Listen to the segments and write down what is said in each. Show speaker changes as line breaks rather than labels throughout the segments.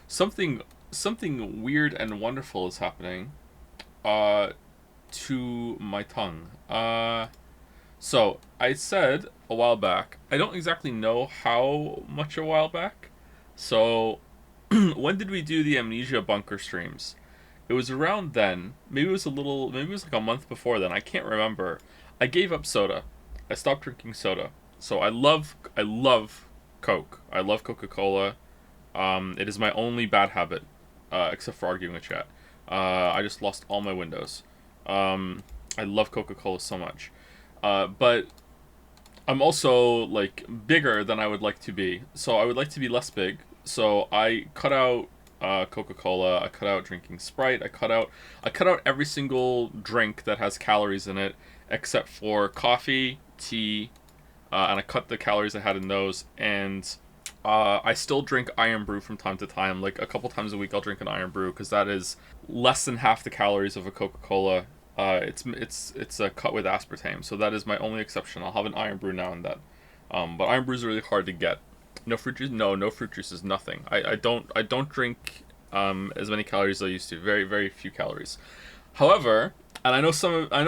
something something weird and wonderful is happening to my tongue. So I said a while back, I don't exactly know how much a while back. So when did we do the Amnesia Bunker streams? It was around then. Maybe it was like a month before then. I can't remember. I gave up soda. I stopped drinking soda. So I love Coke. I love Coca-Cola. It is my only bad habit, except for arguing with chat. I just lost all my windows. I love Coca-Cola so much. But I'm also like bigger than I would like to be. So I would like to be less big. So I cut out Coca-Cola. I cut out drinking Sprite. I cut out every single drink that has calories in it, except for coffee, tea, and I cut the calories I had in those. And I still drink Iron Brew from time to time. Like a couple times a week, I'll drink an Iron Brew because that is less than half the calories of a Coca-Cola. It's a cut with aspartame, so that is my only exception. I'll have an Iron Brew now and then, but Iron Brews are really hard to get. No fruit juice, no fruit juice is nothing. I don't drink as many calories as I used to. Very few calories. However, and I know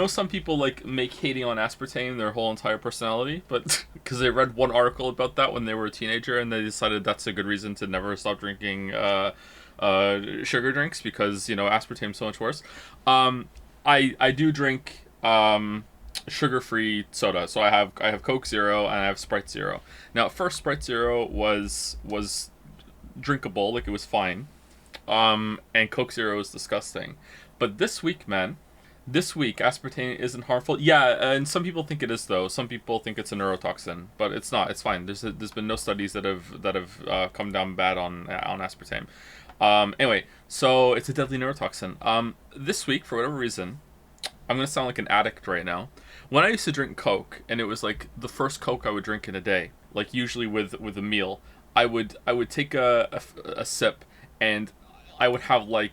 some people like make hating on aspartame their whole entire personality, but because they read one article about that when they were a teenager and they decided that's a good reason to never stop drinking sugar drinks because aspartame's so much worse. I do drink sugar-free soda. So I have Coke Zero and I have Sprite Zero. Now at first Sprite Zero was drinkable, like it was fine. And Coke Zero is disgusting. But this week, man, aspartame isn't harmful. Yeah, and some people think it is though. Some people think it's a neurotoxin, but it's not. It's fine. There's been no studies that have come down bad on aspartame. Anyway, so it's a deadly neurotoxin. This week, for whatever reason, I'm gonna sound like an addict right now. When I used to drink Coke, and it was like the first Coke I would drink in a day, like usually with a meal, I would take a sip, and I would have an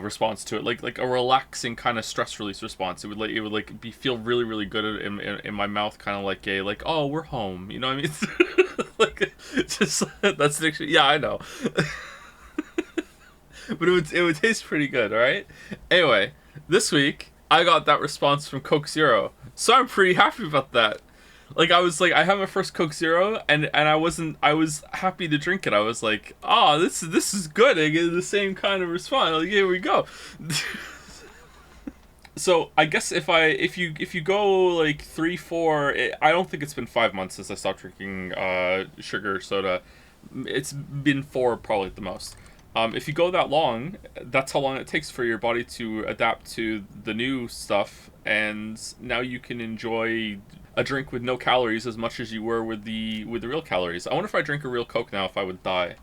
response to it, like a relaxing kind of stress release response. It would feel really good in my mouth, kind of like oh, we're home, you know what I mean? Like just that's actually, yeah, I know. But it would taste pretty good, all right? Anyway, this week I got that response from Coke Zero, so I'm pretty happy about that. Like I was like, I had my first Coke Zero, and I was happy to drink it. I was like, oh, this is good. I get the same kind of response. Like, here we go. So I guess if you go like 3-4, I don't think it's been 5 months since I stopped drinking sugar soda. It's been 4 probably at the most. If you go that long, that's how long it takes for your body to adapt to the new stuff, and now you can enjoy a drink with no calories as much as you were with the real calories. I wonder if I drink a real Coke now if I would die.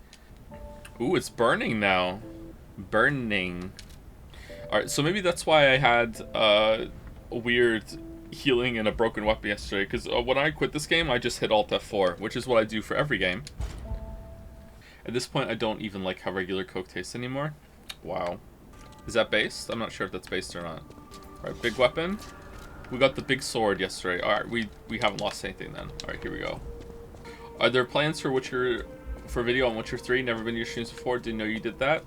Ooh, it's burning now. Burning. Alright, so maybe that's why I had a weird healing and a broken weapon yesterday, because when I quit this game, I just hit Alt F4, which is what I do for every game. At this point, I don't even like how regular Coke tastes anymore. Wow. Is that based? I'm not sure if that's based or not. Alright, big weapon. We got the big sword yesterday. Alright, we haven't lost anything then. Alright, here we go. Are there plans for video on Witcher 3? Never been to your streams before. Didn't know you did that.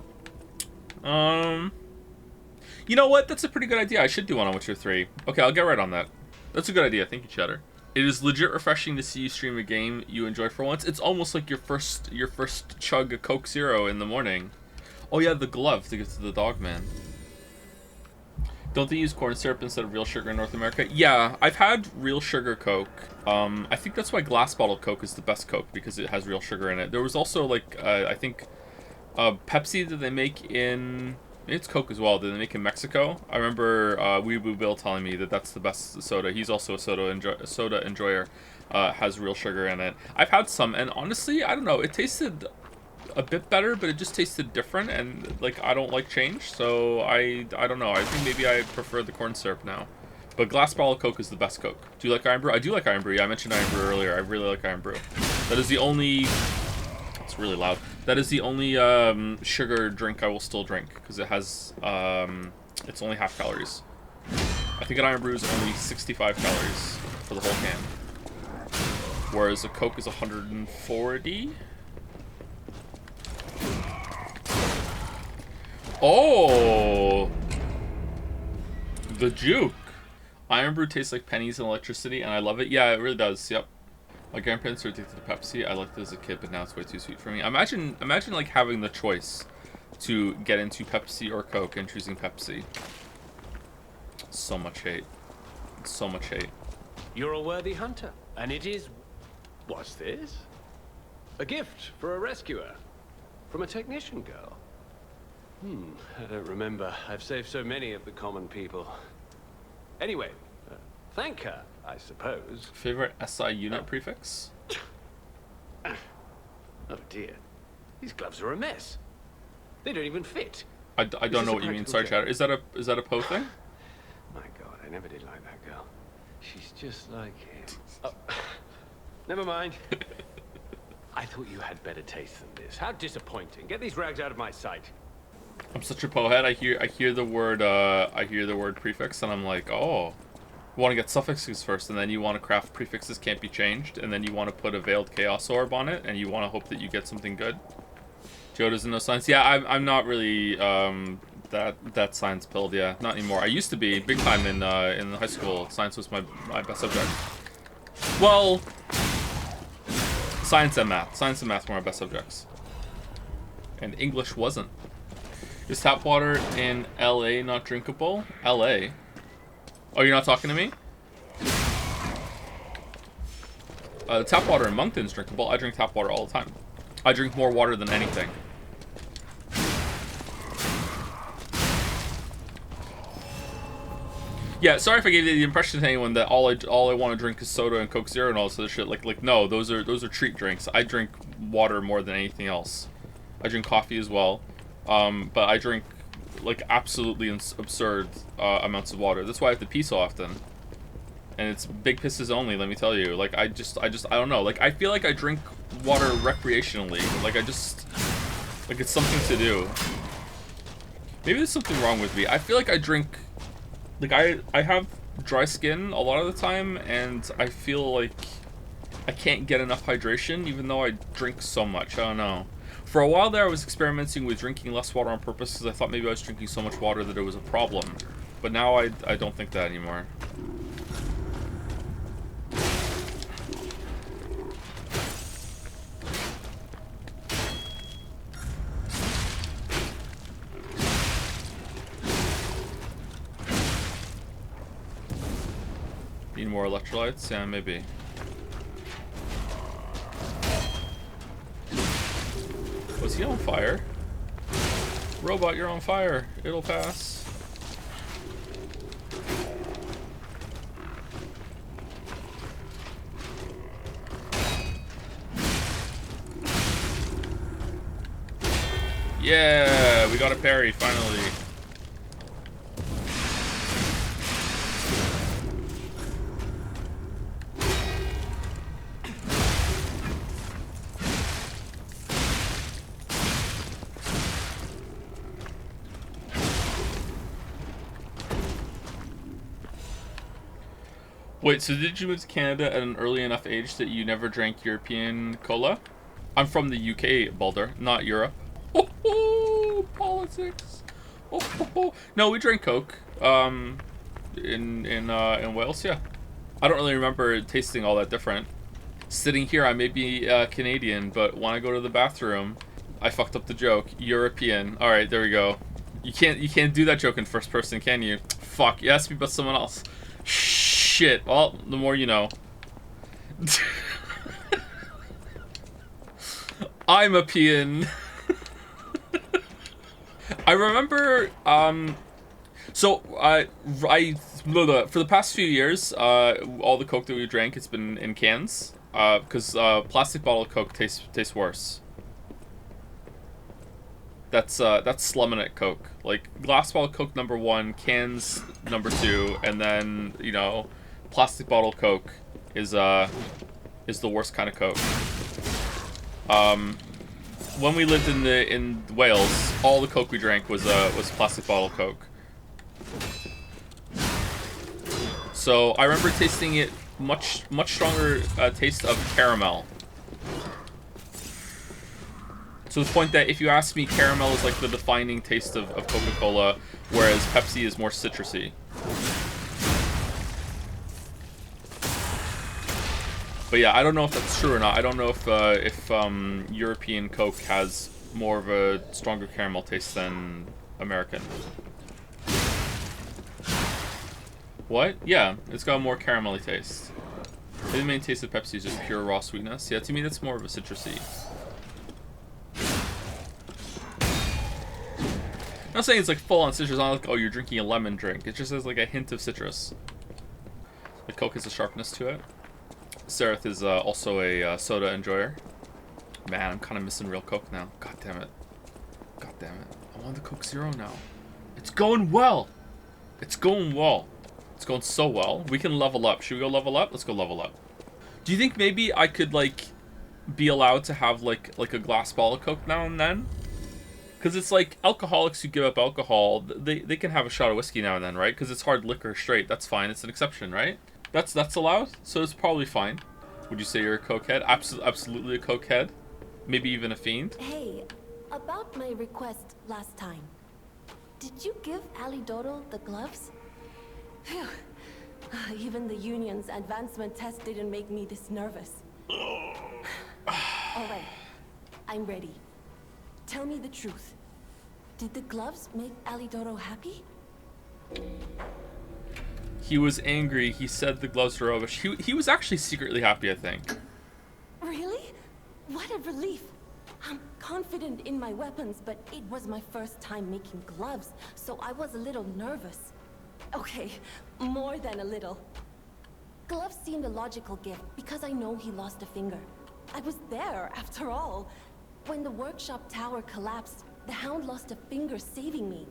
You know what? That's a pretty good idea. I should do one on Witcher 3. Okay, I'll get right on that. That's a good idea. Thank you, Cheddar. It is legit refreshing to see you stream a game you enjoy for once. It's almost like your first chug of Coke Zero in the morning. Oh yeah, the glove to get to the dog man. Don't they use corn syrup instead of real sugar in North America? Yeah, I've had real sugar Coke. I think that's why glass bottle Coke is the best Coke, because it has real sugar in it. There was also like I think Pepsi that they make in, it's Coke as well, that they make in Mexico. I remember Weeaboo Bill telling me that that's the best soda. He's also a soda enjoyer. Has real sugar in it. I've had some, and honestly, I don't know. It tasted a bit better, but it just tasted different, and like I don't like change, so I don't know. I think maybe I prefer the corn syrup now. But glass bottle Coke is the best Coke. Do you like Iron Brew? I do like Iron Brew. Yeah, I mentioned Iron Brew earlier. I really like Iron Brew. That is the only... It's really loud. That is the only sugar drink I will still drink, because it has it's only half calories. I think an Iron Brew is only 65 calories for the whole can, whereas a Coke is 140. Oh, the juke. Iron Brew tastes like pennies and electricity, and I love it. Yeah, it really does. Yep. My grandparents were addicted to Pepsi. I liked it as a kid, but now it's way too sweet for me. Imagine like having the choice to get into Pepsi or Coke and choosing Pepsi. So much hate. So much hate.
You're a worthy hunter, and it is... What's this? A gift for a rescuer. From a technician girl. I don't remember. I've saved so many of the common people. Anyway, thank her, I suppose.
Favorite SI unit prefix?
Oh dear. These gloves are a mess. They don't even fit.
I don't know what you mean. Sorry, Chatter. Is that a Poe thing?
My God, I never did like that girl. She's just like him. Oh, never mind. I thought you had better taste than this. How disappointing. Get these rags out of my sight.
I'm such a Poe head. I hear the word prefix, and I'm like, oh. You want to get suffixes first, and then you want to craft prefixes can't be changed, and then you want to put a veiled chaos orb on it, and you want to hope that you get something good. Joe doesn't know science. Yeah, I'm not really that science pilled. Yeah, not anymore. I used to be big time in high school. Science was my best subject. Well, science and math. Science and math were my best subjects, and English wasn't. Is tap water in LA not drinkable? LA? Oh, you're not talking to me? The tap water in Moncton's drinkable. I drink tap water all the time. I drink more water than anything. Yeah, sorry if I gave the impression to anyone that all I want to drink is soda and Coke Zero and all this other shit. Like no, those are treat drinks. I drink water more than anything else. I drink coffee as well, but I drink like absolutely absurd amounts of water. That's why I have to pee so often, and it's big pisses only. Let me tell you. Like I don't know. Like I feel like I drink water recreationally. Like it's something to do. Maybe there's something wrong with me. I feel like I drink. Like, I have dry skin a lot of the time, and I feel like I can't get enough hydration, even though I drink so much. I don't know. For a while there, I was experimenting with drinking less water on purpose, because I thought maybe I was drinking so much water that it was a problem. But now I don't think that anymore. Need more electrolytes? Yeah, maybe. Was he on fire? Robot, you're on fire. It'll pass. Yeah, we got a parry, finally. Wait, so did you move to Canada at an early enough age that you never drank European cola? I'm from the UK, Baldur, not Europe. Oh, politics. Oh. No, we drank Coke. In Wales, yeah. I don't really remember it tasting all that different. Sitting here, I may be Canadian, but when I go to the bathroom, I fucked up the joke. European. All right, there we go. You can't do that joke in first person, can you? Fuck. You asked me about someone else. Shit. Well, the more you know. I'm a peon. I remember, so for the past few years, all the Coke that we drank, it's been in cans, because plastic bottle Coke tastes worse. That's slumming it Coke. Like, glass bottle Coke number 1, cans number 2, and then, you know, plastic bottle Coke is the worst kind of Coke. When we lived in Wales, all the Coke we drank was plastic bottle Coke. So I remember tasting it much stronger taste of caramel. To the point that if you ask me, caramel is like the defining taste of Coca-Cola, whereas Pepsi is more citrusy. But yeah, I don't know if that's true or not. I don't know if European Coke has more of a stronger caramel taste than American. What? Yeah, it's got a more caramelly taste. The main taste of Pepsi is just pure raw sweetness. Yeah, to me that's more of a citrusy. I'm not saying it's like full on citrus. It's not like, oh, you're drinking a lemon drink. It just has like a hint of citrus. The Coke has a sharpness to it. Sereth is also a soda enjoyer. Man, I'm kind of missing real Coke now. God damn it. God damn it. I want the Coke Zero now. It's going well. It's going well. It's going so well. We can level up. Should we go level up? Let's go level up. Do you think maybe I could like be allowed to have like a glass bottle of Coke now and then? Because it's like alcoholics who give up alcohol, they can have a shot of whiskey now and then, right? Because it's hard liquor straight. That's fine. It's an exception, right? That's allowed, so it's probably fine. Would you say you're a cokehead? Absolutely a cokehead. Maybe even a fiend.
Hey, about my request last time. Did you give Alidoro the gloves? Phew. Even the union's advancement test didn't make me this nervous. All right, I'm ready. Tell me the truth. Did the gloves make Alidoro happy?
He was angry. He said the gloves were rubbish. He was actually secretly happy, I think.
Really? What a relief. I'm confident in my weapons, but it was my first time making gloves, so I was a little nervous. Okay, more than a little. Gloves seemed a logical gift because I know he lost a finger. I was there, after all. When the workshop tower collapsed, the Hound lost a finger saving me.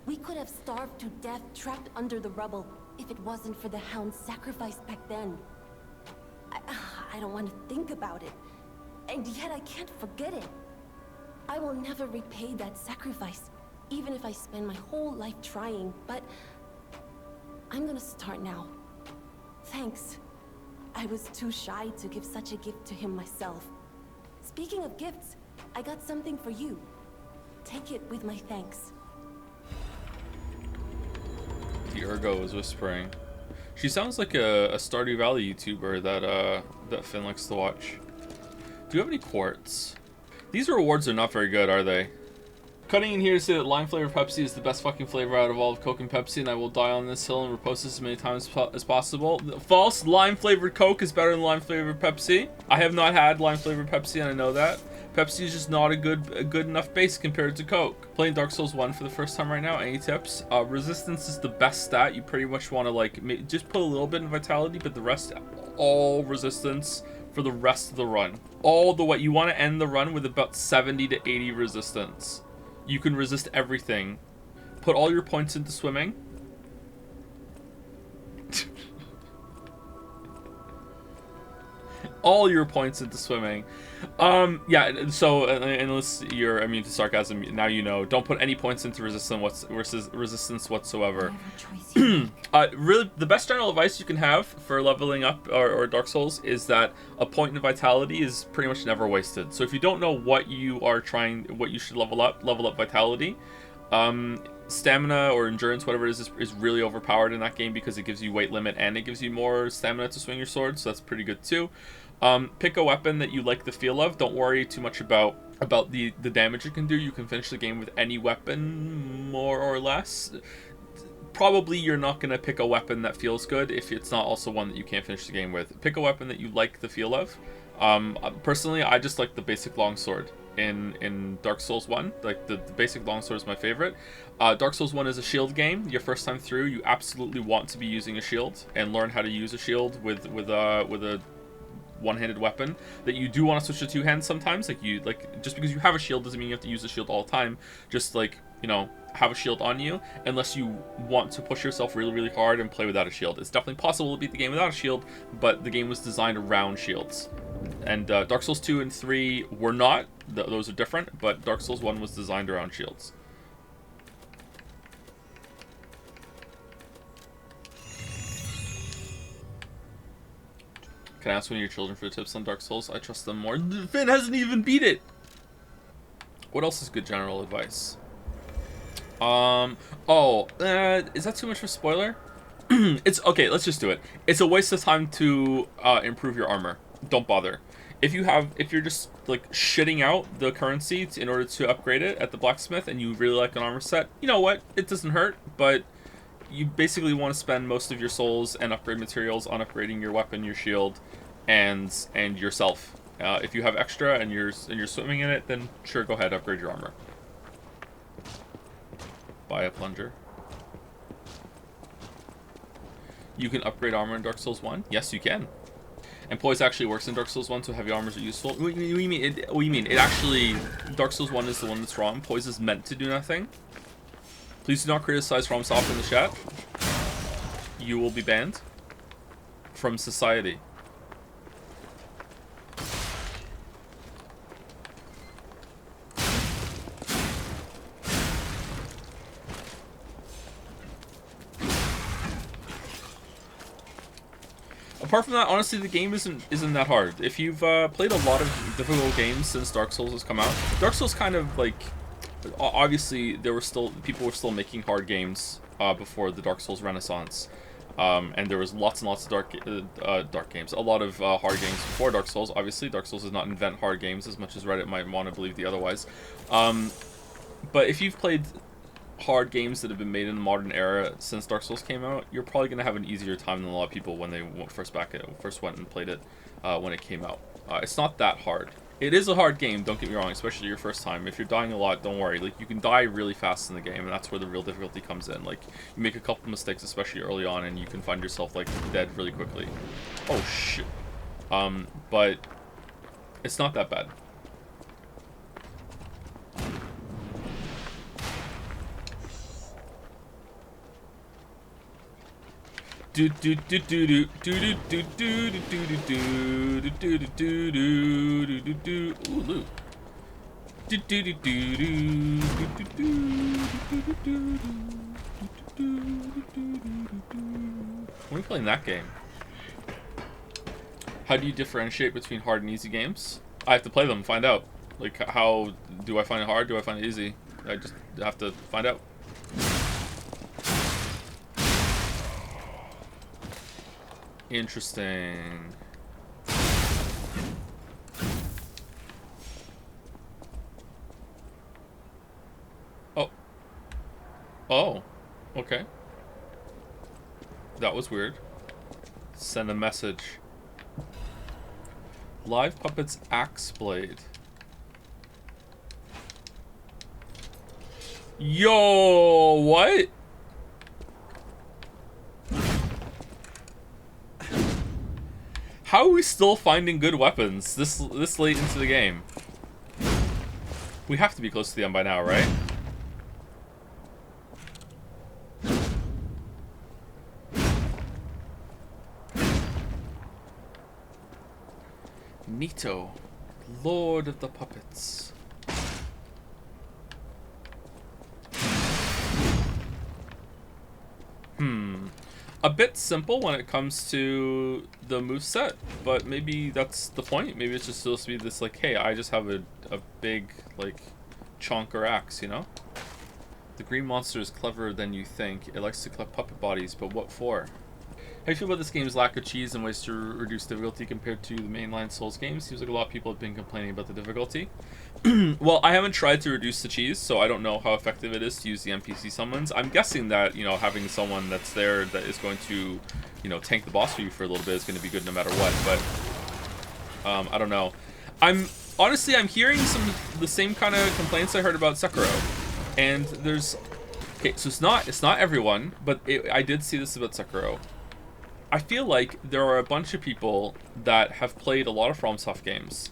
We could have starved to death trapped under the rubble if it wasn't for the Hound's sacrifice back then. I don't want to think about it, and yet I can't forget it. I will never repay that sacrifice, even if I spend my whole life trying, but I'm gonna start now. Thanks. I was too shy to give such a gift to him myself. Speaking of gifts, I got something for you. Take it with my thanks.
The Ergo is whispering. She sounds like a Stardew Valley YouTuber that Finn likes to watch. Do you have any quartz? These rewards are not very good, are they? Cutting in here to say that lime flavored Pepsi is the best fucking flavor out of all of Coke and Pepsi, and I will die on this hill and repost this as many times as possible. False. Lime flavored Coke is better than lime flavored Pepsi. I have not had lime flavored Pepsi, and I know that. Pepsi is just not a good enough base compared to Coke. Playing Dark Souls 1 for the first time right now. Any tips? Resistance is the best stat. You pretty much want to like just put a little bit in vitality, but the rest all resistance for the rest of the run. All the way. You want to end the run with about 70 to 80 resistance. You can resist everything. Put all your points into swimming. All your points into swimming. Yeah, so unless you're immune to sarcasm, now you know. Don't put any points into resistance whatsoever. Really, the best general advice you can have for leveling up or Dark Souls is that a point in vitality is pretty much never wasted. So if you don't know what you should level up vitality. Stamina or endurance, whatever it is really overpowered in that game because it gives you weight limit and it gives you more stamina to swing your sword, so that's pretty good too. Pick a weapon that you like the feel of. Don't worry too much about the damage it can do. You can finish the game with any weapon, more or less. Probably you're not going to pick a weapon that feels good if it's not also one that you can't finish the game with. Pick a weapon that you like the feel of. Personally, I just like the basic longsword in Dark Souls 1. Like the basic longsword is my favorite. Dark Souls 1 is a shield game. Your first time through, you absolutely want to be using a shield and learn how to use a shield with a one-handed weapon. That you do want to switch to two hands sometimes. Like just because you have a shield doesn't mean you have to use a shield all the time. Just like, have a shield on you, unless you want to push yourself really, really hard and play without a shield. It's definitely possible to beat the game without a shield, but the game was designed around shields. And Dark Souls 2 and 3 were not. Those are different, but Dark Souls 1 was designed around shields. Can I ask one of your children for tips on Dark Souls? I trust them more. Finn hasn't even beat it! What else is good general advice? Is that too much of a spoiler? It's okay. Let's just do it. It's a waste of time to improve your armor. Don't bother. If you're just like shitting out the currency in order to upgrade it at the blacksmith, and you really like an armor set, you know what? It doesn't hurt, but you basically want to spend most of your souls and upgrade materials on upgrading your weapon, your shield, and yourself. If you have extra and you're swimming in it, then sure, go ahead, upgrade your armor. Buy a plunger. You can upgrade armor in Dark Souls 1? Yes, you can. And poise actually works in Dark Souls 1, so heavy armors are useful. What do you mean? It actually... Dark Souls 1 is the one that's wrong. Poise is meant to do nothing. Please do not criticize FromSoft in the chat. You will be banned from society. Apart from that, honestly, the game isn't that hard. If you've played a lot of difficult games since Dark Souls has come out, Dark Souls kind of like, obviously people were still making hard games before the Dark Souls Renaissance, and there was lots and lots of dark games, a lot of hard games before Dark Souls. Obviously, Dark Souls did not invent hard games as much as Reddit might want to believe the otherwise. But if you've played hard games that have been made in the modern era since Dark Souls came out, you're probably going to have an easier time than a lot of people when they first went and played it when it came out. It's not that hard. It is a hard game, don't get me wrong, especially your first time. If you're dying a lot, don't worry. Like, you can die really fast in the game, and that's where the real difficulty comes in. Like, you make a couple mistakes, especially early on, and you can find yourself, like, dead really quickly. Oh, shit. But it's not that bad. Ooh, loot. When are we playing that game? How do you differentiate between hard and easy games? I have to play them and find out. Like, how do I find it hard? Do I find it easy? I just have to find out. Interesting. Oh. Oh. Okay. That was weird. Send a message. Live Puppets Axe Blade. Yo, what? How are we still finding good weapons this late into the game? We have to be close to the end by now, right? Nito, Lord of the Puppets. A bit simple when it comes to the moveset, but maybe that's the point. Maybe it's just supposed to be this, like, hey, I just have a big, like, chonker axe, you know? The green monster is cleverer than you think. It likes to collect puppet bodies, but what for? How do you feel about this game's lack of cheese and ways to reduce difficulty compared to the mainline Souls games? Seems like a lot of people have been complaining about the difficulty. Well, I haven't tried to reduce the cheese, so I don't know how effective it is to use the NPC summons. I'm guessing that, you know, having someone that's there that is going to, you know, tank the boss for you for a little bit is going to be good no matter what, but I don't know. I'm hearing the same kind of complaints I heard about Sekiro. And there's... Okay, so it's not everyone, but I did see this about Sekiro. I feel like there are a bunch of people that have played a lot of FromSoft games,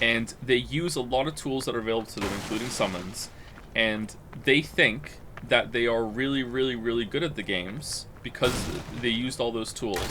and they use a lot of tools that are available to them, including summons, and they think that they are really, really, really good at the games because they used all those tools.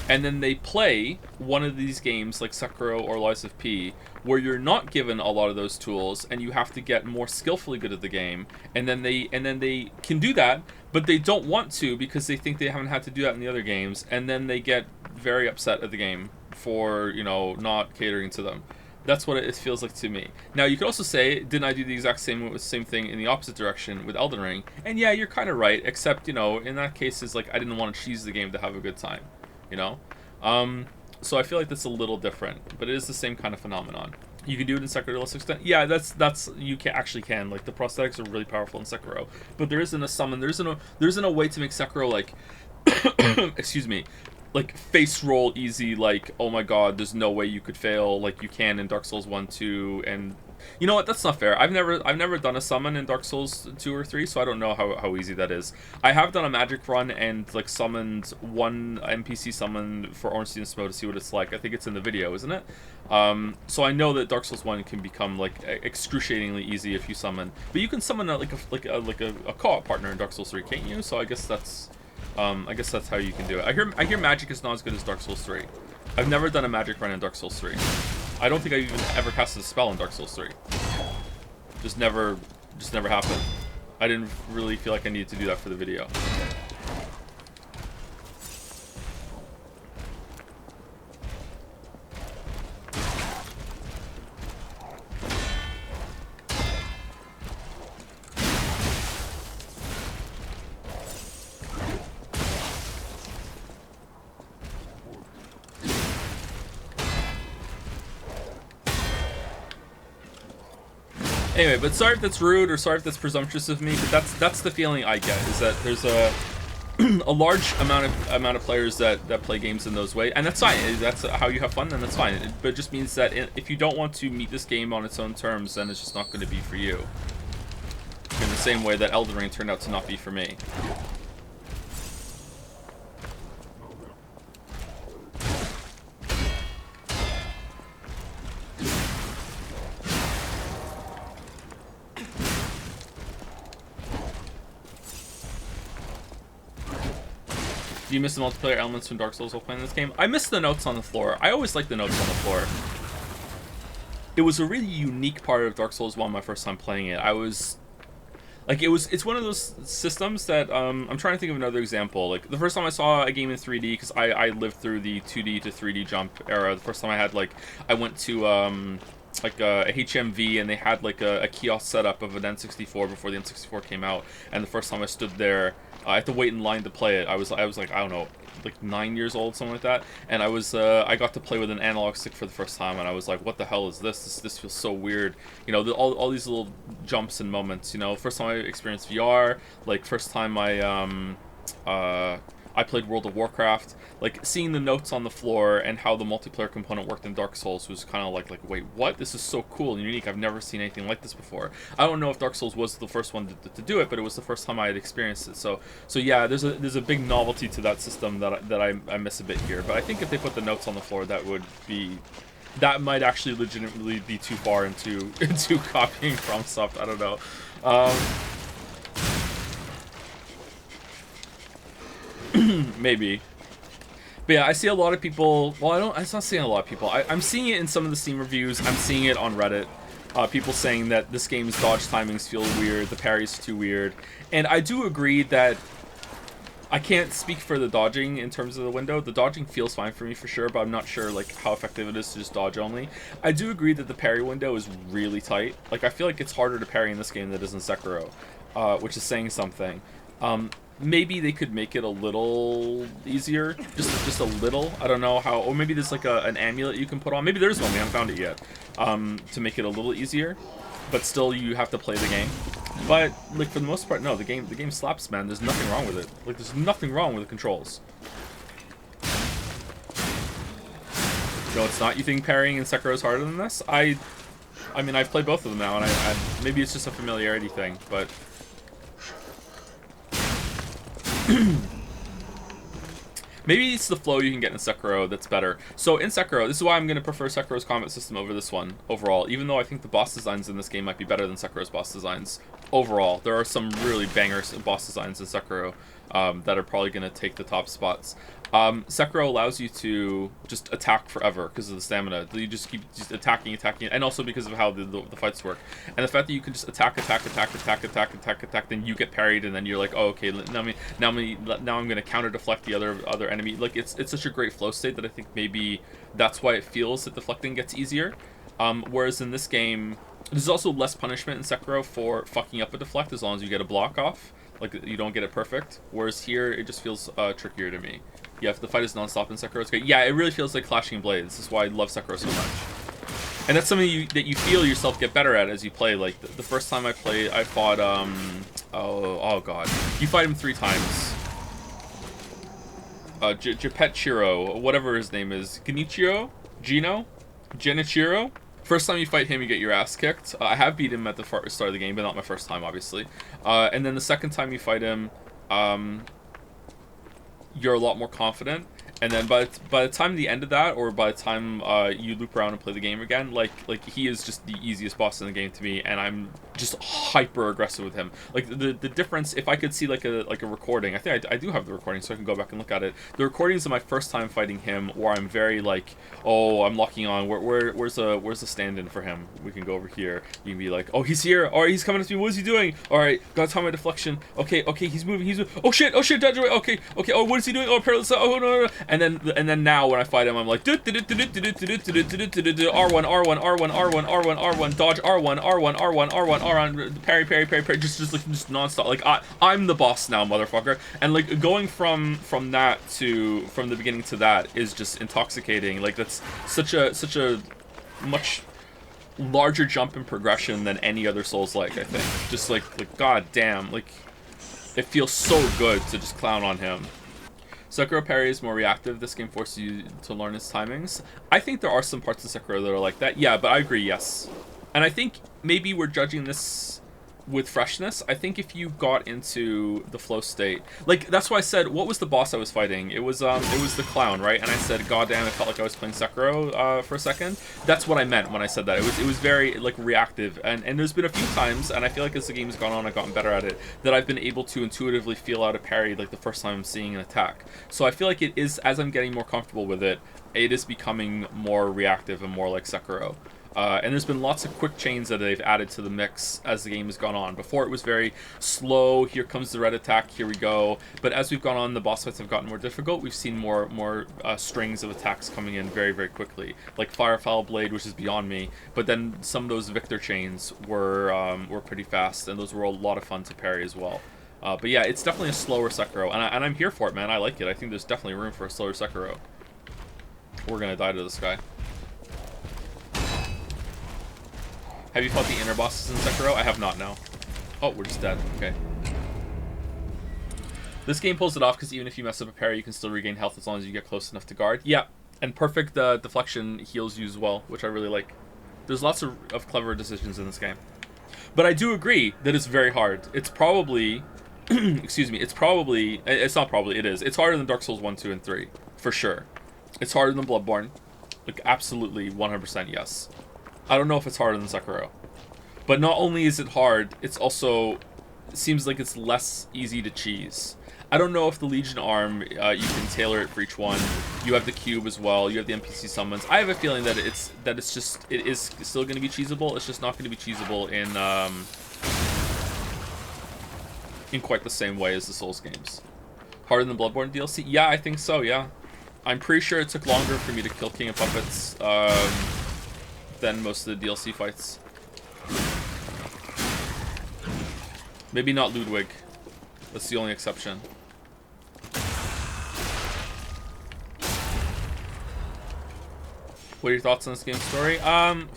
And then they play one of these games like Sekiro or Lies of P, where you're not given a lot of those tools and you have to get more skillfully good at the game, and then they can do that, but they don't want to because they think they haven't had to do that in the other games, and then they get very upset at the game for, you know, not catering to them. That's what it feels like to me. Now, you could also say, didn't I do the exact same thing in the opposite direction with Elden Ring? And yeah, you're kind of right, except, you know, in that case, it's like I didn't want to cheese the game to have a good time, you know? So I feel like that's a little different, but it is the same kind of phenomenon. You can do it in Sekiro to a less extent. Yeah, that's you can actually can. Like, the prosthetics are really powerful in Sekiro, but there isn't a summon. There isn't a way to make Sekiro like, excuse me, like face roll easy. Like, oh my god, there's no way you could fail like you can in Dark Souls 1, 2, and you know what? That's not fair. I've never done a summon in Dark Souls 2 or 3, so I don't know how easy that is. I have done a magic run and like summoned one NPC summon for Orange Steam Smoke to see what it's like. I think it's in the video, isn't it? So I know that Dark Souls 1 can become like excruciatingly easy if you summon, but you can summon a co-op partner in Dark Souls 3, can't you? So I guess that's how you can do it. I hear magic is not as good as Dark Souls 3. I've never done a magic run in Dark Souls 3. I don't think I've even ever casted a spell in Dark Souls 3. Just never happened. I didn't really feel like I needed to do that for the video. Anyway, but sorry if that's rude or sorry if that's presumptuous of me, but that's the feeling I get, is that there's a a large amount of players that play games in those ways, and that's fine. That's how you have fun, then that's fine. But it just means that if you don't want to meet this game on its own terms, then it's just not going to be for you. In the same way that Elden Ring turned out to not be for me. Do you miss the multiplayer elements from Dark Souls while playing this game? I miss the notes on the floor. I always like the notes on the floor. It was a really unique part of Dark Souls 1 my first time playing it. I was... Like, it's one of those systems that, I'm trying to think of another example. Like, the first time I saw a game in 3D, because I lived through the 2D to 3D jump era. The first time I had, like, I went to, like a HMV, and they had like a kiosk setup of an N64 before the N64 came out, and the first time I stood there, I had to wait in line to play it. I was like, I don't know, like 9 years old, something like that, and I got to play with an analog stick for the first time, and I was like, what the hell is this? This feels so weird, you know, all these little jumps and moments, you know. First time I experienced VR, like first time I played World of Warcraft, like seeing the notes on the floor and how the multiplayer component worked in Dark Souls was kind of like wait, what? This is so cool and unique. I've never seen anything like this before. I don't know if Dark Souls was the first one to do it, but it was the first time I had experienced it. So yeah, there's a big novelty to that system that I miss a bit here. But I think if they put the notes on the floor, that might actually legitimately be too far into copying FromSoft. I don't know. Maybe. But yeah, I see a lot of people, well, I'm not seeing a lot of people. I'm seeing it in some of the Steam reviews. I'm seeing it on Reddit. People saying that this game's dodge timings feel weird, the parry's too weird. And I do agree that I can't speak for the dodging in terms of the window. The dodging feels fine for me for sure, but I'm not sure like how effective it is to just dodge only. I do agree that the parry window is really tight. Like, I feel like it's harder to parry in this game than it is in Sekiro, which is saying something. Maybe they could make it a little easier, just a little. I don't know how, or maybe there's like an amulet you can put on. Maybe there's one, we haven't found it yet, to make it a little easier. But still, you have to play the game. But like for the most part, no, the game slaps, man. There's nothing wrong with it. Like, there's nothing wrong with the controls. No, it's not. You think parrying in Sekiro is harder than this? I mean, I've played both of them now, and I maybe it's just a familiarity thing, but. Maybe it's the flow you can get in Sekiro that's better. So in Sekiro, this is why I'm going to prefer Sekiro's combat system over this one overall, even though I think the boss designs in this game might be better than Sekiro's boss designs overall. There are some really banger boss designs in Sekiro that are probably going to take the top spots. Sekiro allows you to just attack forever because of the stamina. You just keep attacking, and also because of how the fights work. And the fact that you can just attack, then you get parried, and then you're like, oh, okay, now I'm gonna counter deflect the other enemy. Like, it's such a great flow state that I think maybe that's why it feels that deflecting gets easier. Whereas in this game, there's also less punishment in Sekiro for fucking up a deflect as long as you get a block off. Like, you don't get it perfect. Whereas here, it just feels trickier to me. Yeah, if the fight is non-stop in Sekiro, it's great. Yeah, it really feels like Clashing Blades. This is why I love Sekiro so much. And that's something that you feel yourself get better at as you play. Like, the first time I played, I fought, oh god. You fight him 3 times. Gepetchiro, whatever his name is. Genichiro? Genichiro? First time you fight him, you get your ass kicked. I have beat him at the start of the game, but not my first time, obviously. And then the second time you fight him, you're a lot more confident. And then by the time the end of that, or by the time you loop around and play the game again, like he is just the easiest boss in the game to me, and I'm just hyper aggressive with him. Like the difference, if I could see like a recording, I think I do have the recording, so I can go back and look at it. The recordings of my first time fighting him, where I'm very like, oh, I'm locking on. Where's the stand-in for him? We can go over here. You can be like, oh, he's here. All right, he's coming at me. What is he doing? All right, gotta time my deflection. Okay, he's moving. Oh shit, dodge away. Okay. Oh, what is he doing? Oh, paralysis. Oh no. And then now when I fight him, I'm like R1, dodge R1, parry, just non-stop. Like I'm the boss now, motherfucker. And like going from the beginning to that is just intoxicating. Like that's such a much larger jump in progression than any other Souls-like, I think. Just like god damn, like it feels so good to just clown on him. Sekiro parry is more reactive. This game forces you to learn its timings. I think there are some parts of Sekiro that are like that. Yeah, but I agree, yes. And I think maybe we're judging this with freshness. I think if you got into the flow state, like that's why I said, what was the boss I was fighting? It was the clown, right? And I said, god damn, it felt like I was playing Sekiro for a second. That's what I meant when I said that. It was very like reactive, and there's been a few times, and I feel like as the game's gone on, I've gotten better at it, that I've been able to intuitively feel out a parry like the first time I'm seeing an attack. So I feel like it is, as I'm getting more comfortable with it, it is becoming more reactive and more like Sekiro. And there's been lots of quick chains that they've added to the mix as the game has gone on. Before it was very slow, here comes the red attack, here we go. But as we've gone on, the boss fights have gotten more difficult. We've seen more strings of attacks coming in very, very quickly. Like Firefowl Blade, which is beyond me. But then some of those Victor chains were pretty fast, and those were a lot of fun to parry as well. But yeah, it's definitely a slower Sekiro, and I'm here for it, man. I like it. I think there's definitely room for a slower Sekiro. We're gonna die to this guy. Have you fought the inner bosses in Sekiro? I have not, no. Oh, we're just dead. Okay. This game pulls it off because even if you mess up a parry, you can still regain health as long as you get close enough to guard. Yeah, and perfect deflection heals you as well, which I really like. There's lots of clever decisions in this game. But I do agree that it's very hard. It's probably... excuse me. It's not probably, it is. It's harder than Dark Souls 1, 2, and 3. For sure. It's harder than Bloodborne. Like, absolutely 100% yes. I don't know if it's harder than Sekiro. But not only is it hard, it's also... It seems like it's less easy to cheese. I don't know if the Legion arm, you can tailor it for each one. You have the cube as well. You have the NPC summons. I have a feeling that it is still going to be cheesable. It's just not going to be cheesable in quite the same way as the Souls games. Harder than Bloodborne DLC? Yeah, I think so, yeah. I'm pretty sure it took longer for me to kill King of Puppets than most of the DLC fights. Maybe not Ludwig. That's the only exception. What are your thoughts on this game's story? God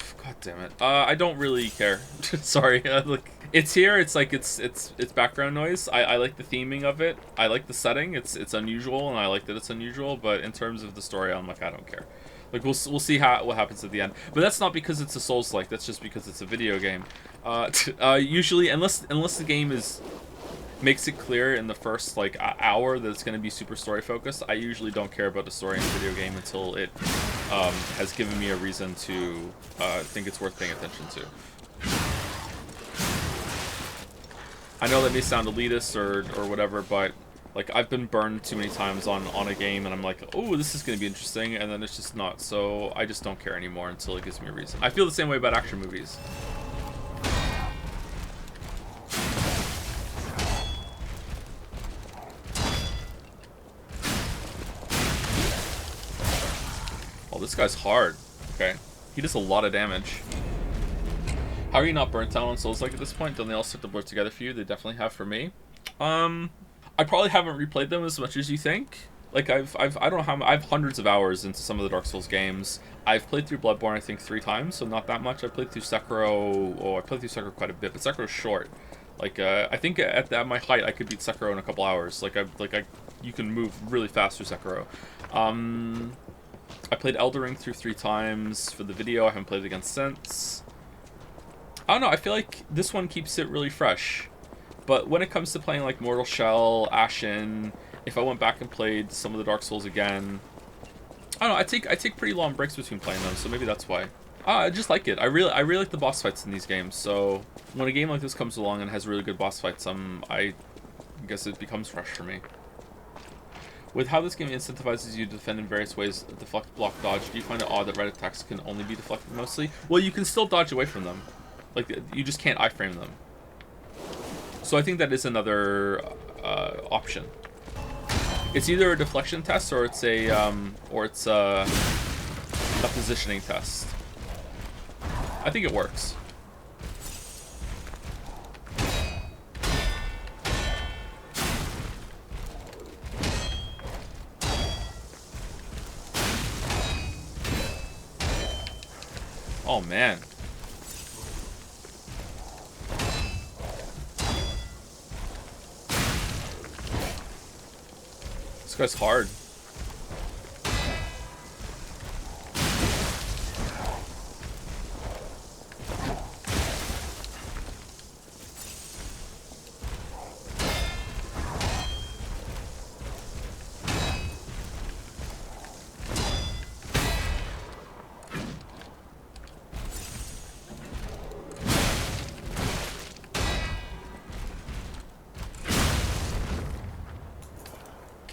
damn it. I don't really care. Sorry. Look, it's here. It's like it's background noise. I like the theming of it. I like the setting. It's unusual, and I like that it's unusual. But in terms of the story, I'm like, I don't care. Like we'll see what happens at the end. But that's not because it's a Souls-like. That's just because it's a video game. Usually, unless the game makes it clear in the first like hour that it's going to be super story focused, I usually don't care about the story in the video game until it has given me a reason to think it's worth paying attention to. I know that may sound elitist or whatever, but like I've been burned too many times on a game, and I'm like, oh, this is going to be interesting, and then it's just not. So I just don't care anymore until it gives me a reason. I feel the same way about action movies. Oh, this guy's hard. Okay. He does a lot of damage. How are you not burnt out on Souls-like at this point? Don't they all start to blur together for you? They definitely have for me. I probably haven't replayed them as much as you think. Like I don't know how I've hundreds of hours into some of the Dark Souls games. I've played through Bloodborne I think 3 times, so not that much. I played through Sekiro. Oh, I played through Sekiro quite a bit, but Sekiro's short. Like I think at my height I could beat Sekiro in a couple hours. You can move really fast through Sekiro. I played Elden Ring through 3 times for the video. I haven't played it again since. I don't know. I feel like this one keeps it really fresh. But when it comes to playing like Mortal Shell, Ashen, if I went back and played some of the Dark Souls again, I don't know. I take pretty long breaks between playing them, so maybe that's why. I just like it. I really like the boss fights in these games. So when a game like this comes along and has really good boss fights, I guess it becomes fresh for me. With how this game incentivizes you to defend in various ways, deflect, block, dodge, do you find it odd that red attacks can only be deflected mostly? Well, you can still dodge away from them. Like, you just can't iframe them. So I think that is another option. It's either a deflection test or it's a positioning test. I think it works. Oh man. This guy's hard.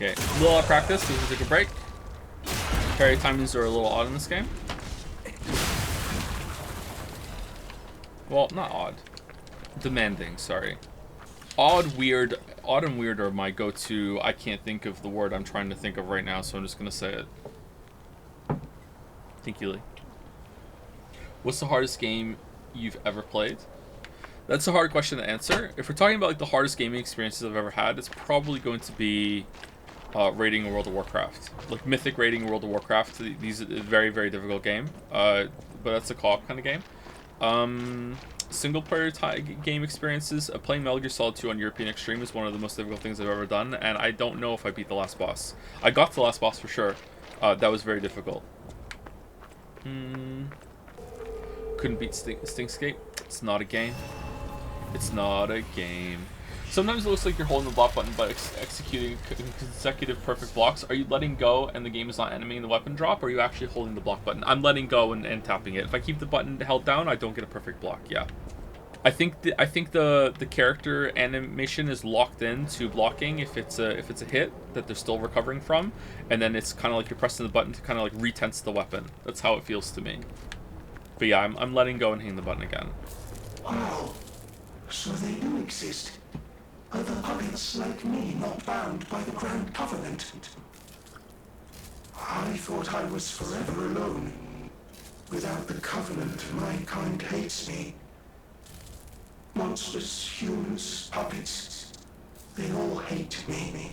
Okay, a little out of practice, so we'll take a break. Parry timings are a little odd in this game. Well, not odd. Demanding, sorry. Odd and weird are my go-to. I can't think of the word I'm trying to think of right now, so I'm just gonna say it. Thank you, Lee. What's the hardest game you've ever played? That's a hard question to answer. If we're talking about like the hardest gaming experiences I've ever had, it's probably going to be raiding World of Warcraft. Like Mythic raiding World of Warcraft. These are a very, very difficult game. But that's a co-op kind of game. Single player game experiences. Playing Metal Gear Solid 2 on European Extreme is one of the most difficult things I've ever done, and I don't know if I beat the last boss. I got to the last boss for sure. That was very difficult. Couldn't beat Stinkscape. It's not a game. It's not a game. Sometimes it looks like you're holding the block button but executing consecutive perfect blocks. Are you letting go and the game is not animating the weapon drop, or are you actually holding the block button? I'm letting go and tapping it. If I keep the button held down, I don't get a perfect block. Yeah. I think the character animation is locked in to blocking if it's a hit that they're still recovering from, and then it's kind of like you're pressing the button to kind of like retense the weapon. That's how it feels to me. But yeah, I'm letting go and hitting the button again.
Wow. So they do exist. Other puppets like me not bound by the Grand Covenant. I thought I was forever alone. Without the Covenant, my kind hates me. Monsters, humans, puppets, they all hate me.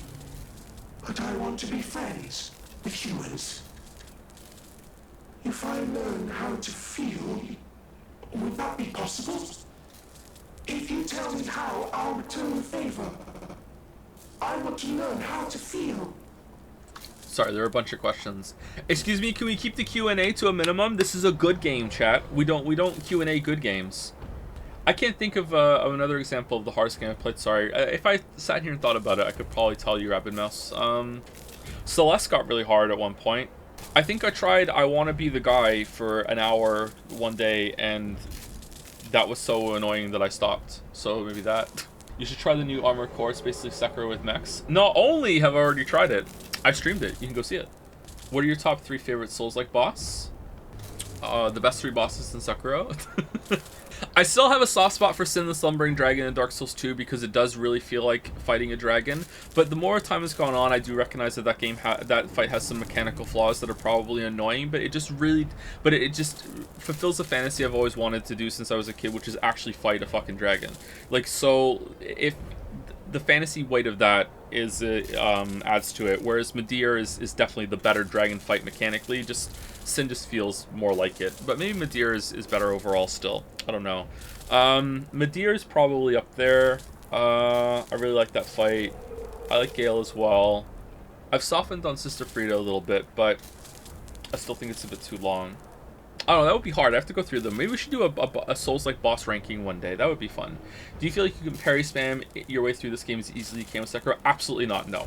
But I want to be friends with humans. If I learn how to feel, would that be possible? If you tell me how, I'll return the favor. I want to learn how to feel.
Sorry, there are a bunch of questions. Excuse me, can we keep the Q&A to a minimum? This is a good game, chat. We don't Q&A good games. I can't think of another example of the hardest game I've played. Sorry. If I sat here and thought about it, I could probably tell you, Rapid Mouse. Celeste got really hard at one point. I think I tried I Want to Be the Guy for an hour one day, and that was so annoying that I stopped. So maybe that. You should try the new Armored Core. It's basically Sekiro with mechs. Not only have I already tried it, I streamed it. You can go see it. What are your top 3 favorite Souls-like boss? The best 3 bosses in Sekiro. I still have a soft spot for Sin the Slumbering Dragon in Dark Souls 2 because it does really feel like fighting a dragon. But the more time has gone on, I do recognize that that fight has some mechanical flaws that are probably annoying. But it just fulfills the fantasy I've always wanted to do since I was a kid, which is actually fight a fucking dragon. Like, so if the fantasy weight of that is adds to it, whereas Midir is definitely the better dragon fight mechanically. Sin just feels more like it, but maybe Midir is better overall still. I don't know. Midir is probably up there. I really like that fight. I like Gale as well. I've softened on Sister Frida a little bit, but I still think it's a bit too long. I don't know, that would be hard. I have to go through them. Maybe we should do a Souls-like boss ranking one day. That would be fun. Do you feel like you can parry spam your way through this game as easily as you can with Sekiro? Absolutely not, no.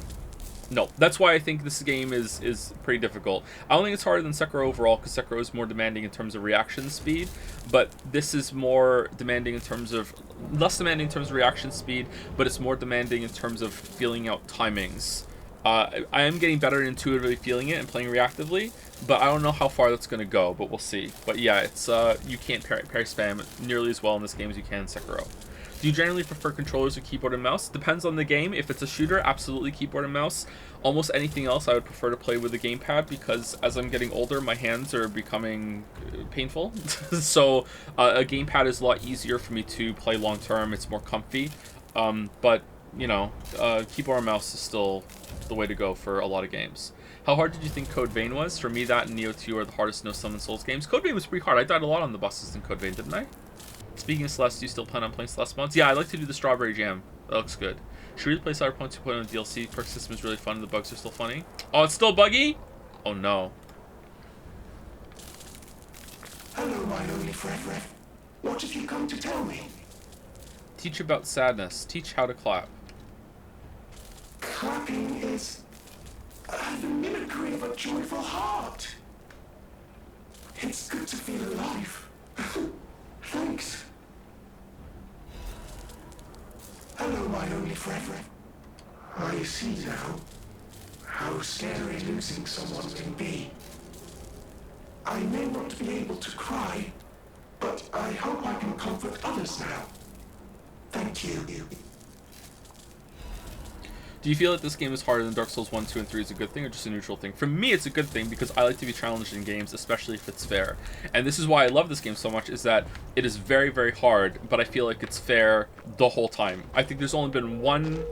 No, that's why I think this game is pretty difficult. I don't think it's harder than Sekiro overall, because Sekiro is more demanding in terms of reaction speed, but this is more demanding in terms of, less demanding in terms of reaction speed, but it's more demanding in terms of feeling out timings. I am getting better at intuitively feeling it and playing reactively, but I don't know how far that's going to go, but we'll see. But yeah, it's you can't parry spam nearly as well in this game as you can in Sekiro. Do you generally prefer controllers or keyboard and mouse? Depends on the game. If it's a shooter, absolutely keyboard and mouse. Almost anything else, I would prefer to play with a gamepad because as I'm getting older, my hands are becoming painful. So a gamepad is a lot easier for me to play long term. It's more comfy. But, you know, keyboard and mouse is still the way to go for a lot of games. How hard did you think Code Vein was? For me, that and Neo 2 are the hardest no summon Souls games. Code Vein was pretty hard. I died a lot on the bosses in Code Vein, didn't I? Speaking of Celeste, do you still plan on playing Celeste mods? Yeah, I like to do the Strawberry Jam. That looks good. Should we play Cyberpunk 2.0 on DLC? Perk system is really fun and the bugs are still funny. Oh, it's still buggy? Oh no.
Hello, my only friend. What have you come to tell me?
Teach about sadness. Teach how to clap.
Clapping is the mimicry of a joyful heart. It's good to feel alive. Thanks. Hello, my only friend. I see now how scary losing someone can be. I may not be able to cry, but I hope I can comfort others now. Thank you.
Do you feel that this game is harder than Dark Souls 1, 2, and 3 is a good thing or just a neutral thing? For me, it's a good thing because I like to be challenged in games, especially if it's fair. And this is why I love this game so much, is that it is very, very hard, but I feel like it's fair the whole time. I think there's only been one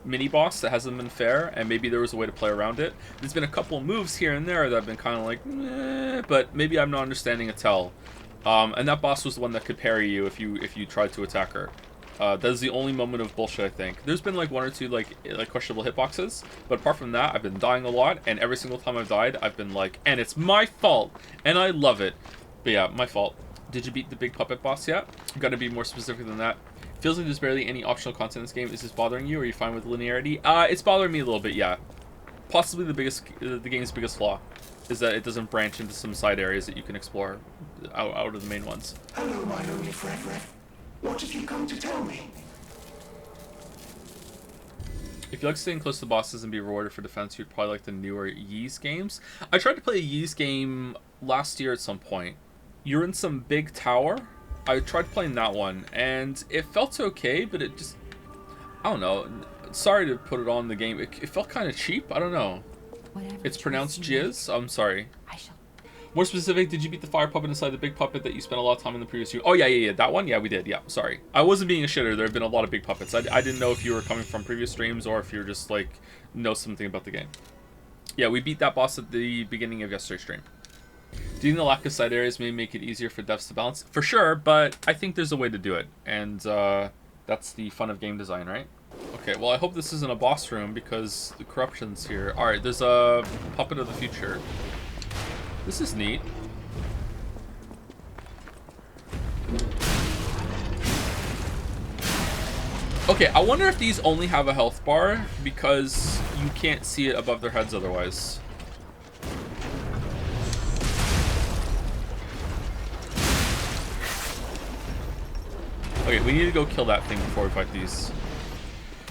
mini-boss that hasn't been fair, and maybe there was a way to play around it. There's been a couple of moves here and there that have been kind of like, meh, but maybe I'm not understanding a tell. And that boss was the one that could parry you if you tried to attack her. That is the only moment of bullshit, I think. There's been like one or two like questionable hitboxes, but apart from that, I've been dying a lot, and every single time I've died, I've been like, and it's my fault, and I love it. But yeah, my fault. Did you beat the big puppet boss yet? I'm gonna be more specific than that. Feels like there's barely any optional content in this game. Is this bothering you, or are you fine with linearity? It's bothering me a little bit, yeah. Possibly the game's biggest flaw is that it doesn't branch into some side areas that you can explore out of the main ones.
Hello, my only friend. What have you come to tell me?
If you like staying close to the bosses and be rewarded for defense, you'd probably like the newer Ys games. I tried to play a Ys game last year at some point. You're in some big tower. I tried playing that one, and it felt okay, but it just... I don't know. Sorry to put it on the game. It felt kind of cheap. I don't know.
Whatever
It's pronounced Jizz. I'm sorry.
I shall.
More specific, did you beat the fire puppet inside the big puppet that you spent a lot of time in the previous stream? Oh, yeah, that one? Yeah, we did. Yeah, sorry. I wasn't being a shitter. There have been a lot of big puppets. I didn't know if you were coming from previous streams or if you're just, like, know something about the game. Yeah, we beat that boss at the beginning of yesterday's stream. Do you think the lack of side areas may make it easier for devs to balance? For sure, but I think there's a way to do it. And that's the fun of game design, right? Okay, well, I hope this isn't a boss room because the corruption's here. Alright, there's a puppet of the future. This is neat. Okay, I wonder if these only have a health bar because you can't see it above their heads otherwise. Okay, we need to go kill that thing before we fight these.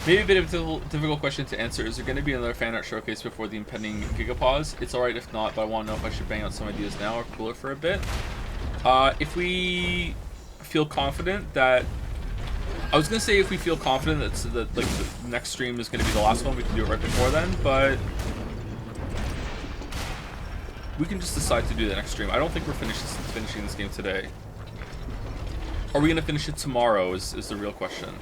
Maybe a bit of a difficult question to answer. Is there going to be another fan art showcase before the impending Gigapause? It's alright if not, but I want to know if I should bang out some ideas now or cool it for a bit. If we feel confident that... I was going to say if we feel confident that like, the next stream is going to be the last one, we can do it right before then, but... we can just decide to do the next stream. I don't think we're finishing this game today. Are we going to finish it tomorrow is the real question.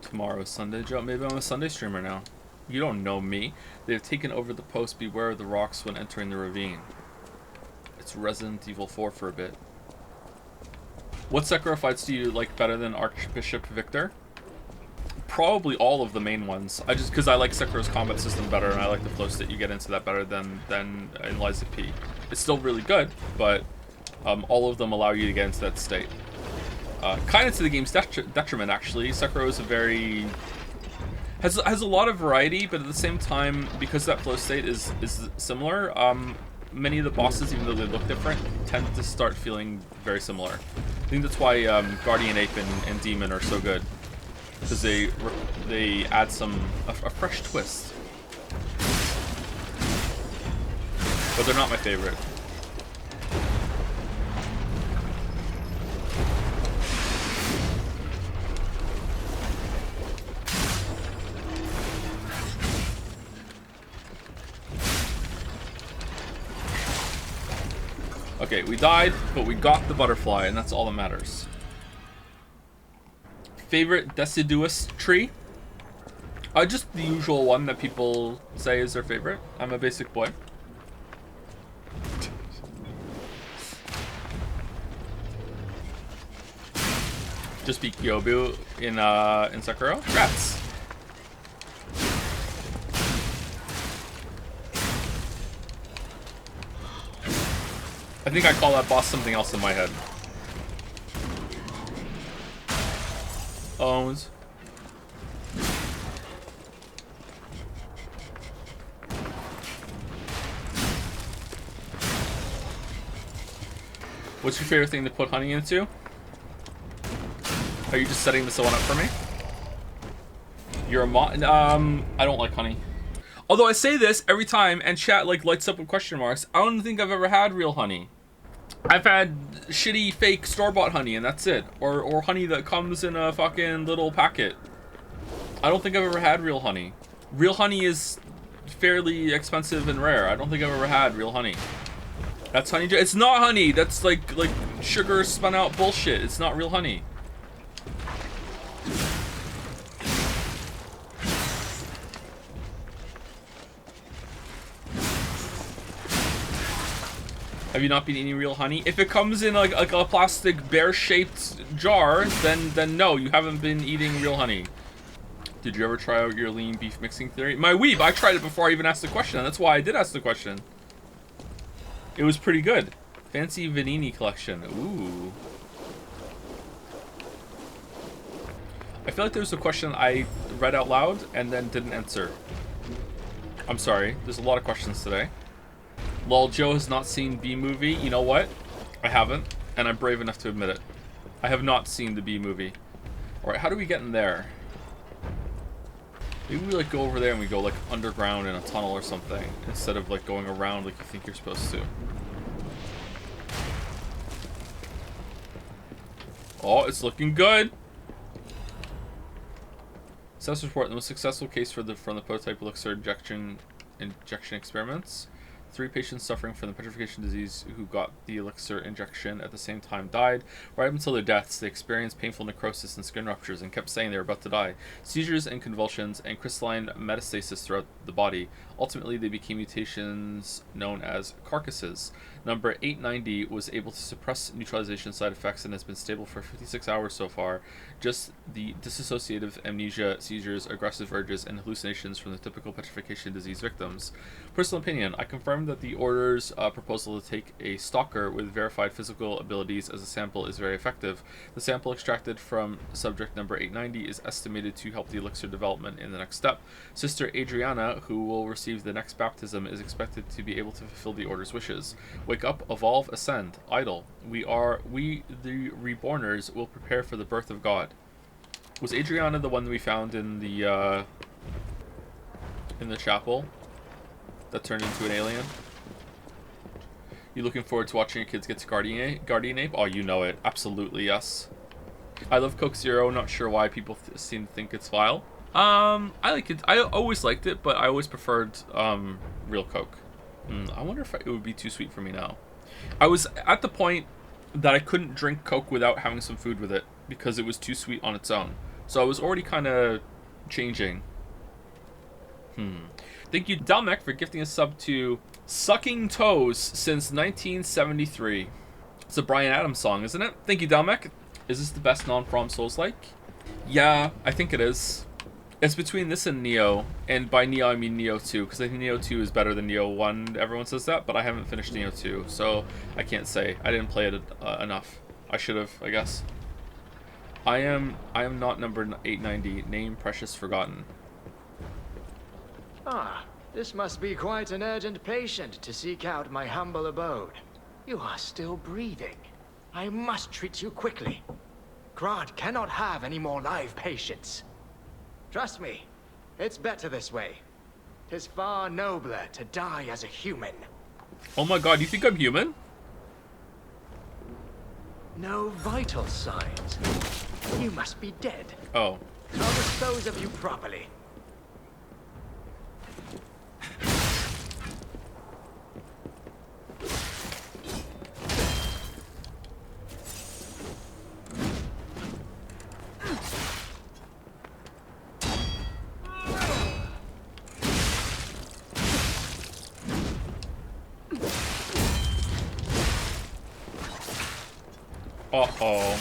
Tomorrow is Sunday, Joe. Maybe I'm a Sunday streamer now. You don't know me. They have taken over the post. Beware of the rocks when entering the ravine. It's Resident Evil 4 for a bit. What Sekiro fights do you like better than Archbishop Victor? Probably all of the main ones. Because I like Sekiro's combat system better, and I like the flow state you get into that better than in Lies of P. It's still really good, but all of them allow you to get into that state. Kind of to the game's detriment, actually. Sekiro is a very... has a lot of variety, but at the same time, because that flow state is similar, many of the bosses, even though they look different, tend to start feeling very similar. I think that's why Guardian Ape and Demon are so good, because they add a fresh twist. But they're not my favorite. Okay, we died, but we got the butterfly, and that's all that matters. Favorite deciduous tree? Just the usual one that people say is their favorite. I'm a basic boy. Just beat Yobu in Sekiro. Rats. I think I call that boss something else in my head. Owns. What's your favorite thing to put honey into? Are you just setting this one up for me? You're a I don't like honey. Although I say this every time and chat like lights up with question marks, I don't think I've ever had real honey. I've had shitty fake store-bought honey and that's it. Or honey that comes in a fucking little packet. I don't think I've ever had real honey. Real honey is fairly expensive and rare. I don't think I've ever had real honey. That's honey. It's not honey. That's like sugar spun out bullshit. It's not real honey. Have you not been eating real honey? If it comes in like a plastic bear-shaped jar, then no, you haven't been eating real honey. Did you ever try out your lean beef mixing theory? My weeb, I tried it before I even asked the question, and that's why I did ask the question. It was pretty good. Fancy Vanini collection. Ooh. I feel like there was a question I read out loud and then didn't answer. I'm sorry. There's a lot of questions today. Lol, Joe has not seen B-movie. You know what? I haven't, and I'm brave enough to admit it. I have not seen the B-movie. Alright, how do we get in there? Maybe we like go over there and we go like underground in a tunnel or something, instead of like going around like you think you're supposed to. Oh, it's looking good! Status report, the most successful case from the prototype elixir injection experiments. 3 patients suffering from the petrification disease who got the elixir injection at the same time died. Right up until their deaths, they experienced painful necrosis and skin ruptures and kept saying they were about to die. Seizures and convulsions and crystalline metastasis throughout the body. Ultimately, they became mutations known as carcasses. Number 890 was able to suppress neutralization side effects and has been stable for 56 hours so far. Just the dissociative amnesia, seizures, aggressive urges, and hallucinations from the typical petrification disease victims. Personal opinion, I confirm that the Order's proposal to take a stalker with verified physical abilities as a sample is very effective. The sample extracted from subject number 890 is estimated to help the elixir development in the next step. Sister Adriana, who will receive the next baptism, is expected to be able to fulfill the Order's wishes. Wake up, evolve, ascend, idle. We the reborners will prepare for the birth of God. Was Adriana the one that we found in the in the chapel that turned into an alien. You looking forward to watching your kids get to Guardian Ape? Oh, you know it. Absolutely, yes. I love Coke Zero. Not sure why people seem to think it's vile. I like it. I always liked it, but I always preferred real Coke. I wonder if it would be too sweet for me now. I was at the point that I couldn't drink Coke without having some food with it because it was too sweet on its own. So I was already kind of changing. Thank you, Dalmec, for gifting a sub to Sucking Toes since 1973. It's a Bryan Adams song, isn't it? Thank you, Dalmec. Is this the best non-From Souls-like? Yeah, I think it is. It's between this and Neo, and by Neo I mean Neo 2, because I think Neo 2 is better than Neo 1. Everyone says that, but I haven't finished Neo 2, so I can't say. I didn't play it enough. I should have, I guess. I am not number 890. Name Precious Forgotten.
Ah, this must be quite an urgent patient to seek out my humble abode. You are still breathing. I must treat you quickly. Grant cannot have any more live patients. Trust me, it's better this way. 'Tis far nobler to die as a human.
Oh my god, you think I'm human?
No vital signs. You must be dead.
Oh.
I'll dispose of you properly.
Uh-oh.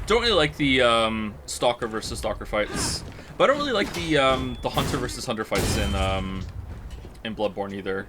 Don't really like the Stalker versus Stalker fights, but I don't really like the Hunter versus Hunter fights in Bloodborne either.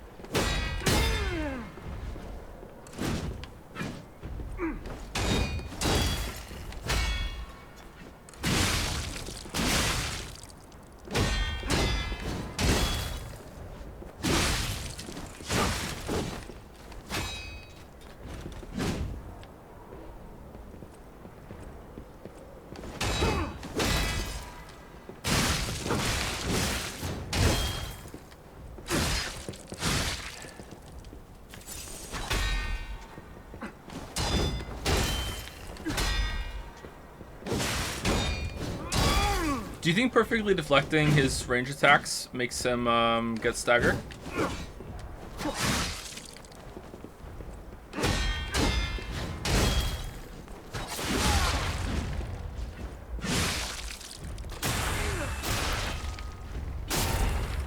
Do you think perfectly deflecting his range attacks makes him get stagger?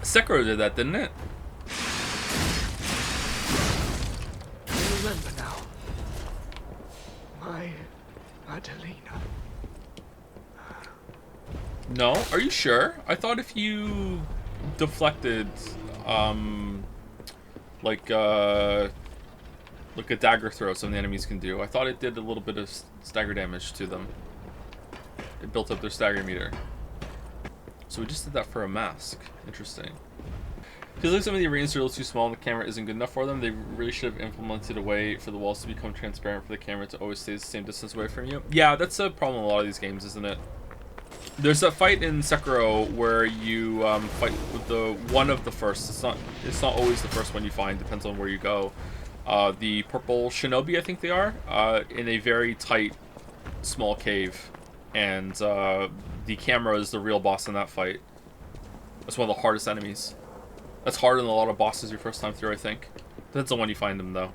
Sekiro did that, didn't it?
I remember now. My Adelina.
No? Are you sure? I thought if you deflected, like a dagger throw some of the enemies can do, I thought it did a little bit of stagger damage to them. It built up their stagger meter. So we just did that for a mask. Interesting. Feels like some of the arenas are a little too small and the camera isn't good enough for them. They really should have implemented a way for the walls to become transparent for the camera to always stay the same distance away from you. Yeah, that's a problem in a lot of these games, isn't it? There's a fight in Sekiro where you fight with the one of the first. It's not always the first one you find. Depends on where you go. The purple shinobi, I think they are, in a very tight, small cave, and the camera is the real boss in that fight. That's one of the hardest enemies. That's harder than a lot of bosses your first time through, I think. Depends on when you find them, though.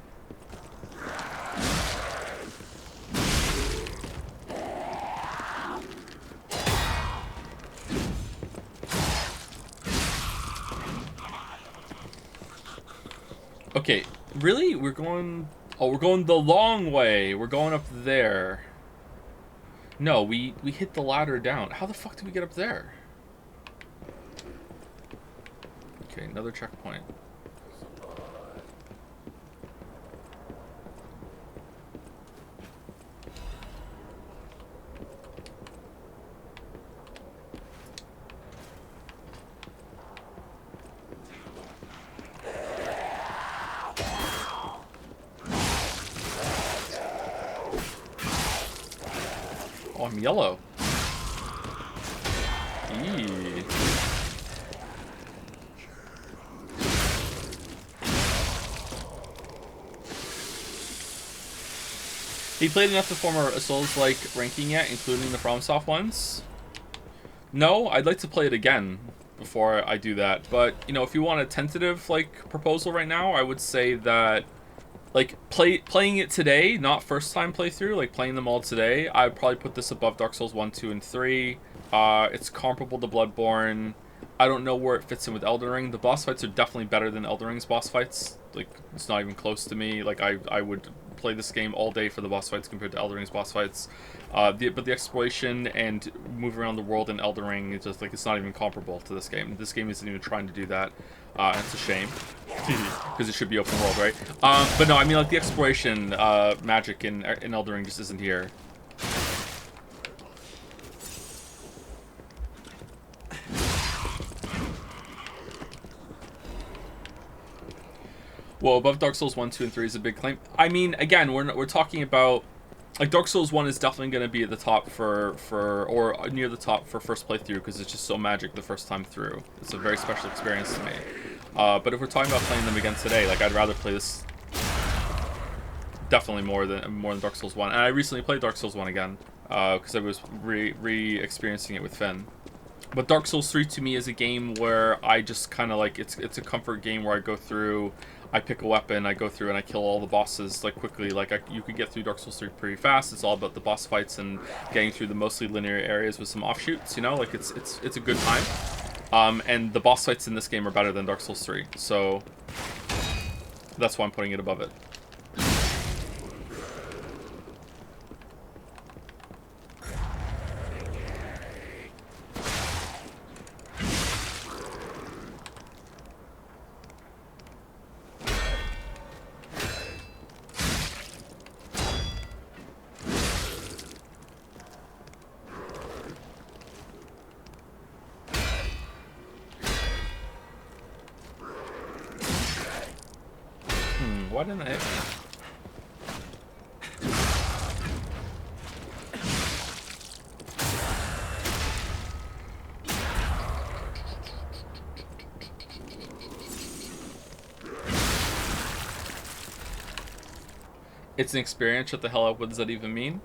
Okay, really? We're going... Oh, we're going the long way. We're going up there. No, we hit the ladder down. How the fuck did we get up there? Okay, another checkpoint. I'm yellow. Eee. He played enough to form a Souls-like ranking yet, including the FromSoft ones? No, I'd like to play it again before I do that. But, you know, if you want a tentative, like, proposal right now, I would say that, like, playing it today, not first time playthrough, like, playing them all today, I would probably put this above Dark Souls 1, 2, and 3. It's comparable to Bloodborne. I don't know where it fits in with Elden Ring. The boss fights are definitely better than Elden Ring's boss fights. Like, it's not even close to me. Like, I would play this game all day for the boss fights compared to Elden Ring's boss fights. But the exploration and moving around the world in Elden Ring, it's just like it's not even comparable to this game. This game isn't even trying to do that. And it's a shame because it should be open world, right? But no, I mean like the exploration magic in Elden Ring just isn't here. Well, above Dark Souls 1, 2, and 3 is a big claim. I mean, again, we're talking about... Like, Dark Souls 1 is definitely going to be at the top or near the top for first playthrough, because it's just so magic the first time through. It's a very special experience to me. But if we're talking about playing them again today, like, I'd rather play this definitely more than Dark Souls 1. And I recently played Dark Souls 1 again, because I was re-experiencing it with Finn. But Dark Souls 3 to me is a game where I just kind of like, it's a comfort game where I go through... I pick a weapon, I go through and I kill all the bosses like quickly. Like you could get through Dark Souls 3 pretty fast. It's all about the boss fights and getting through the mostly linear areas with some offshoots. You know, like it's a good time. And the boss fights in this game are better than Dark Souls 3, so that's why I'm putting it above it. Why didn't I hit me? It's an experience. Shut the hell up. What does that even mean?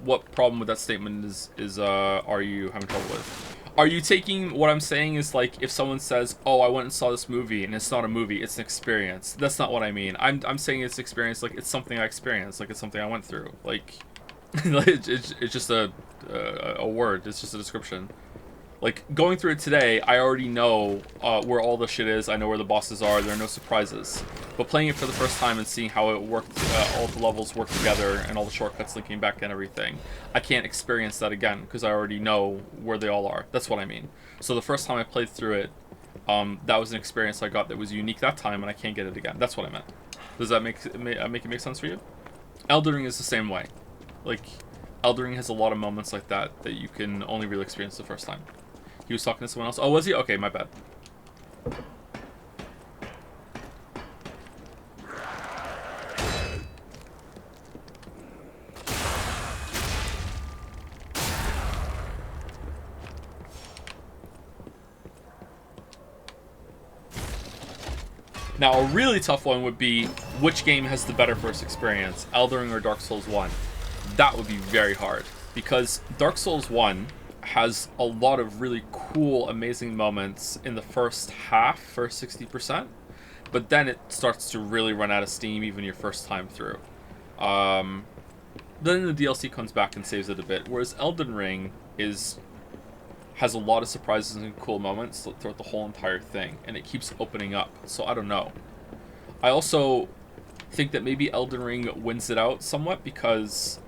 What problem with that statement are you having trouble with? Are you taking what I'm saying is like if someone says, "Oh, I went and saw this movie," and it's not a movie, it's an experience. That's not what I mean. I'm saying it's experience, like it's something I experienced, like it's something I went through. Like, it's just a word. It's just a description. Like going through it today, I already know where all the shit is. I know where the bosses are. There are no surprises. But playing it for the first time and seeing how it worked, all the levels work together and all the shortcuts linking back and everything, I can't experience that again because I already know where they all are. That's what I mean. So the first time I played through it, that was an experience I got that was unique that time, and I can't get it again. That's what I meant. Does that make it make sense for you? Elden Ring is the same way. Like, Elden Ring has a lot of moments like that you can only really experience the first time. He was talking to someone else. Oh, was he? Okay, my bad. Now, a really tough one would be, which game has the better first experience, Elden Ring or Dark Souls 1? That would be very hard, because Dark Souls 1 has a lot of really cool, amazing moments in the first 60%, but then it starts to really run out of steam even your first time through. Then the DLC comes back and saves it a bit, whereas Elden Ring has a lot of surprises and cool moments throughout the whole entire thing, and it keeps opening up, so I don't know. I also think that maybe Elden Ring wins it out somewhat because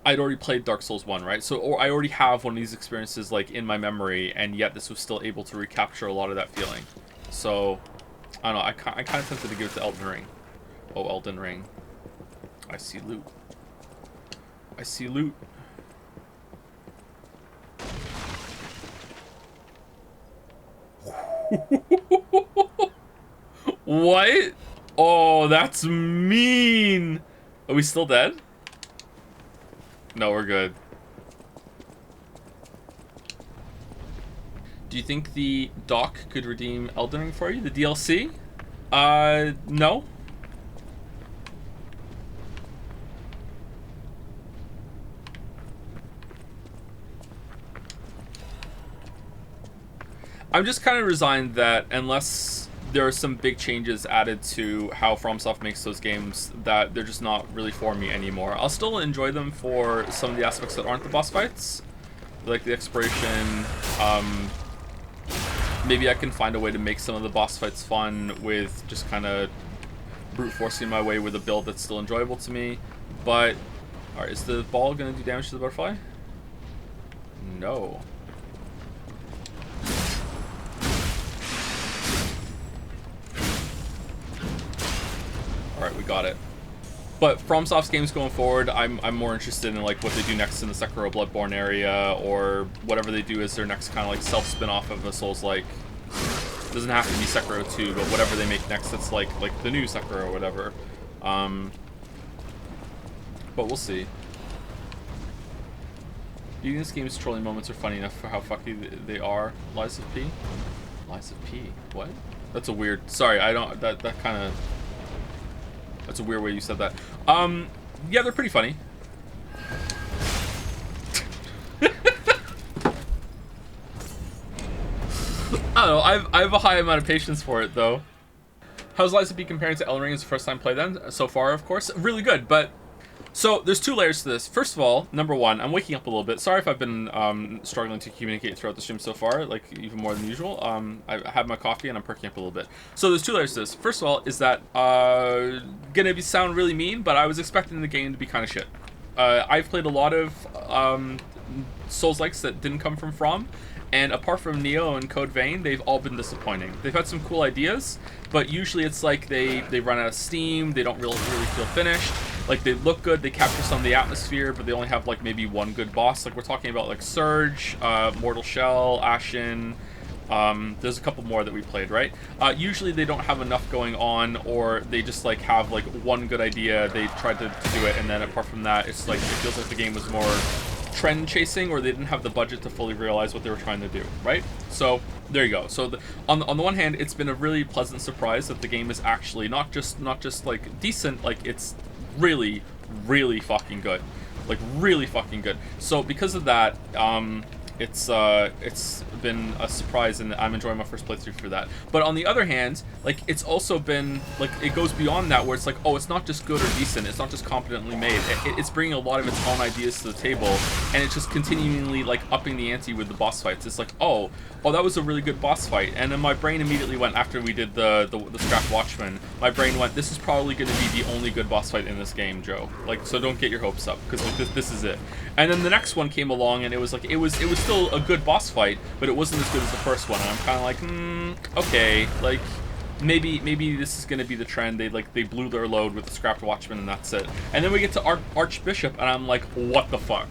I'd already played Dark Souls 1, right? So, or I already have one of these experiences like in my memory, and yet this was still able to recapture a lot of that feeling. So, I don't know, I kind of tempted to give it to Elden Ring. Oh, Elden Ring. I see loot. I see loot. What? Oh, that's mean. Are we still dead? No, we're good. Do you think the doc could redeem Elden Ring for you? The DLC? No. I'm just kind of resigned that unless there are some big changes added to how FromSoft makes those games, that they're just not really for me anymore. I'll still enjoy them for some of the aspects that aren't the boss fights, like the exploration. Maybe I can find a way to make some of the boss fights fun with just kind of brute forcing my way with a build that's still enjoyable to me. But, alright, is the ball going to do damage to the butterfly? No. Alright, we got it. But FromSoft's games going forward, I'm more interested in like what they do next in the Sekiro Bloodborne area, or whatever they do as their next kind of like self-spin-off of a Souls-like. Doesn't have to be Sekiro 2, but whatever they make next that's like the new Sekiro or whatever. But we'll see. Do you think this game's trolling moments are funny enough for how fucky they are? Lies of P? Lies of P? What? That's a weird... Sorry, I don't... That kind of... That's a weird way you said that. Yeah, they're pretty funny. I don't know, I have a high amount of patience for it, though. How's Lies of P comparing to Elden Ring as the first time play then? So far, of course. Really good, but... So, there's two layers to this. First of all, number one, I'm waking up a little bit. Sorry if I've been struggling to communicate throughout the stream so far, like, even more than usual. I had my coffee and I'm perking up a little bit. So, there's two layers to this. First of all, is that sound really mean, but I was expecting the game to be kind of shit. I've played a lot of Souls-likes that didn't come from From, and apart from Neo and Code Vein, they've all been disappointing. They've had some cool ideas, but usually it's like they run out of steam, they don't really feel finished. Like, they look good, they capture some of the atmosphere, but they only have, like, maybe one good boss. Like, we're talking about, like, Surge, Mortal Shell, Ashen. There's a couple more that we played, right? Usually they don't have enough going on, or they just, like, have, like, one good idea. They tried to do it, and then apart from that, it's like, it feels like the game was more trend chasing, or they didn't have the budget to fully realize what they were trying to do, right? So there you go. So on the one hand, it's been a really pleasant surprise that the game is actually not just like decent, like it's really fucking good, like really fucking good. So because of that, it's been a surprise, and I'm enjoying my first playthrough for that. But on the other hand, like, it's also been, like, it goes beyond that, where it's like, oh, it's not just good or decent, it's not just competently made, it's bringing a lot of its own ideas to the table, and it's just continually, like, upping the ante with the boss fights. It's like, oh, that was a really good boss fight, and then my brain immediately went, after we did the Scrap Watchman, my brain went, this is probably going to be the only good boss fight in this game, Joe. Like, so don't get your hopes up, because like, this is it. And then the next one came along, and it was like, it was still a good boss fight, but it wasn't as good as the first one. And I'm kind of like, okay, like, maybe this is going to be the trend. They blew their load with the Scrapped Watchman, and that's it. And then we get to Archbishop, and I'm like, what the fuck?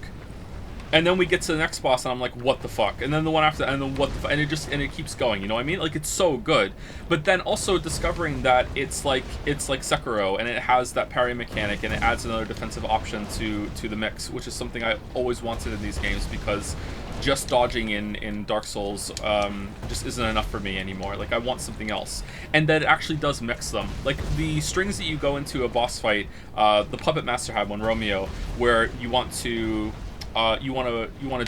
And then we get to the next boss, and I'm like, what the fuck? And then the one after, and then what the fuck? And it keeps going, you know what I mean? Like, it's so good. But then also discovering that it's like Sekiro, and it has that parry mechanic, and it adds another defensive option to the mix, which is something I always wanted in these games, because just dodging in Dark Souls just isn't enough for me anymore. Like, I want something else. And that it actually does mix them. Like, the strings that you go into a boss fight, the Puppet Master had one, Romeo, where you want to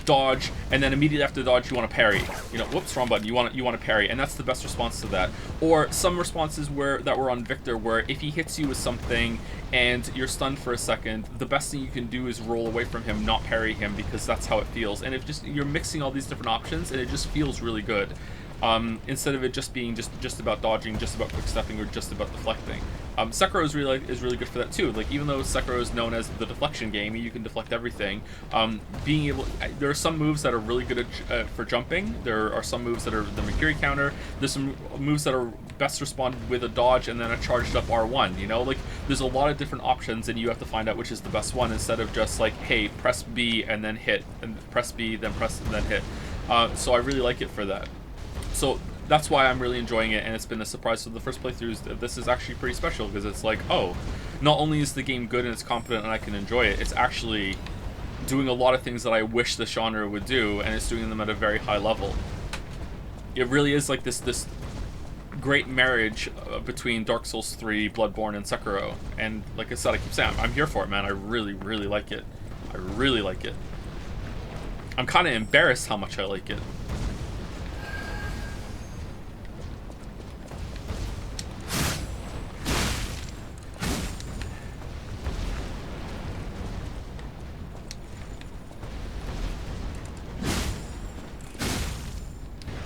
dodge, and then immediately after the dodge you want to parry. You know, whoops, wrong button. You want to parry, and that's the best response to that. Or some responses that were on Victor, where if he hits you with something and you're stunned for a second, the best thing you can do is roll away from him, not parry him, because that's how it feels. And you're mixing all these different options, and it just feels really good. Instead of it just being just about dodging, just about quick stepping, or just about deflecting. Sekiro is really good for that too. Like, even though Sekiro is known as the deflection game, you can deflect everything. There are some moves that are really good for jumping. There are some moves that are the Mikiri counter. There's some moves that are best responded with a dodge and then a charged up R1. You know, like, there's a lot of different options, and you have to find out which is the best one, instead of just like, hey, press B and then hit, and press B, then press and then hit. So I really like it for that. So that's why I'm really enjoying it, and it's been a surprise. So the first playthroughs, this is actually pretty special, because it's like, oh, not only is the game good and it's competent and I can enjoy it, it's actually doing a lot of things that I wish the genre would do, and it's doing them at a very high level. It really is like this great marriage between Dark Souls 3, Bloodborne, and Sekiro. And like I said, I keep saying, I'm here for it, man. I really, really like it. I really like it. I'm kind of embarrassed how much I like it.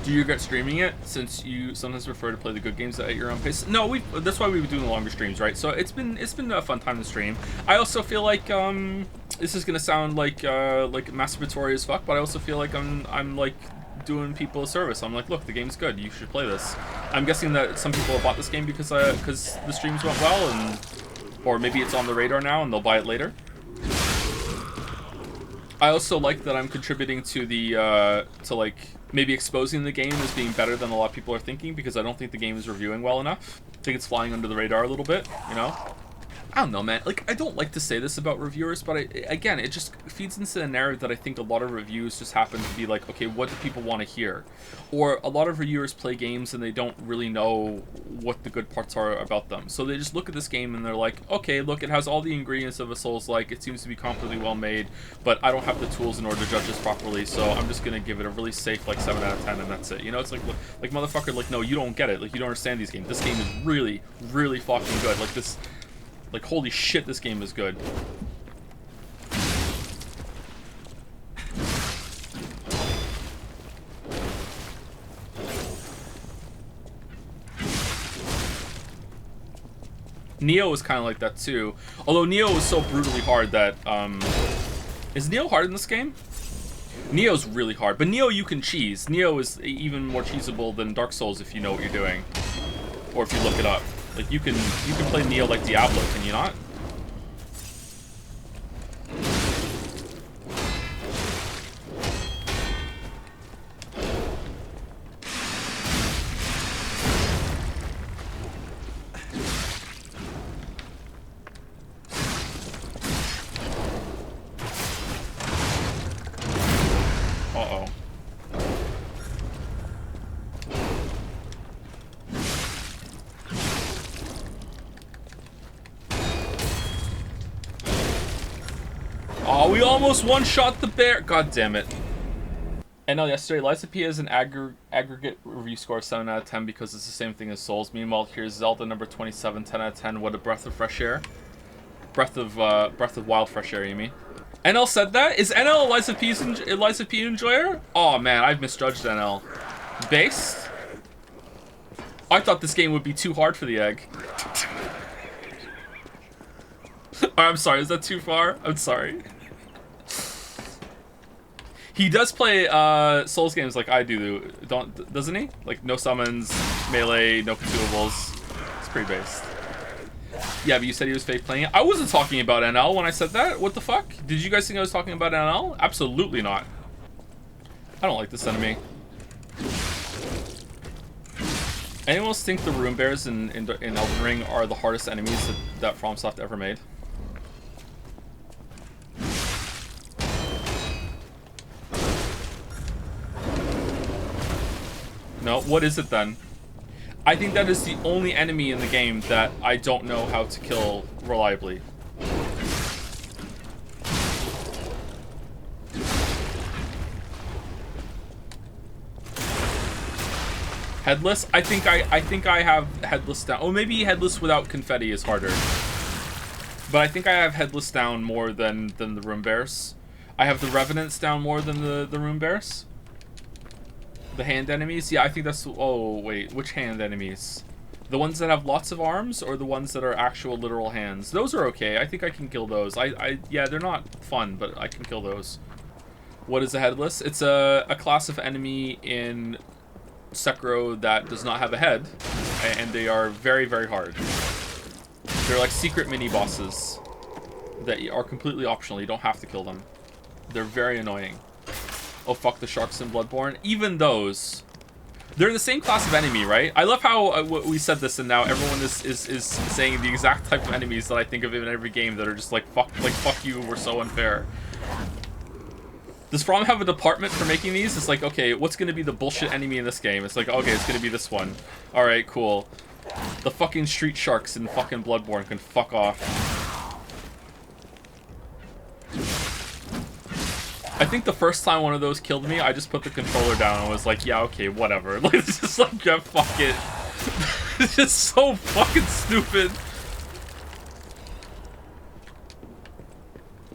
Do you regret streaming it, since you sometimes prefer to play the good games at your own pace? No, that's why we've been doing the longer streams, right? So it's been a fun time to stream. I also feel like this is gonna sound like masturbatory as fuck, but I also feel like I'm like doing people a service. I'm like, look, the game's good. You should play this. I'm guessing that some people have bought this game because the streams went well, and or maybe it's on the radar now and they'll buy it later. I also like that I'm contributing to the to like maybe exposing the game as being better than a lot of people are thinking, because I don't think the game is reviewing well enough. I think it's flying under the radar a little bit, you know? I don't know, man. Like, I don't like to say this about reviewers, but again, it just feeds into the narrative that I think a lot of reviews just happen to be like, okay, what do people want to hear? Or a lot of reviewers play games and they don't really know what the good parts are about them. So they just look at this game and they're like, okay, look, it has all the ingredients of a Souls-like, it seems to be completely well made, but I don't have the tools in order to judge this properly, so I'm just gonna give it a really safe, like, 7 out of 10, and that's it. You know, it's like motherfucker, like, no, you don't get it. Like, you don't understand these games. This game is really, really fucking good. Like, this... Like, holy shit, this game is good. Neo was kind of like that, too. Although Neo was so brutally hard that, Is Neo hard in this game? Neo's really hard, but Neo you can cheese. Neo is even more cheesable than Dark Souls if you know what you're doing. Or if you look it up. Like, you can play Neo like Diablo, can you not? Uh-oh. Oh, we almost one-shot the bear. God damn it. I know yesterday, Lies of P has an aggregate review score of 7 out of 10 because it's the same thing as Souls. Meanwhile, here's Zelda number 27, 10 out of 10. What a breath of fresh air. Breath of wild fresh air, you mean? NL said that? Is NL a Lies of P enjoyer? Oh man, I've misjudged NL. Based? I thought this game would be too hard for the egg. I'm sorry, is that too far? I'm sorry. He does play Souls games like I do, doesn't he? Like no summons, melee, no consumables. It's pretty based. Yeah, but you said he was fake playing it. I wasn't talking about NL when I said that. What the fuck? Did you guys think I was talking about NL? Absolutely not. I don't like this enemy. Anyone else think the Rune Bears in Elden Ring are the hardest enemies that FromSoft ever made? No, what is it then? I think that is the only enemy in the game that I don't know how to kill reliably. Headless? I think I have Headless down. Oh, maybe Headless without confetti is harder. But I think I have Headless down more than the Rune Bears. I have the Revenants down more than the Rune Bears. The hand enemies? Yeah, I think that's... Oh, wait. Which hand enemies? The ones that have lots of arms or the ones that are actual literal hands? Those are okay. I think I can kill those. Yeah, they're not fun, but I can kill those. What is a Headless? It's a class of enemy in Sekiro that does not have a head, and they are very, very hard. They're like secret mini-bosses that are completely optional. You don't have to kill them. They're very annoying. Oh, fuck the sharks in Bloodborne. Even those, they're in the same class of enemy, right? I love how we said this and now everyone is saying the exact type of enemies that I think of in every game that are just like fuck you, we're so unfair. Does From have a department for making these? It's like, okay, what's gonna be the bullshit enemy in this game? It's like, okay, it's gonna be this one. Alright, cool. The fucking street sharks in fucking Bloodborne can fuck off. I think the first time one of those killed me, I just put the controller down and was like, yeah, okay, whatever. Like, it's just like, yeah, fuck it. It's just so fucking stupid.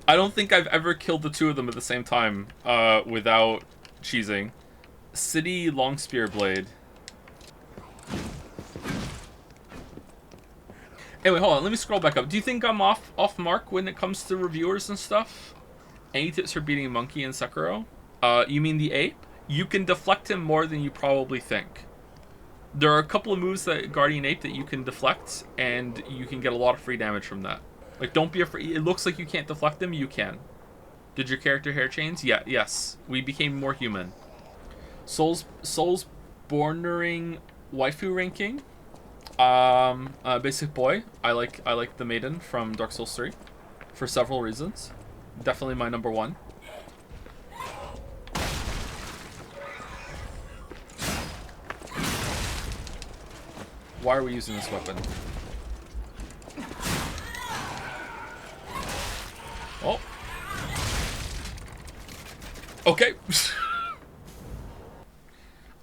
I don't think I've ever killed the two of them at the same time, without cheesing. City Longspear Blade. Anyway, hold on, let me scroll back up. Do you think I'm off mark when it comes to reviewers and stuff? Any tips for beating a monkey in Sekiro? You mean the ape? You can deflect him more than you probably think. There are a couple of moves that Guardian Ape that you can deflect, and you can get a lot of free damage from that. Like, don't be afraid. It looks like you can't deflect them. You can. Did your character hair change? Yeah, yes. We became more human. Soulsbornering waifu ranking. Basic boy. I like the maiden from Dark Souls 3 for several reasons. Definitely my number one. Why are we using this weapon? Oh. Okay.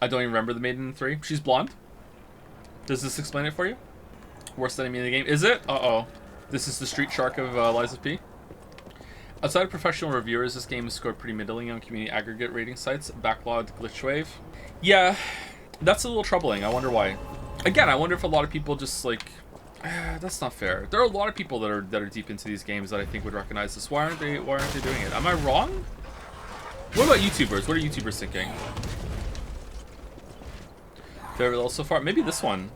I don't even remember the maiden in 3. She's blonde. Does this explain it for you? Worst enemy in the game. Is it? Uh-oh. This is the street shark of Lies of P. Outside of professional reviewers, this game is scored pretty middling on community aggregate rating sites. Backlogged glitch wave. Yeah, that's a little troubling. I wonder why. Again, I wonder if a lot of people just like... that's not fair. There are a lot of people that are deep into these games that I think would recognize this. Why aren't they doing it? Am I wrong? What about YouTubers? What are YouTubers thinking? Favorite level so far? Maybe this one.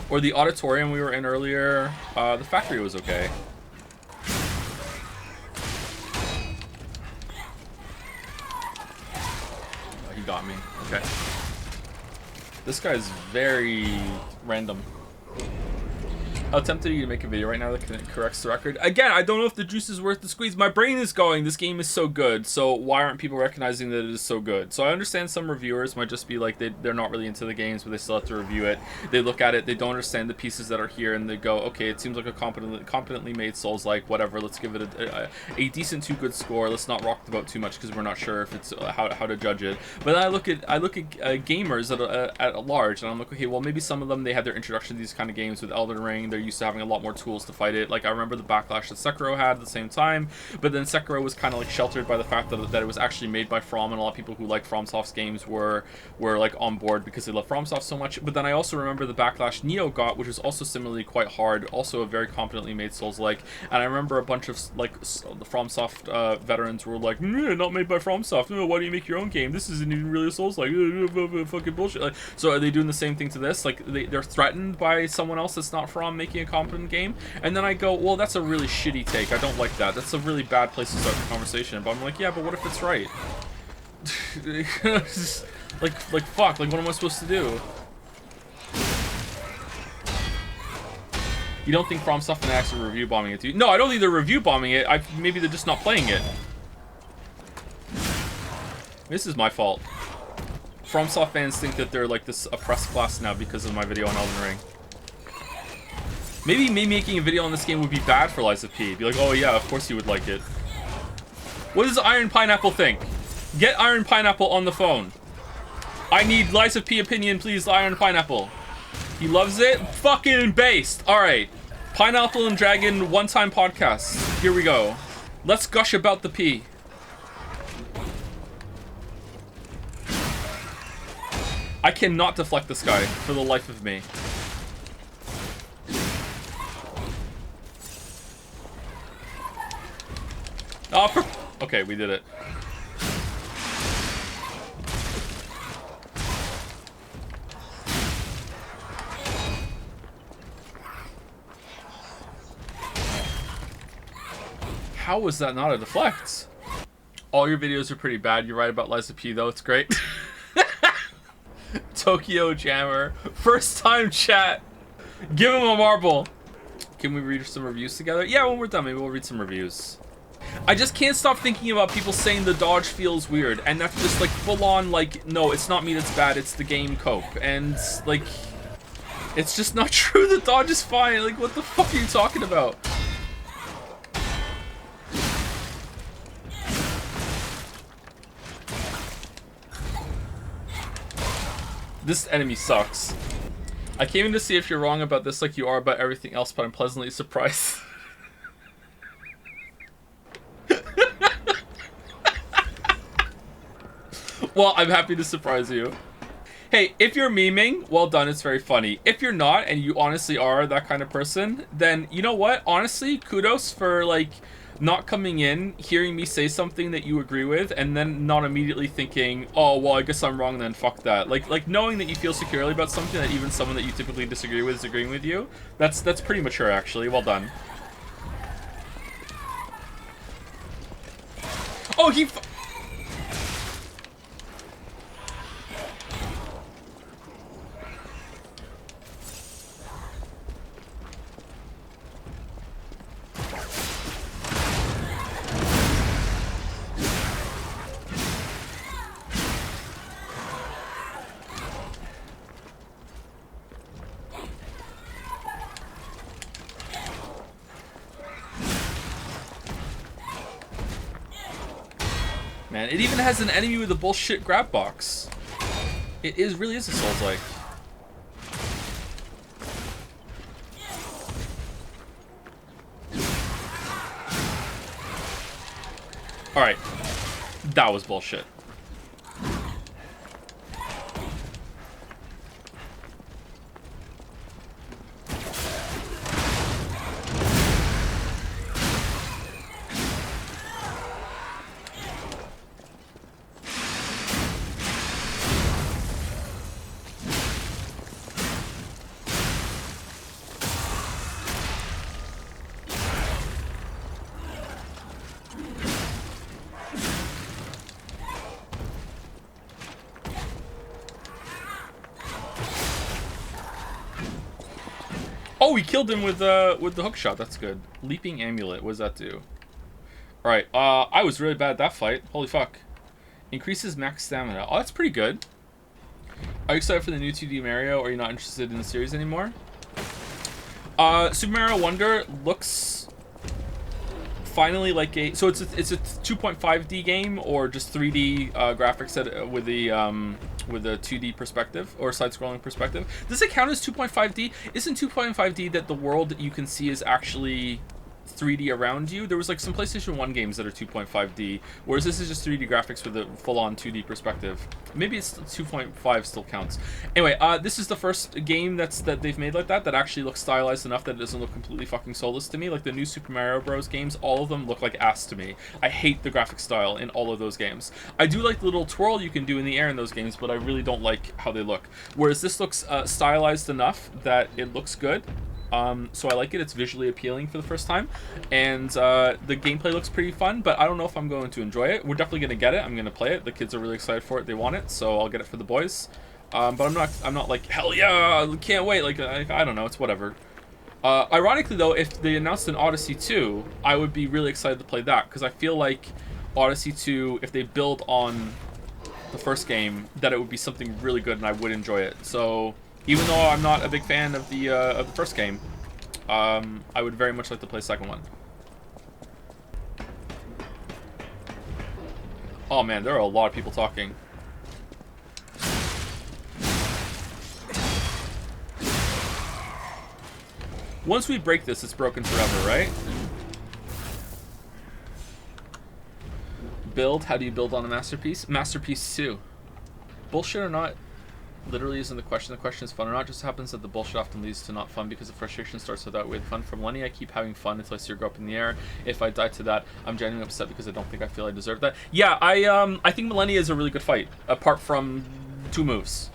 Or the auditorium we were in earlier. The factory was okay. Oh, he got me. Okay. This guy's very random. How tempted are you to make a video right now that corrects the record? Again, I don't know if the juice is worth the squeeze. My brain is going, this game is so good, so why aren't people recognizing that it is so good? So I understand some reviewers might just be like, they're not really into the games, but they still have to review it. They look at it, they don't understand the pieces that are here, and they go, okay, it seems like a competently made Souls-like, whatever, let's give it a decent to good score. Let's not rock the boat too much because we're not sure if it's how to judge it. But then I look at gamers at large, and I'm like, okay, well, maybe some of them, they had their introduction to these kind of games with Elden Ring. They're used to having a lot more tools to fight it. Like, I remember the backlash that Sekiro had at the same time, but then Sekiro was kind of like sheltered by the fact that it was actually made by From, and a lot of people who like FromSoft's games were like on board because they love FromSoft so much. But then I also remember the backlash Nioh got, which was also similarly quite hard, also a very competently made Souls-like, and I remember a bunch of like the FromSoft veterans were like, not made by FromSoft, why do you make your own game? This isn't even really a Souls-like, fucking bullshit. Like, so are they doing the same thing to this? Like, they're threatened by someone else that's not From making a competent game, and then I go, well, that's a really shitty take. I don't like that. That's a really bad place to start the conversation. But I'm like, yeah, but what if it's right? like fuck. Like, what am I supposed to do? You don't think FromSoft and actually review bombing it, do you? No, I don't think they're review bombing it. Maybe they're just not playing it. This is my fault. FromSoft fans think that they're like this oppressed class now because of my video on Elden Ring. Maybe me making a video on this game would be bad for Lies of P. Be like, oh yeah, of course you would like it. What does Iron Pineapple think? Get Iron Pineapple on the phone. I need Lies of P opinion, please, Iron Pineapple. He loves it? Fucking based. Alright. Pineapple and Dragon one-time podcast. Here we go. Let's gush about the P. I cannot deflect this guy for the life of me. Oh, okay, we did it. How was that not a deflect? All your videos are pretty bad. You're right about Lies of P, though. It's great. Tokyo Jammer. First time chat. Give him a marble. Can we read some reviews together? Yeah, when we're done, maybe we'll read some reviews. I just can't stop thinking about people saying the dodge feels weird, and that's just like full on like, no, it's not me that's bad, it's the game cope. And like, it's just not true. The dodge is fine. Like, what the fuck are you talking about? This enemy sucks. I came in to see if you're wrong about this like you are about everything else, but I'm pleasantly surprised. Well, I'm happy to surprise you. Hey, if you're memeing, well done, it's very funny. If you're not, and you honestly are that kind of person, then you know what? Honestly, kudos for like not coming in, hearing me say something that you agree with, and then not immediately thinking, oh, well, I guess I'm wrong then, fuck that. Like knowing that you feel securely about something that even someone that you typically disagree with is agreeing with you, that's pretty mature, actually. Well done. Oh, he... Man, it even has an enemy with a bullshit grab box. It really is a Souls-like. Alright. That was bullshit. Oh, we killed him with the hook shot. That's good. Leaping amulet. What does that do? All right. I was really bad at that fight. Holy fuck. Increases max stamina. Oh, that's pretty good. Are you excited for the new 2D Mario, or are you not interested in the series anymore? Super Mario Wonder looks finally like a... So it's a 2.5D game, or just 3D graphics with a 2D perspective, or side-scrolling perspective. Does it count as 2.5D? Isn't 2.5D that the world that you can see is actually 3D around you? There was like some PlayStation 1 games that are 2.5D, whereas this is just 3D graphics with a full-on 2D perspective. Maybe it's 2.5 still counts. Anyway, this is the first game that they've made like that actually looks stylized enough that it doesn't look completely fucking soulless to me. Like the new Super Mario Bros. Games, all of them look like ass to me. I hate the graphic style in all of those games. I do like the little twirl you can do in the air in those games, but I really don't like how they look. Whereas this looks stylized enough that it looks good. So I like it. It's visually appealing for the first time, and the gameplay looks pretty fun, but I don't know if I'm going to enjoy it. We're definitely going to get it. I'm going to play it. The kids are really excited for it. They want it, so I'll get it for the boys. But I'm not like, hell yeah, can't wait. Like, I don't know. It's whatever. Ironically, though, if they announced an Odyssey 2, I would be really excited to play that, because I feel like Odyssey 2, if they build on the first game, that it would be something really good, and I would enjoy it. So... Even though I'm not a big fan of the first game, I would very much like to play the second one. Oh man, there are a lot of people talking. Once we break this, it's broken forever, right? Build? How do you build on a masterpiece? Masterpiece 2. Bullshit or not? Literally isn't the question. The question is fun or not. Just happens that the bullshit often leads to not fun because the frustration starts without with fun. For millennia, I keep having fun until I see her go up in the air. If I die to that, I'm genuinely upset because I feel I deserve that. Yeah, I think millennia is a really good fight, apart from 2 moves.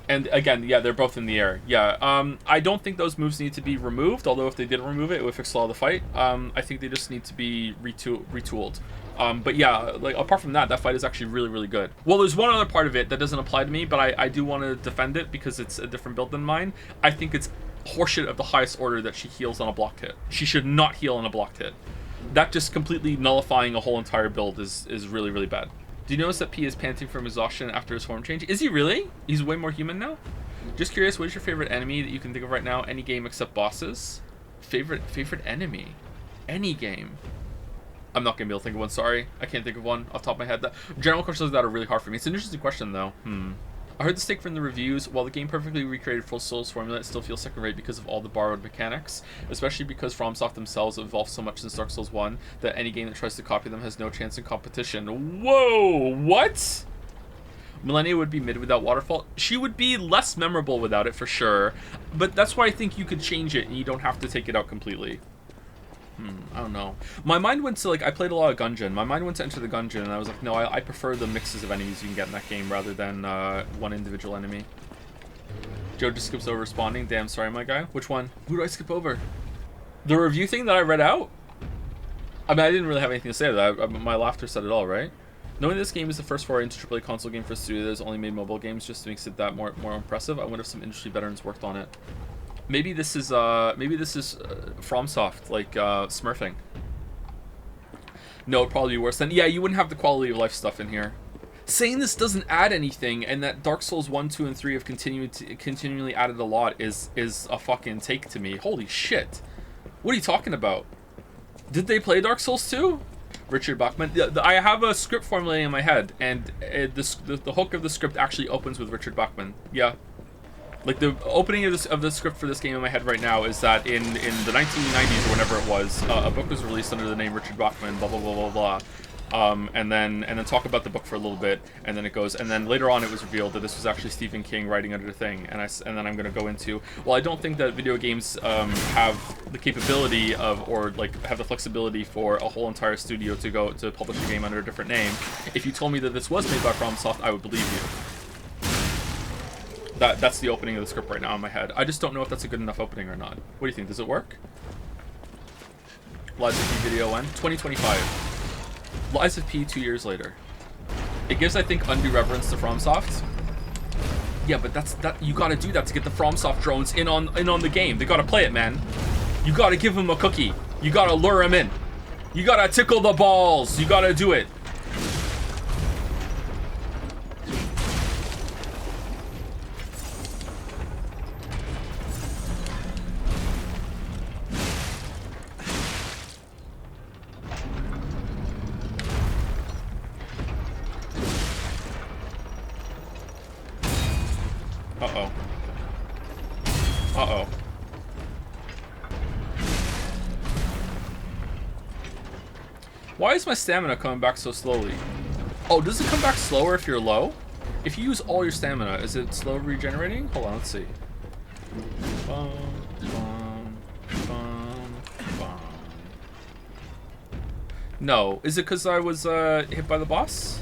And again, yeah, they're both in the air. Yeah, I don't think those moves need to be removed, although if they did remove it would fix a lot of the fight. I think they just need to be retooled. But yeah, like apart from that fight is actually really, really good. Well, there's one other part of it that doesn't apply to me, but I do want to defend it because it's a different build than mine. I think it's horseshit of the highest order that she heals on a blocked hit. She should not heal on a blocked hit. that just completely nullifying a whole entire build is really, really bad. Do you notice that P is panting from exhaustion after his form change? Is he really? He's way more human now? Just curious, what is your favorite enemy that you can think of right now? Any game except bosses? Favorite enemy? Any game? I'm not gonna be able to think of one, sorry. I can't think of one off the top of my head. The general questions like that are really hard for me. It's an interesting question though. I heard this take from the reviews. While the game perfectly recreated Full Souls formula, it still feels second rate because of all the borrowed mechanics, especially because FromSoft themselves have evolved so much since Dark Souls 1 that any game that tries to copy them has no chance in competition. Whoa, what? Millennia would be mid without Waterfall. She would be less memorable without it for sure, but that's why I think you could change it and you don't have to take it out completely. I don't know. My mind went to, like, I played a lot of Gungeon. My mind went to Enter the Gungeon, and I was like, no, I prefer the mixes of enemies you can get in that game rather than one individual enemy. Joe just skips over responding. Damn, sorry, my guy. Which one? Who do I skip over? The review thing that I read out? I mean, I didn't really have anything to say to that. My laughter said it all, right? Knowing this game is the first foray into AAA console game for a studio that has only made mobile games just makes it that more impressive. I wonder if some industry veterans worked on it. Maybe this is FromSoft, like smurfing. No, it'd probably be worse than. Yeah, you wouldn't have the quality of life stuff in here. Saying this doesn't add anything, and that Dark Souls 1, 2, and 3 have continually added a lot is a fucking take to me. Holy shit! What are you talking about? Did they play Dark Souls 2? Richard Bachman. I have a script formulating in my head, and the hook of the script actually opens with Richard Bachman. Yeah. Like, the opening of the script for this game in my head right now is that in the 1990s or whenever it was, a book was released under the name Richard Bachman, blah blah blah blah blah, and then talk about the book for a little bit, and then it goes, and then later on it was revealed that this was actually Stephen King writing under the thing, and then I'm gonna go into, well, I don't think that video games have the capability of, or like have the flexibility for a whole entire studio to publish a game under a different name. If you told me that this was made by FromSoft, I would believe you. That's the opening of the script right now in my head. I just don't know if that's a good enough opening or not. What do you think? Does it work? Lies of P video when? 2025. Lies of P 2 years later. It gives, I think, undue reverence to FromSoft. Yeah, but that you gotta do that to get the FromSoft drones in on the game. They gotta play it, man. You gotta give them a cookie. You gotta lure them in. You gotta tickle the balls. You gotta do it. Uh-oh. Uh-oh. Why is my stamina coming back so slowly? Oh, does it come back slower if you're low? If you use all your stamina, is it slow regenerating? Hold on, let's see. Bum, bum, bum, bum. No. Is it because I was hit by the boss?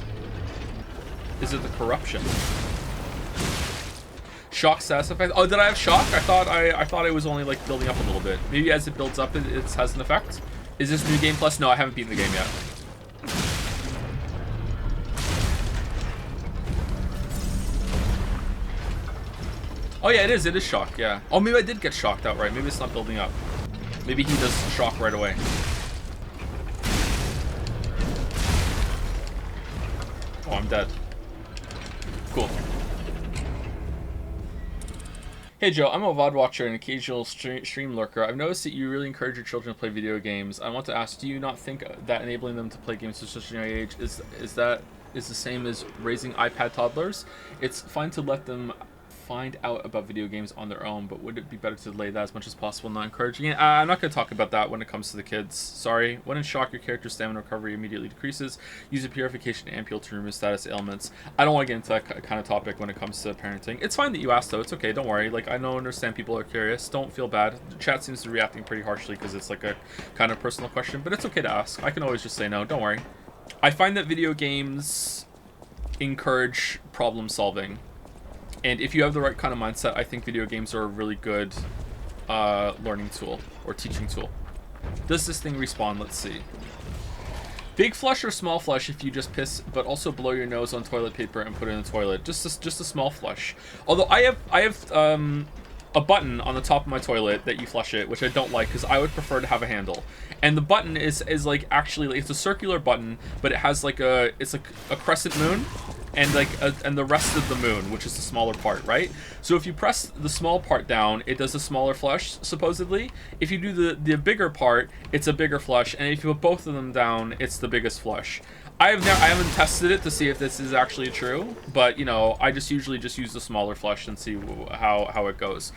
Is it the corruption? Shock status effect. Oh, did I have shock? I thought it was only like building up a little bit. Maybe as it builds up, it has an effect. Is this New Game Plus? No, I haven't beaten the game yet. Oh yeah, it is. It is shock. Yeah. Oh, maybe I did get shocked outright. Maybe it's not building up. Maybe he does shock right away. Oh, I'm dead. Cool. Hey Joe, I'm a VOD watcher and occasional stream lurker. I've noticed that you really encourage your children to play video games. I want to ask, do you not think that enabling them to play games at such a young age is the same as raising iPad toddlers? It's fine to let them find out about video games on their own, but would it be better to delay that as much as possible, not encouraging it? I'm not going to talk about that when it comes to the kids. Sorry. When in shock, your character's stamina recovery immediately decreases. Use a purification ampule to remove status ailments. I don't want to get into that kind of topic when it comes to parenting. It's fine that you asked, though. It's okay. Don't worry. Like, I know, understand people are curious. Don't feel bad. The chat seems to be reacting pretty harshly because it's like a kind of personal question, but it's okay to ask. I can always just say no. Don't worry. I find that video games encourage problem solving. And if you have the right kind of mindset, I think video games are a really good learning tool or teaching tool. Does this thing respawn? Let's see. Big flush or small flush if you just piss, but also blow your nose on toilet paper and put it in the toilet. Just a small flush. Although I have a button on the top of my toilet that you flush it, which I don't like because I would prefer to have a handle. And the button is like actually like, it's a circular button, but it has like a crescent moon and like and the rest of the moon, which is the smaller part, right? So if you press the small part down, it does a smaller flush supposedly. If you do the bigger part, it's a bigger flush, and if you put both of them down, it's the biggest flush. I haven't tested it to see if this is actually true, but you know, I just usually just use the smaller flush and see how it goes.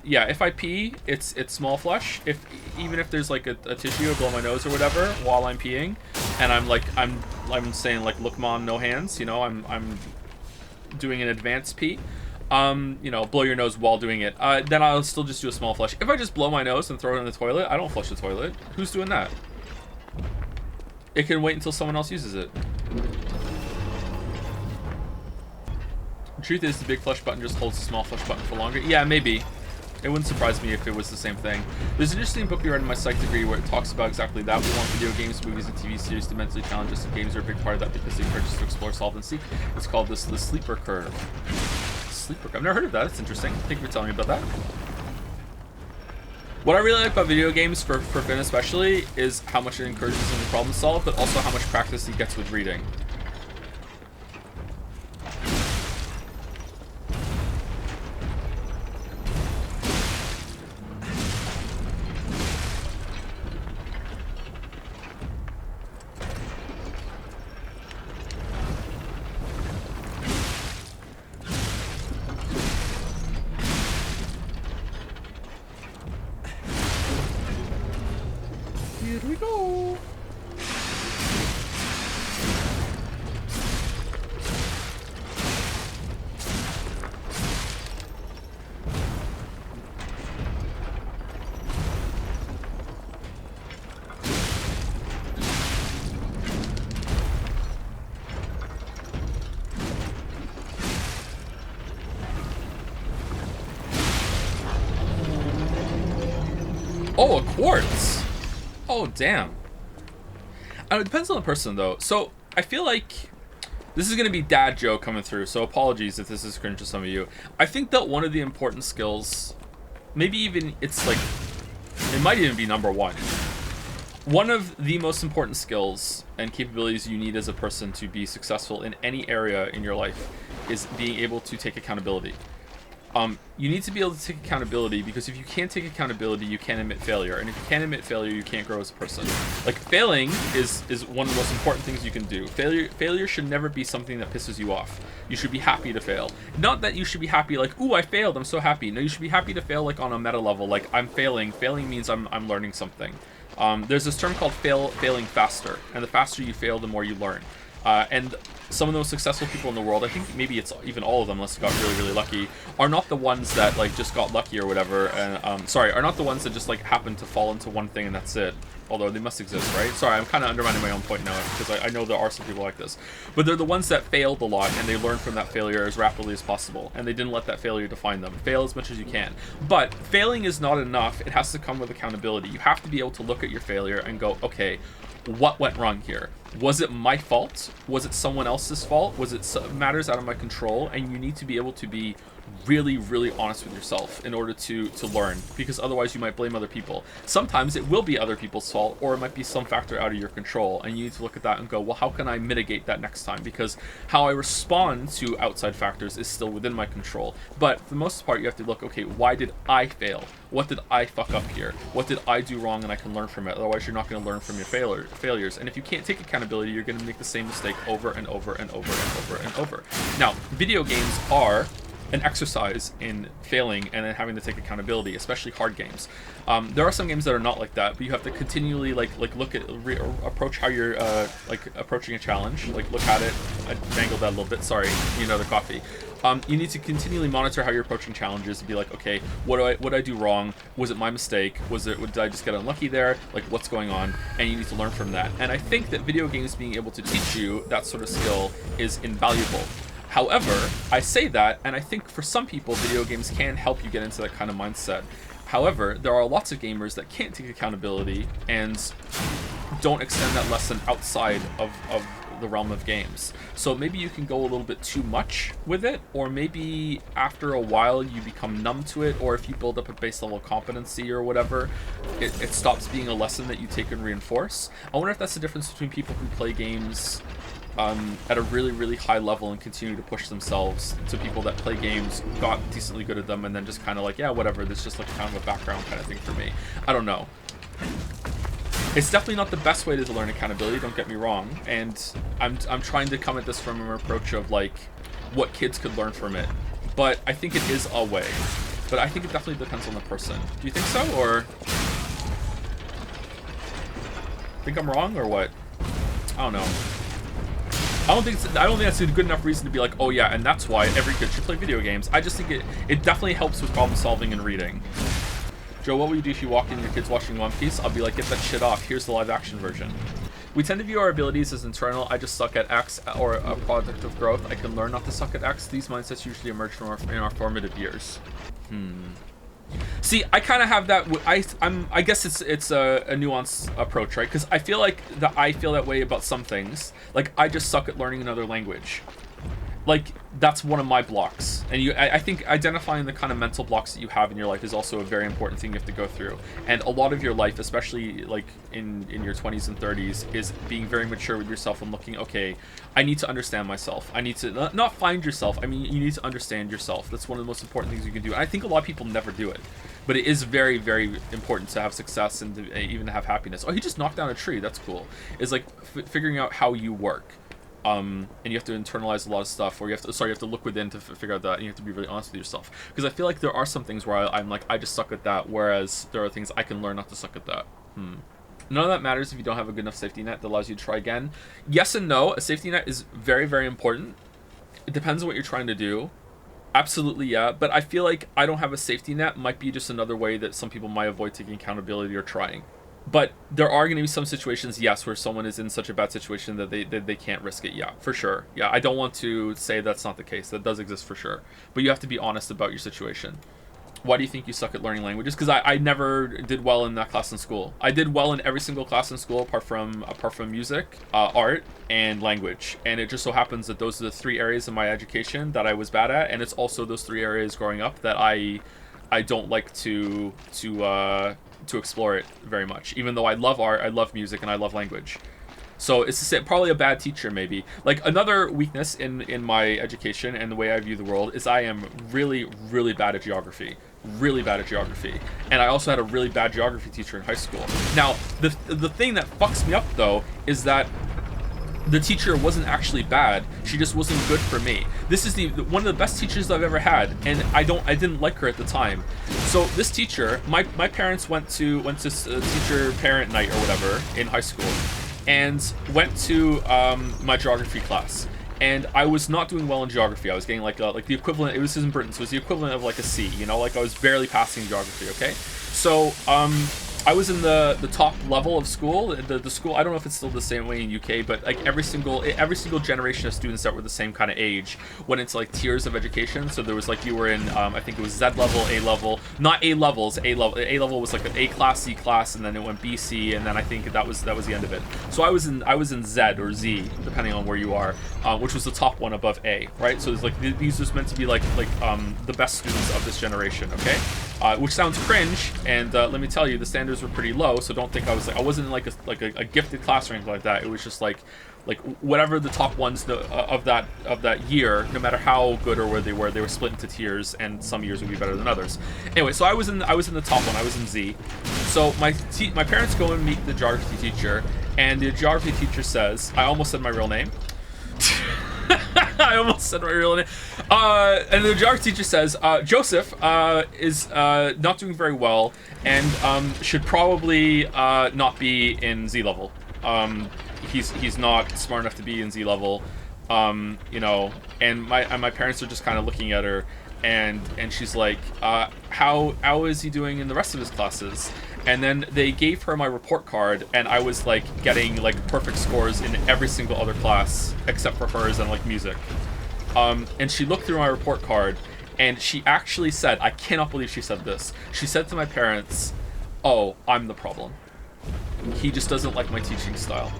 Yeah, if I pee, it's small flush. Even if there's like a tissue, I blow my nose or whatever while I'm peeing, and I'm saying like, look, mom, no hands. You know, I'm doing an advanced pee. You know, blow your nose while doing it. Then I'll still just do a small flush. If I just blow my nose and throw it in the toilet, I don't flush the toilet. Who's doing that? It can wait until someone else uses it. The truth is, the big flush button just holds the small flush button for longer. Yeah, maybe. It wouldn't surprise me if it was the same thing. There's an interesting book we read in my psych degree where it talks about exactly that. We want video games, movies, and TV series to mentally challenge us, and games are a big part of that because they encourage us to explore, solve, and seek. It's called the sleeper curve. Sleeper curve. I've never heard of that. That's interesting. Thank you for telling me about that. What I really like about video games, for Finn especially, is how much it encourages him to problem solve, but also how much practice he gets with reading. Here we go. Oh, a quartz. Oh, damn. It depends on the person, though. So, I feel like this is going to be dad joke coming through, so apologies if this is cringe to some of you. I think that one of the important skills, maybe even it's like, it might even be number one. One of the most important skills and capabilities you need as a person to be successful in any area in your life is being able to take accountability. You need to be able to take accountability, because if you can't take accountability, you can't admit failure. And if you can't admit failure, you can't grow as a person. Like, failing is one of the most important things you can do. Failure should never be something that pisses you off. You should be happy to fail. Not that you should be happy like, ooh, I failed, I'm so happy. No, you should be happy to fail like on a meta level, like I'm failing. Failing means I'm learning something. There's this term called failing faster, and the faster you fail, the more you learn. And some of the most successful people in the world, I think maybe it's even all of them unless they got really, really lucky, are not the ones that like just got lucky or whatever, and are not the ones that just like happen to fall into one thing and that's it. Although they must exist, right? Sorry, I'm kind of undermining my own point now because I know there are some people like this. But they're the ones that failed a lot and they learned from that failure as rapidly as possible, and they didn't let that failure define them. Fail as much as you can. But failing is not enough. It has to come with accountability. You have to be able to look at your failure and go, okay, what went wrong here? Was it my fault? Was it someone else's fault? Was it matters out of my control? And you need to be able to be really, really honest with yourself in order to learn, because otherwise you might blame other people. Sometimes it will be other people's fault, or it might be some factor out of your control, and you need to look at that and go, well, how can I mitigate that next time? Because how I respond to outside factors is still within my control. But for the most part, you have to look, okay, why did I fail? What did I fuck up here? What did I do wrong and I can learn from it? Otherwise, you're not going to learn from your failures. And if you can't take accountability, you're going to make the same mistake over and over and over and over and over. Now, video games are an exercise in failing and then having to take accountability, especially hard games. There are some games that are not like that, but you have to continually like look at approach how you're approaching a challenge. Like, look at it. I mangled that a little bit. Sorry, need another coffee. You need to continually monitor how you're approaching challenges and be like, okay, what did I do wrong? Was it my mistake? Did I just get unlucky there? Like, what's going on? And you need to learn from that. And I think that video games being able to teach you that sort of skill is invaluable. However, I say that, and I think for some people, video games can help you get into that kind of mindset. However, there are lots of gamers that can't take accountability and don't extend that lesson outside of the realm of games. So maybe you can go a little bit too much with it, or maybe after a while you become numb to it, or if you build up a base level competency or whatever, it stops being a lesson that you take and reinforce. I wonder if that's the difference between people who play games at a really, really high level and continue to push themselves, to people that play games, got decently good at them, and then just kind of like, yeah, whatever, this is just like kind of a background kind of thing for me. I don't know. It's definitely not the best way to learn accountability, don't get me wrong, and I'm trying to come at this from an approach of like what kids could learn from it, but I think it is a way. But I think it definitely depends on the person. Do you think so, or think I'm wrong, or what? I don't know. I don't think that's a good enough reason to be like, oh yeah, and that's why every kid should play video games. I just think it definitely helps with problem solving and reading. Joe, what will you do if you walk in and your kid's watching One Piece? I'll be like, get that shit off. Here's the live action version. We tend to view our abilities as internal. I just suck at X, or a product of growth. I can learn not to suck at X. These mindsets usually emerge from in our formative years. See, I kind of have that. I guess it's a nuanced approach, right? Because I feel like I feel that way about some things. Like, I just suck at learning another language. Like, that's one of my blocks. And I think identifying the kind of mental blocks that you have in your life is also a very important thing you have to go through. And a lot of your life, especially like in your 20s and 30s, is being very mature with yourself and looking, okay, I need to understand myself. I need to not find yourself. I mean, you need to understand yourself. That's one of the most important things you can do. And I think a lot of people never do it. But it is very, very important to have success and to even to have happiness. Oh, he just knocked down a tree. That's cool. It's like figuring out how you work. And you have to internalize a lot of stuff, or you have to look within to figure out that, and you have to be really honest with yourself. Because I feel like there are some things where I'm like, I just suck at that, whereas there are things I can learn not to suck at that. None of that matters if you don't have a good enough safety net that allows you to try again. Yes and no. A safety net is very, very important. It depends on what you're trying to do. Absolutely, yeah. But I feel like I don't have a safety net might be just another way that some people might avoid taking accountability or trying. But there are going to be some situations, yes, where someone is in such a bad situation that they can't risk it. Yeah, for sure. Yeah, I don't want to say that's not the case. That does exist for sure. But you have to be honest about your situation. Why do you think you suck at learning languages? Because I never did well in that class in school. I did well in every single class in school apart from music, art, and language. And it just so happens that those are the three areas of my education that I was bad at. And it's also those three areas growing up that I don't like to explore it very much, even though I love art, I love music, and I love language. So it's probably a bad teacher, maybe. Like, another weakness in my education and the way I view the world is I am really, really bad at geography. Really bad at geography. And I also had a really bad geography teacher in high school. Now, the thing that fucks me up, though, is that the teacher wasn't actually bad. She just wasn't good for me. This is one of the best teachers I've ever had, and I didn't like her at the time. So this teacher, my parents went to teacher parent night or whatever in high school, and went to my geography class. And I was not doing well in geography. I was getting like the equivalent. It was in Britain, so it was the equivalent of like a C. You know, like I was barely passing geography. Okay, so I was in the top level of school. The school, I don't know if it's still the same way in UK, but like every single generation of students that were the same kind of age went into like tiers of education. So there was like, you were in I think it was Z level, A level, not A levels. A level was like an A class, C class, and then it went B, C, and then I think that was the end of it. So I was in Z or Z, depending on where you are, which was the top one above A, right? So it's like these was meant to be like the best students of this generation, okay? Which sounds cringe, and let me tell you, the standards were pretty low. So don't think I wasn't in like a gifted class or anything like that. It was just like whatever the top ones of that year, no matter how good or where they were split into tiers, and some years would be better than others. Anyway, so I was in the top one. I was in Z. So my parents go and meet the geography teacher, and the geography teacher says, I almost said my real name. I almost said my real name. And the geography teacher says, Joseph is not doing very well and should probably not be in Z level. He's not smart enough to be in Z level. You know, and my parents are just kind of looking at her, and she's like, how is he doing in the rest of his classes? And then they gave her my report card, and I was like getting like perfect scores in every single other class except for hers and like music. And she looked through my report card, and she actually said, I cannot believe she said this. She said to my parents, "Oh, I'm the problem. He just doesn't like my teaching style."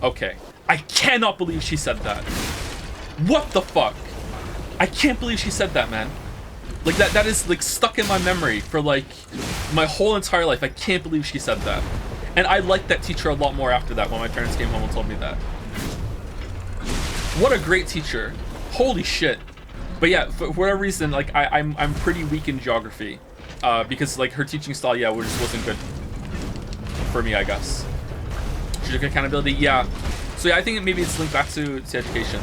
Okay, I cannot believe she said that. What the fuck? I can't believe she said that, man. Like, that is, like, stuck in my memory for, like, my whole entire life. I can't believe she said that. And I liked that teacher a lot more after that when my parents came home and told me that. What a great teacher. Holy shit. But yeah, for whatever reason, like, I'm pretty weak in geography. Because, like, her teaching style, yeah, just wasn't good for me, I guess. She took accountability, yeah. So yeah, I think maybe it's linked back to education.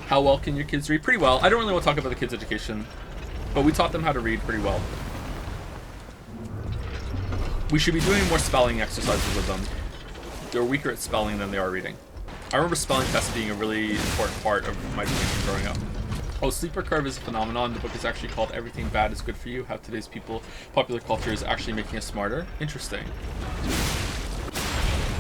How well can your kids read? Pretty well. I don't really want to talk about the kids' education, but we taught them how to read pretty well. We should be doing more spelling exercises with them. They're weaker at spelling than they are reading. I remember spelling tests being a really important part of my education growing up. Oh, sleeper curve is a phenomenon. The book is actually called Everything Bad is Good for You, How Today's Popular Culture is Actually Making Us Smarter. Interesting.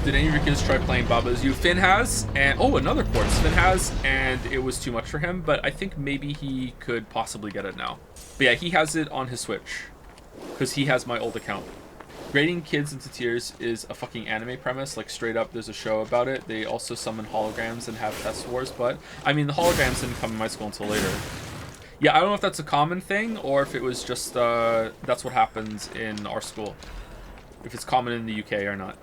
Did any of your kids try playing Baba's You? Finn has, and oh, another quartz. Finn has, and it was too much for him, but I think maybe he could possibly get it now. But yeah, he has it on his Switch, because he has my old account. Grading kids into tears is a fucking anime premise, like straight up, there's a show about it. They also summon holograms and have test wars, but I mean, the holograms didn't come in my school until later. Yeah, I don't know if that's a common thing, or if it was just, that's what happens in our school. If it's common in the UK or not.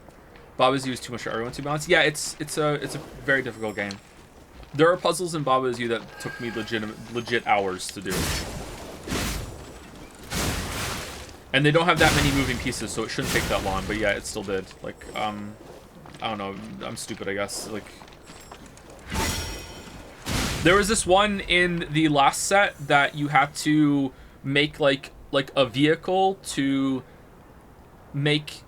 Baba's U is too much for everyone, to be honest. Yeah, it's a very difficult game. There are puzzles in Baba's U that took me legit hours to do. And they don't have that many moving pieces, so it shouldn't take that long, but yeah, it still did. Like, I don't know, I'm stupid, I guess. Like, there was this one in the last set that you had to make, like a vehicle to make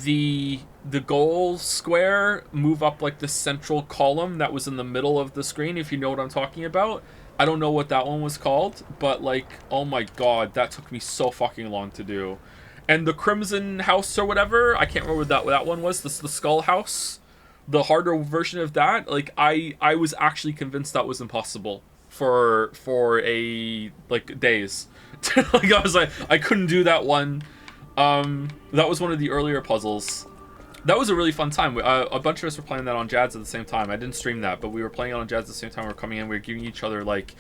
the goal square move up, like, the central column that was in the middle of the screen, if you know what I'm talking about. I don't know what that one was called, but, like, oh my god, that took me so fucking long to do. And the Crimson House or whatever, I can't remember what that one was, the Skull House, the harder version of that, like, I was actually convinced that was impossible for like, days. Like, I was like, I couldn't do that one. That was one of the earlier puzzles. That was a really fun time. A bunch of us were playing that on Jads at the same time. I didn't stream that, but we were playing it on Jads at the same time. We were coming in, we were giving each other, like,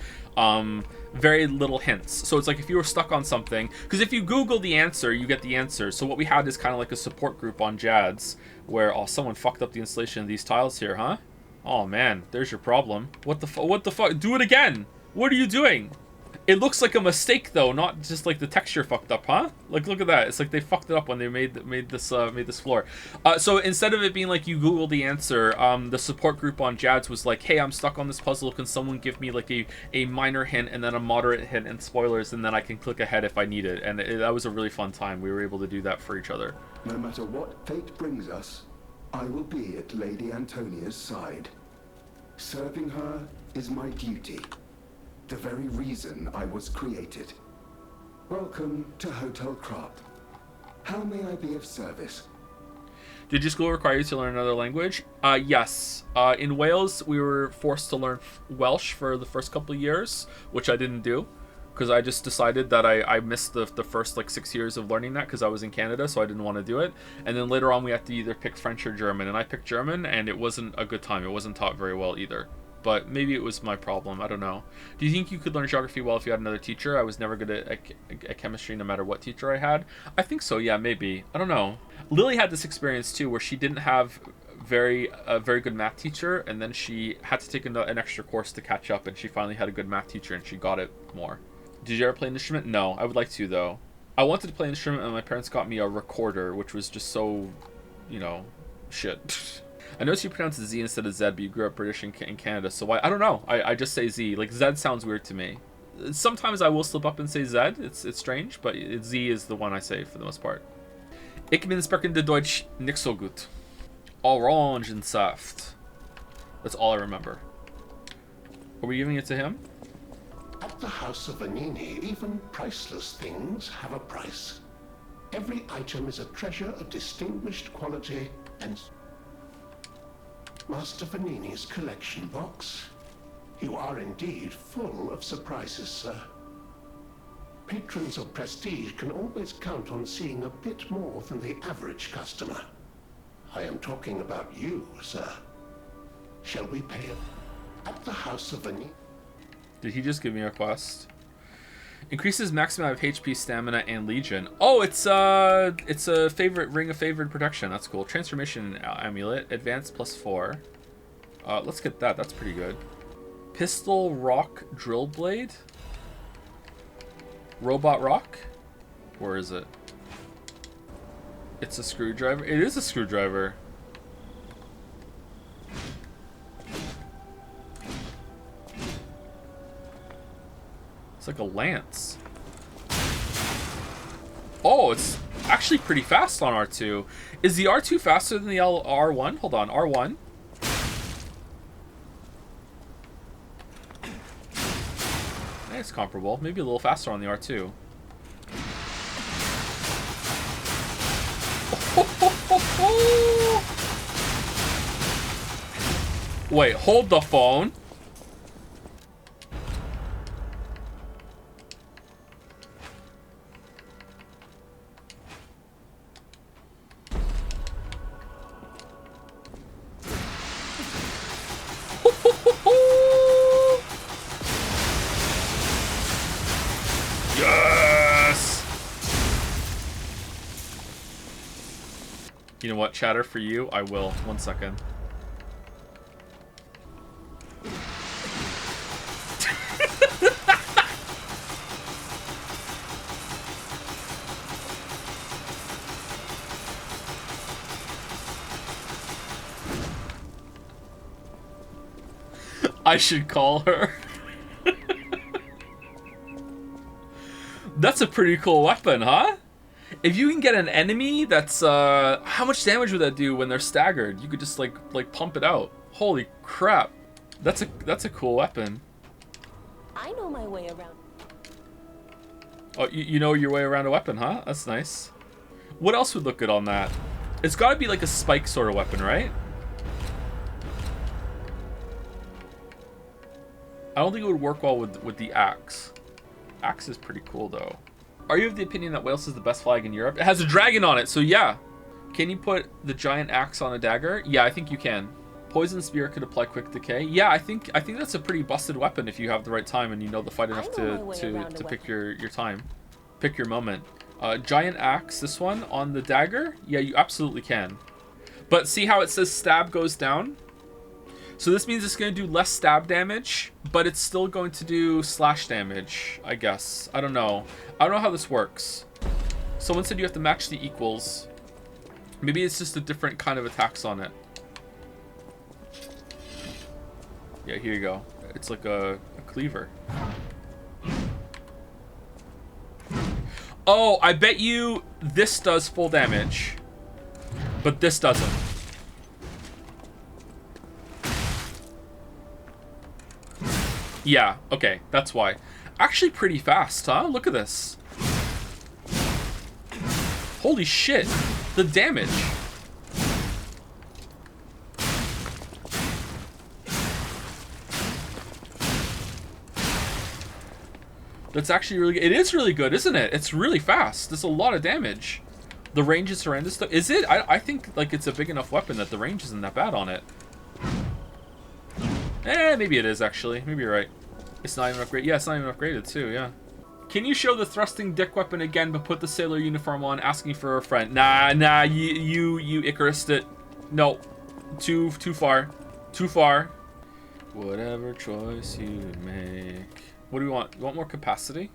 very little hints. So it's like if you were stuck on something, because if you Google the answer, you get the answer. So what we had is kind of like a support group on Jads, where, oh, someone fucked up the installation of these tiles here, huh? Oh man, there's your problem. What the fuck? Do it again! What are you doing? It looks like a mistake though, not just like the texture fucked up, huh? Like, look at that. It's like they fucked it up when they made this floor. So instead of it being like you Google the answer, the support group on Jads was like, hey, I'm stuck on this puzzle. Can someone give me like a minor hint and then a moderate hint and spoilers, and then I can click ahead if I need it. And that was a really fun time. We were able to do that for each other.
No matter what fate brings us, I will be at Lady Antonia's side. Serving her is my duty. The very reason I was created. Welcome to Hotel Krop. How may I be of service?
Did your school require you to learn another language? Yes. In Wales, we were forced to learn Welsh for the first couple of years, which I didn't do, because I just decided that I missed the first, like, 6 years of learning that because I was in Canada, so I didn't want to do it. And then later on, we had to either pick French or German, and I picked German, and it wasn't a good time. It wasn't taught very well either. But maybe it was my problem. I don't know. Do you think you could learn geography well if you had another teacher? I was never good at chemistry no matter what teacher I had. I think so, yeah, maybe. I don't know. Lily had this experience too where she didn't have a very good math teacher, and then she had to take an extra course to catch up, and she finally had a good math teacher and she got it more. Did you ever play an instrument? No, I would like to though. I wanted to play an instrument and my parents got me a recorder, which was just so, you know, shit. I noticed you pronounce Z instead of Z, but you grew up British in Canada, so why? I don't know. I just say Z. Like, Z sounds weird to me. Sometimes I will slip up and say Z. It's strange, but Z is the one I say for the most part. Ich bin sprechende Deutsch nicht so gut. Orangensaft. That's all I remember. Are we giving it to him?
At the House of Vanini, even priceless things have a price. Every item is a treasure of distinguished quality and... Master Vanini's collection box. You are indeed full of surprises, sir. Patrons of prestige can always count on seeing a bit more than the average customer. I am talking about you, sir. Shall we pay it at the House of Ani?
Did he just give me a quest? Increases maximum amount of HP, stamina, and legion. Oh, it's a favorite ring of favored protection. That's cool. Transformation amulet, advanced +4. Let's get that. That's pretty good. Pistol rock drill blade. Robot rock. Where is it? It's a screwdriver. It is a screwdriver. It's like a lance. Oh, it's actually pretty fast on R2. Is the R2 faster than the R1? Hold on, R1. It's comparable. Maybe a little faster on the R2. Wait, hold the phone. Yes! You know what, chatter, for you, I will. 1 second. I should call her. That's a pretty cool weapon, huh? If you can get an enemy that's how much damage would that do when they're staggered? You could just like pump it out. Holy crap. That's a cool weapon.
I know my way around.
Oh, you know your way around a weapon, huh? That's nice. What else would look good on that? It's got to be like a spike sort of weapon, right? I don't think it would work well with the axe. Axe is pretty cool though. Are you of the opinion that Wales is the best flag in Europe? It has a dragon on it, so yeah. Can you put the giant axe on a dagger? Yeah, I think you can. Poison spear could apply quick decay. Yeah, I think that's a pretty busted weapon if you have the right time and you know the fight enough to pick your time. Pick your moment. Giant axe, this one on the dagger? Yeah, you absolutely can. But see how it says stab goes down? So this means it's going to do less stab damage, but it's still going to do slash damage, I guess. I don't know. I don't know how this works. Someone said you have to match the equals. Maybe it's just a different kind of attacks on it. Yeah, here you go. It's like a cleaver. Oh, I bet you this does full damage, but this doesn't. Yeah, okay, that's why. Actually pretty fast, huh? Look at this. Holy shit, the damage. That's actually really good. It is really good, isn't it? It's really fast. There's a lot of damage. The range is horrendous though. Is it? I think like it's a big enough weapon that the range isn't that bad on it. Maybe it is actually. Maybe you're right. It's not even upgraded. Yeah, it's not even upgraded too, yeah. Can you show the thrusting dick weapon again but put the sailor uniform on, asking for a friend? Nah, you Icarused it. No. Too far. Too far. Whatever choice you make. What do we want? You want more capacity?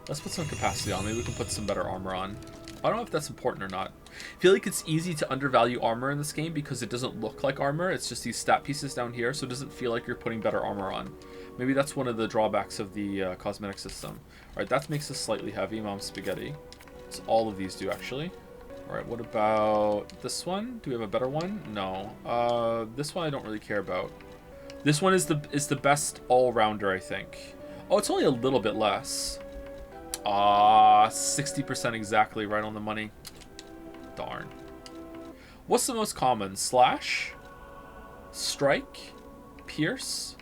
Let's put some capacity on. Maybe we can put some better armor on. I don't know if that's important or not. I feel like it's easy to undervalue armor in this game because it doesn't look like armor. It's just these stat pieces down here, so it doesn't feel like you're putting better armor on. Maybe that's one of the drawbacks of the cosmetic system. Alright, that makes us slightly heavy, Mom Spaghetti. So all of these do, actually. Alright, what about this one? Do we have a better one? No. This one I don't really care about. This one is the best all-rounder, I think. Oh, it's only a little bit less. 60% exactly, right on the money. Darn. What's the most common? Slash? Strike? Pierce?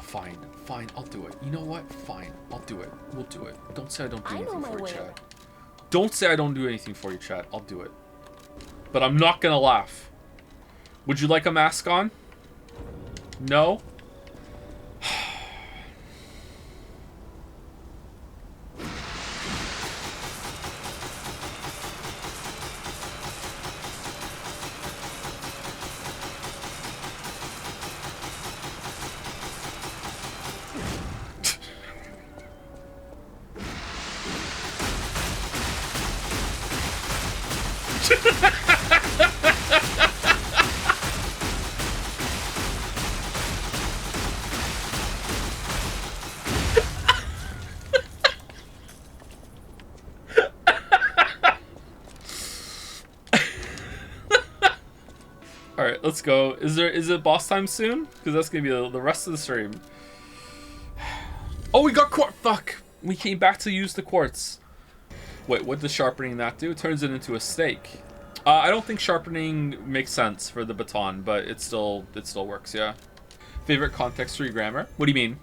Fine, I'll do it. You know what? Fine, I'll do it. We'll do it. Don't say I don't do anything for you, Chad. Don't say I don't do anything for you, Chad. I'll do it. but I'm not gonna laugh. Would you like a mask on? No? Alright, let's go. Is it boss time soon? Because that's gonna be the rest of the stream. Oh, we got quartz. Fuck! We came back to use the quartz. Wait, what does sharpening that do? It turns it into a stake. I don't think sharpening makes sense for the baton, but it still works, yeah. Favorite context-free grammar? What do you mean?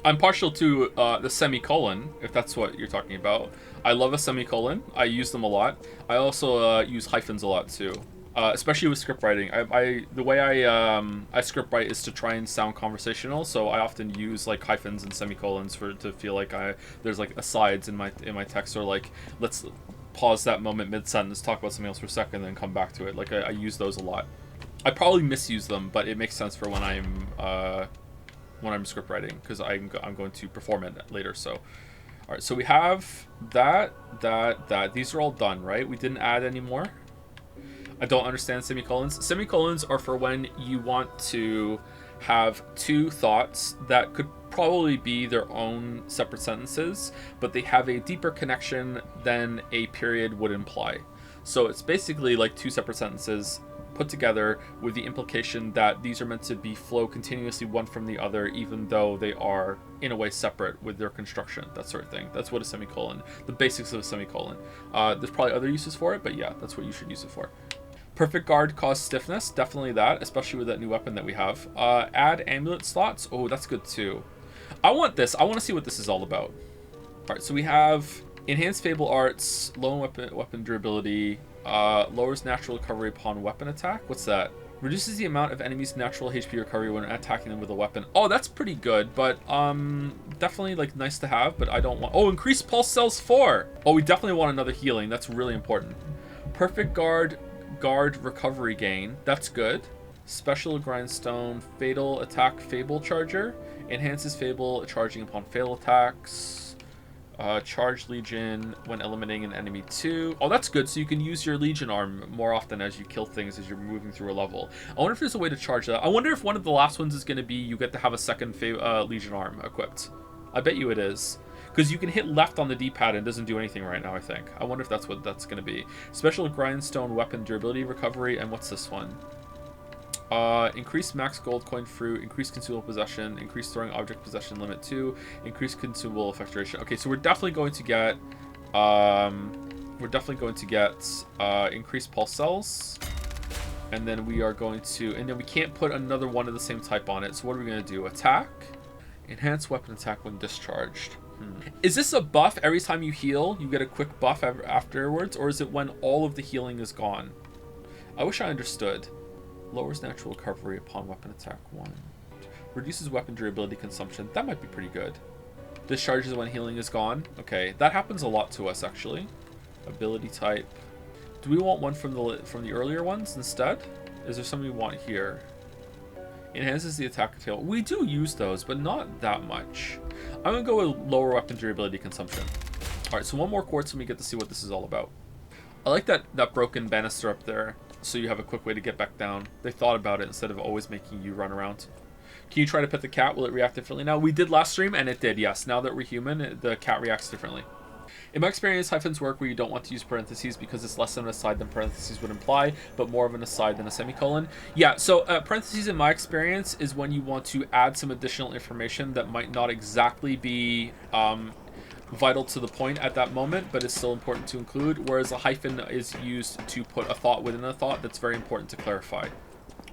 I'm partial to the semicolon, if that's what you're talking about. I love a semicolon. I use them a lot. I also use hyphens a lot too. Especially with script writing. The way I script write is to try and sound conversational, so I often use like hyphens and semicolons to feel like there's like asides in my text, or like let's pause that moment mid-sentence, talk about something else for a second, and then come back to it. Like I use those a lot. I probably misuse them, but it makes sense for when I'm script writing, because I'm going to perform it later. So, all right. So we have that. These are all done, right? We didn't add any more. I don't understand semicolons. Semicolons are for when you want to have two thoughts that could probably be their own separate sentences, but they have a deeper connection than a period would imply. So it's basically like two separate sentences put together with the implication that these are meant to be flow continuously one from the other, even though they are in a way separate with their construction, that sort of thing. That's what a semicolon, the basics of a semicolon. There's probably other uses for it, but yeah, that's what you should use it for. Perfect guard causes stiffness, definitely that, especially with that new weapon that we have. Add amulet slots, oh, that's good too. I want this, I want to see what this is all about. Alright, so we have enhanced fable arts, low weapon durability, lowers natural recovery upon weapon attack. What's that? Reduces the amount of enemies' natural HP recovery when attacking them with a weapon. Oh, that's pretty good, but definitely like nice to have, but I don't want... Oh, increased pulse cells 4! Oh, we definitely want another healing. That's really important. Perfect guard recovery gain. That's good. Special grindstone, fatal attack fable charger. Enhances fable charging upon fatal attacks. Charge Legion when eliminating an enemy 2. Oh, that's good. So you can use your Legion arm more often as you kill things as you're moving through a level. I wonder if there's a way to charge that. I wonder if one of the last ones is going to be you get to have a second Legion arm equipped. I bet you it is. Because you can hit left on the D-pad and it doesn't do anything right now, I think. I wonder if that's what that's going to be. Special grindstone weapon durability recovery. And what's this one? Increased max gold coin fruit, increased consumable possession, increased throwing object possession limit 2, increased consumable effect duration. Okay, so we're definitely going to get increased pulse cells, and then we are going to, and then we can't put another one of the same type on it. So what are we going to do? Attack, enhance weapon attack when discharged. Is this a buff every time you heal? You get a quick buff afterwards, or is it when all of the healing is gone? I wish I understood. Lowers natural recovery upon weapon attack 1. Reduces weapon durability consumption. That might be pretty good. Discharges when healing is gone. Okay, that happens a lot to us actually. Ability type. Do we want one from the earlier ones instead? Is there something we want here? Enhances the attack tail. We do use those, but not that much. I'm gonna go with lower weapon durability consumption. Alright, so one more quartz and we get to see what this is all about. I like that broken banister up there, so you have a quick way to get back down. They thought about it instead of always making you run around. Can you try to pet the cat? Will it react differently now? We did last stream, and it did, yes. Now that we're human, the cat reacts differently. In my experience, hyphens work where you don't want to use parentheses because it's less of an aside than parentheses would imply, but more of an aside than a semicolon. Yeah, so parentheses in my experience is when you want to add some additional information that might not exactly be vital to the point at that moment, but it's still important to include, whereas a hyphen is used to put a thought within a thought that's very important to clarify.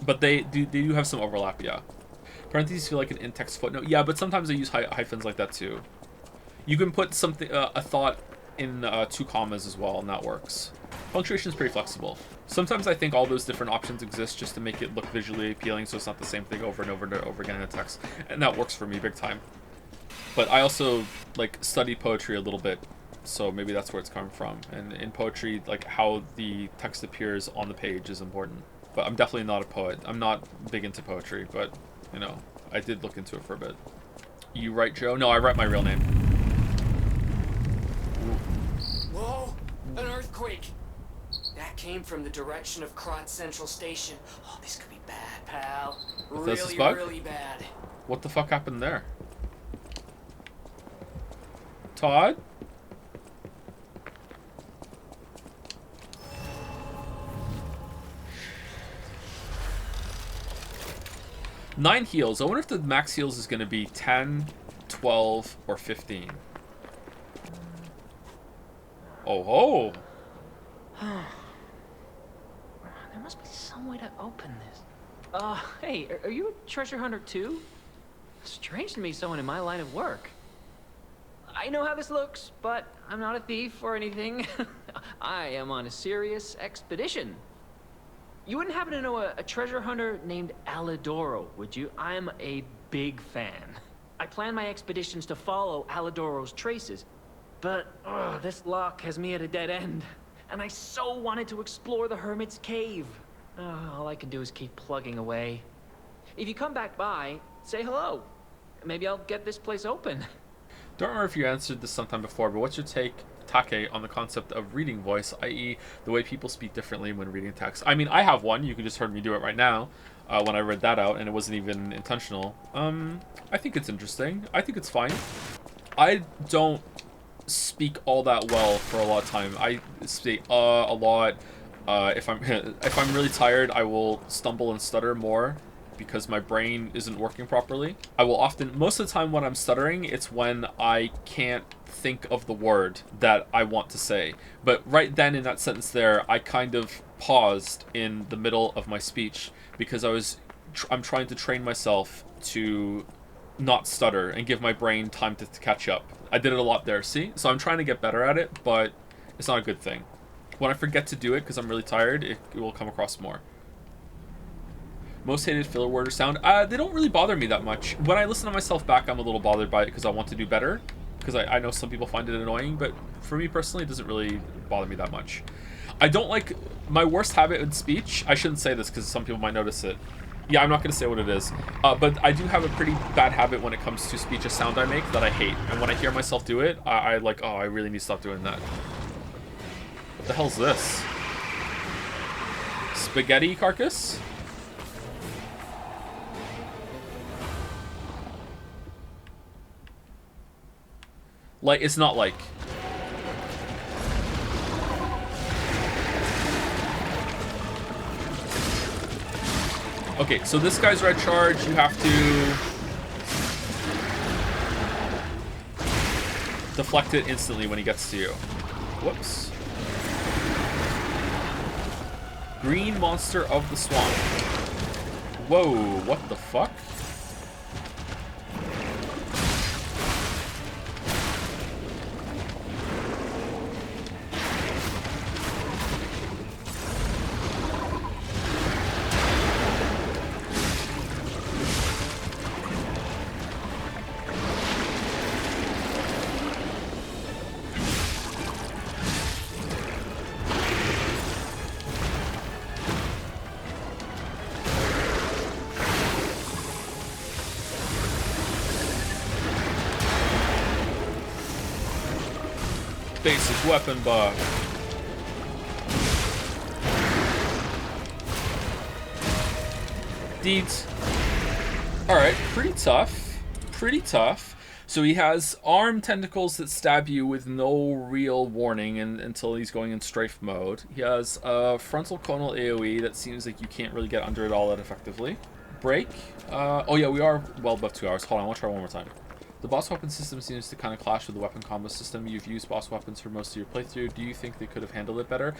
But they do have some overlap, yeah. Parentheses feel like an in-text footnote. Yeah, but sometimes I use hyphens like that too. You can put something, a thought in 2 commas as well, and that works. Punctuation is pretty flexible. Sometimes I think all those different options exist just to make it look visually appealing, so it's not the same thing over and over and over again in a text, and that works for me big time. But I also like study poetry a little bit, so maybe that's where it's coming from. And in poetry, like how the text appears on the page is important. But I'm definitely not a poet. I'm not big into poetry, but you know, I did look into it for a bit. You write Joe? No, I write my real name.
Whoa! An earthquake! That came from the direction of Krot Central Station. Oh, this could be bad, pal. Really, really bad.
What the fuck happened there? Todd? Nine heals. I wonder if the max heals is going to be 10, 12, or 15. Oh.
There must be some way to open this. Hey, are you a treasure hunter too? Strange to me, someone in my line of work. I know how this looks, but I'm not a thief or anything. I am on a serious expedition. You wouldn't happen to know a treasure hunter named Alidoro, would you? I'm a big fan. I plan my expeditions to follow Alidoro's traces, but this lock has me at a dead end, and I so wanted to explore the Hermit's Cave. All I can do is keep plugging away. If you come back by, say hello. Maybe I'll get this place open.
Don't remember if you answered this sometime before, but what's your take, Take, on the concept of reading voice, i.e. the way people speak differently when reading text? I mean, I have one. You could just heard me do it right now when I read that out, and it wasn't even intentional. I think it's interesting. I think it's fine. I don't speak all that well for a lot of time. I say a lot. If I'm really tired, I will stumble and stutter more because my brain isn't working properly. I will often, most of the time when I'm stuttering, it's when I can't think of the word that I want to say. But right then in that sentence there, I kind of paused in the middle of my speech because I'm trying to train myself to not stutter and give my brain time to catch up. I did it a lot there, see? So I'm trying to get better at it, but it's not a good thing. When I forget to do it because I'm really tired, it will come across more. Most hated filler word or sound? They don't really bother me that much. When I listen to myself back, I'm a little bothered by it because I want to do better. Because I know some people find it annoying, but for me personally, it doesn't really bother me that much. I don't like... My worst habit in speech... I shouldn't say this because some people might notice it. Yeah, I'm not going to say what it is. But I do have a pretty bad habit when it comes to speech, a sound I make that I hate. And when I hear myself do it, I like, oh, I really need to stop doing that. What the hell's this? Spaghetti carcass? Like, it's not like... Okay, so this guy's red charge, you have to... deflect it instantly when he gets to you. Whoops. Green monster of the swamp. Whoa, what the fuck? Basic weapon buff. Deeds. Alright, pretty tough. Pretty tough. So he has arm tentacles that stab you with no real warning until he's going in strafe mode. He has a frontal conal AoE that seems like you can't really get under it all that effectively. Break. Oh yeah, we are well above 2 hours. Hold on, I want to try one more time. The boss weapon system seems to kind of clash with the weapon combo system. You've used boss weapons for most of your playthrough. Do you think they could have handled it better?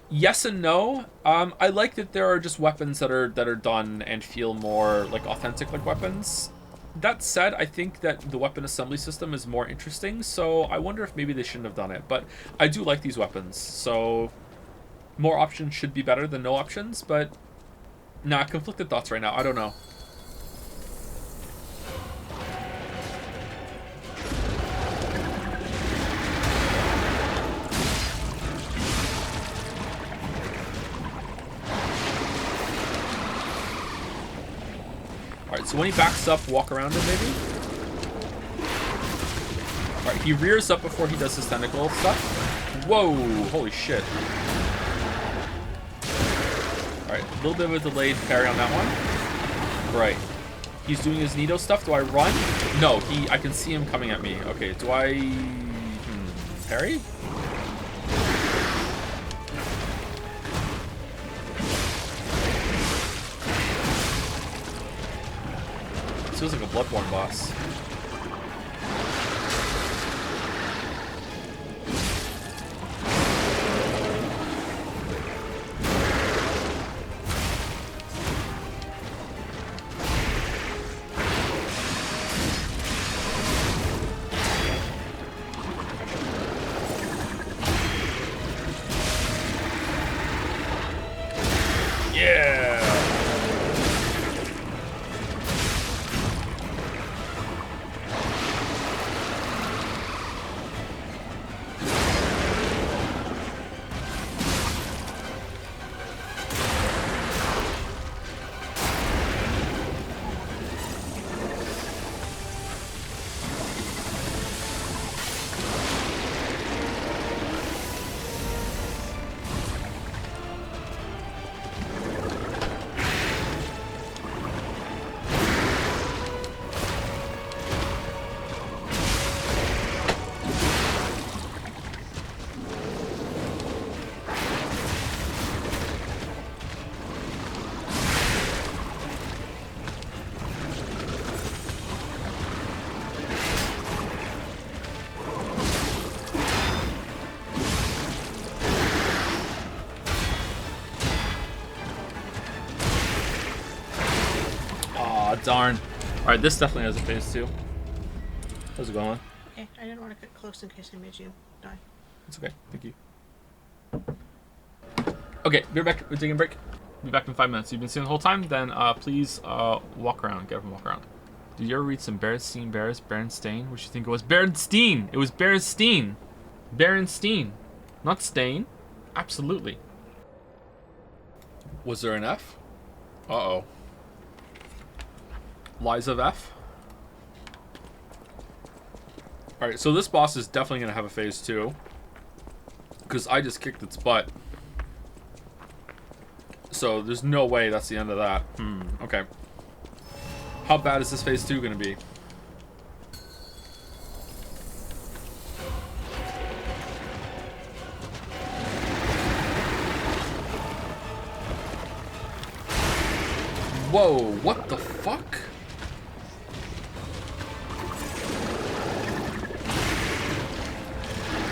Yes and no. I like that there are just weapons that are done and feel more like authentic like weapons. That said, I think that the weapon assembly system is more interesting, so I wonder if maybe they shouldn't have done it. But I do like these weapons, so more options should be better than no options, but nah, conflicted thoughts right now. I don't know. Alright, so when he backs up, walk around him maybe? Alright, he rears up before he does his tentacle stuff. Whoa, holy shit. Alright, a little bit of a delayed parry on that one. Right. He's doing his Nido stuff. Do I run? No, I can see him coming at me. Okay, do I... parry? This feels like a Bloodborne boss. Darn. Alright, this definitely has a phase 2. How's it going?
Okay, I didn't want to get close in case I made you die.
It's okay, thank you. Okay, be right back. We're taking a break. Be back in 5 minutes. You've been seeing the whole time? Then please walk around. Get up and walk around. Did you ever read some Berenstain? What you think it was? Berenstein! It was Berenstein! Berenstein. Not Stain. Absolutely. Was there an F? Uh-oh. Lies of F. Alright, so this boss is definitely going to have a phase 2. Because I just kicked its butt. So there's no way that's the end of that. Okay. How bad is this phase 2 going to be? Whoa, what the fuck?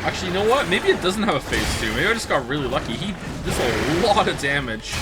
Actually, you know what? Maybe it doesn't have a phase 2. Maybe I just got really lucky. He does a lot of damage.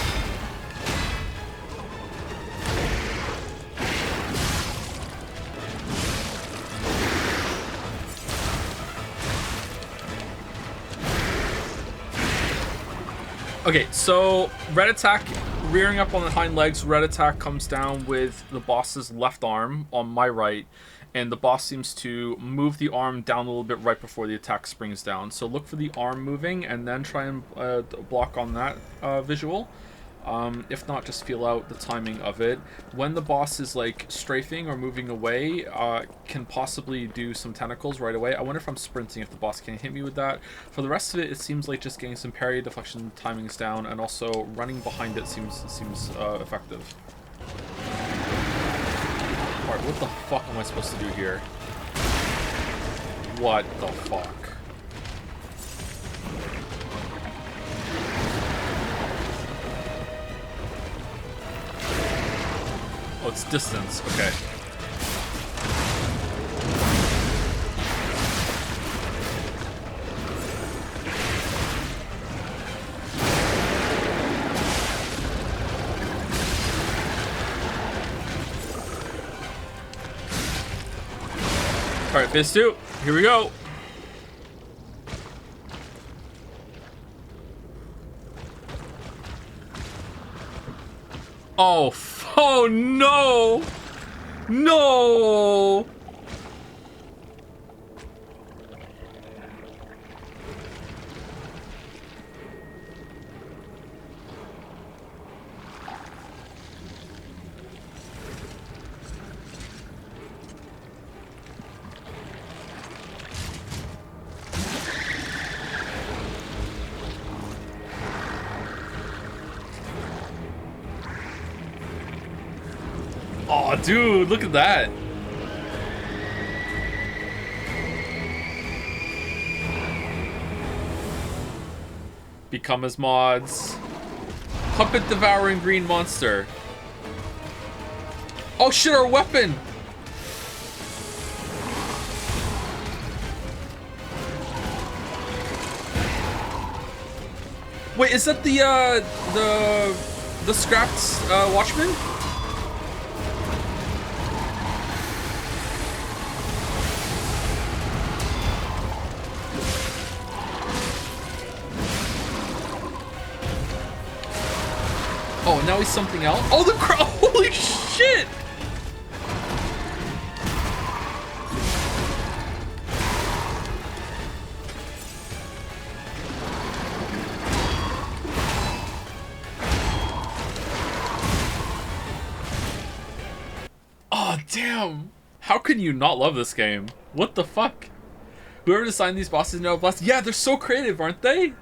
Okay, so red attack, rearing up on the hind legs, red attack comes down with the boss's left arm on my right. And the boss seems to move the arm down a little bit right before the attack springs down. So look for the arm moving and then try and block on that visual. If not, just feel out the timing of it. When the boss is like strafing or moving away, can possibly do some tentacles right away. I wonder if I'm sprinting, if the boss can hit me with that. For the rest of it, it seems like just getting some parry, deflection timings down, and also running behind it seems effective. Alright, what the fuck am I supposed to do here? What the fuck? Oh, it's distance. Okay. Alright, phase 2. Here we go. Oh, oh no! No! Oh, dude, look at that. Become as mods. Puppet devouring green monster. Oh shit, our weapon! Wait, is that the scrapped watchman? Oh, now he's something else. Oh, the crow! Holy shit! Oh, damn! How can you not love this game? What the fuck? Whoever designed these bosses know blessed. Yeah, they're so creative, aren't they?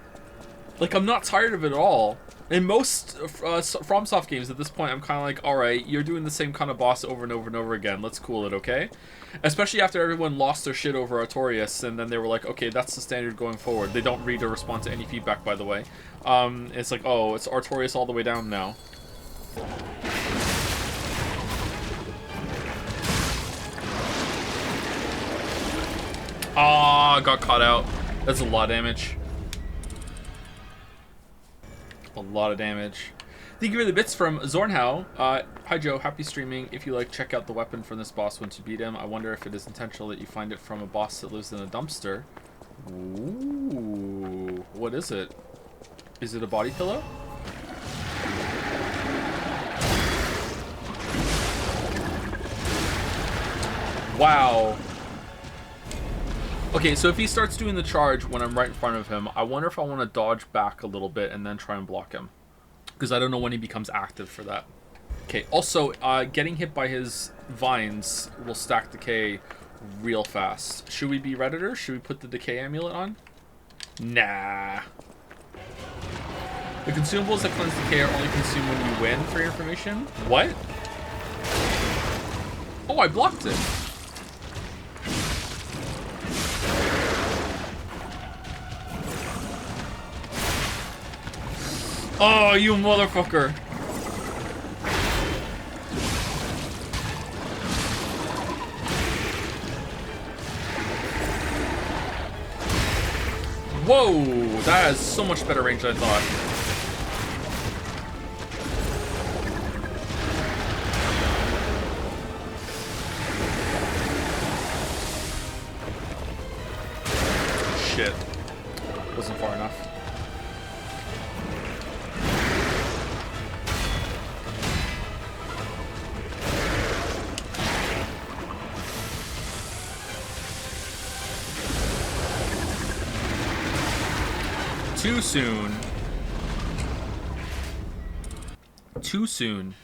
Like, I'm not tired of it at all. In most FromSoft games at this point, I'm kind of like, alright, you're doing the same kind of boss over and over and over again. Let's cool it, okay? Especially after everyone lost their shit over Artorias, and then they were like, okay, that's the standard going forward. They don't read or respond to any feedback, by the way. It's like, oh, it's Artorias all the way down now. Ah, got caught out. That's a lot of damage. A lot of damage. Thank you for the bits from Zornhow. Hi Joe, happy streaming. If you like, check out the weapon from this boss once you beat him. I wonder if it is intentional that you find it from a boss that lives in a dumpster. Ooh, what is it? Is it a body pillow? Wow. Okay, so if he starts doing the charge when I'm right in front of him, I wonder if I want to dodge back a little bit and then try and block him. Because I don't know when he becomes active for that. Okay, also, getting hit by his vines will stack decay real fast. Should we be Redditor? Should we put the decay amulet on? Nah. The consumables that cleanse decay are only consumed when you win, for your information. What? Oh, I blocked it. Oh, you motherfucker. Whoa, that has so much better range than I thought. Shit. Wasn't far enough. Too soon. Too soon.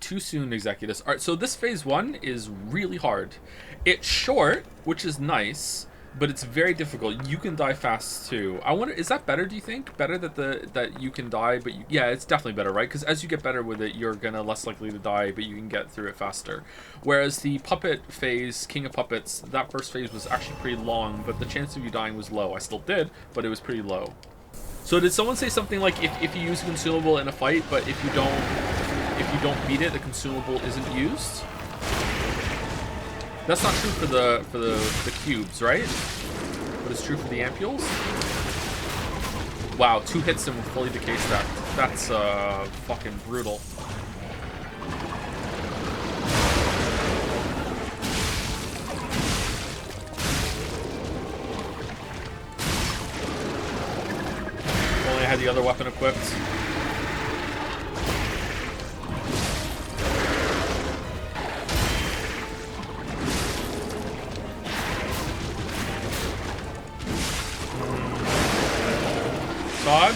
Too soon, Executus. Alright, so this phase 1 is really hard. It's short, which is nice, but it's very difficult. You can die fast too. I wonder, is that better, do you think? Better that you can die, but you, yeah, it's definitely better, right? Because as you get better with it, you're gonna less likely to die, but you can get through it faster. Whereas the puppet phase, King of Puppets, that first phase was actually pretty long, but the chance of you dying was low. I still did, but it was pretty low. So did someone say something like if you use a consumable in a fight, but if you don't beat it, the consumable isn't used? That's not true for the cubes, right? But it's true for the ampules? Wow, 2 hits and we're fully decay stacked. That's fucking brutal. the other weapon equipped. Todd?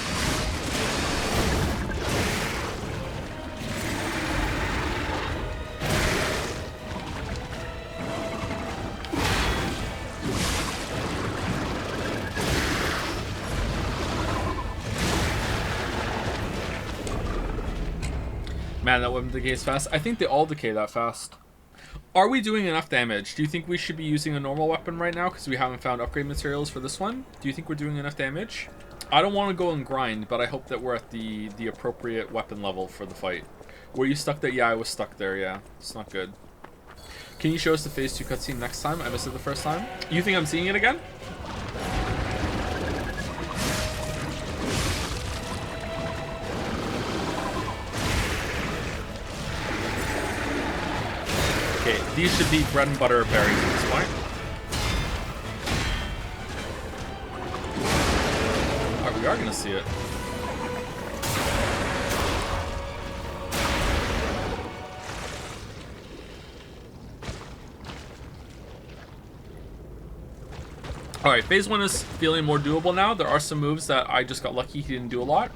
Man, that weapon decays fast. I think they all decay that fast. Are we doing enough damage? Do you think we should be using a normal weapon right now because we haven't found upgrade materials for this one? Do you think we're doing enough damage? I don't want to go and grind, but I hope that we're at the appropriate weapon level for the fight. Were you stuck there? Yeah, I was stuck there, yeah. It's not good. Can you show us the phase 2 cutscene next time? I missed it the first time. You think I'm seeing it again? Okay, these should be bread and butter berries at this point. Alright, we are gonna see it. Alright, phase 1 is feeling more doable now. There are some moves that I just got lucky he didn't do a lot.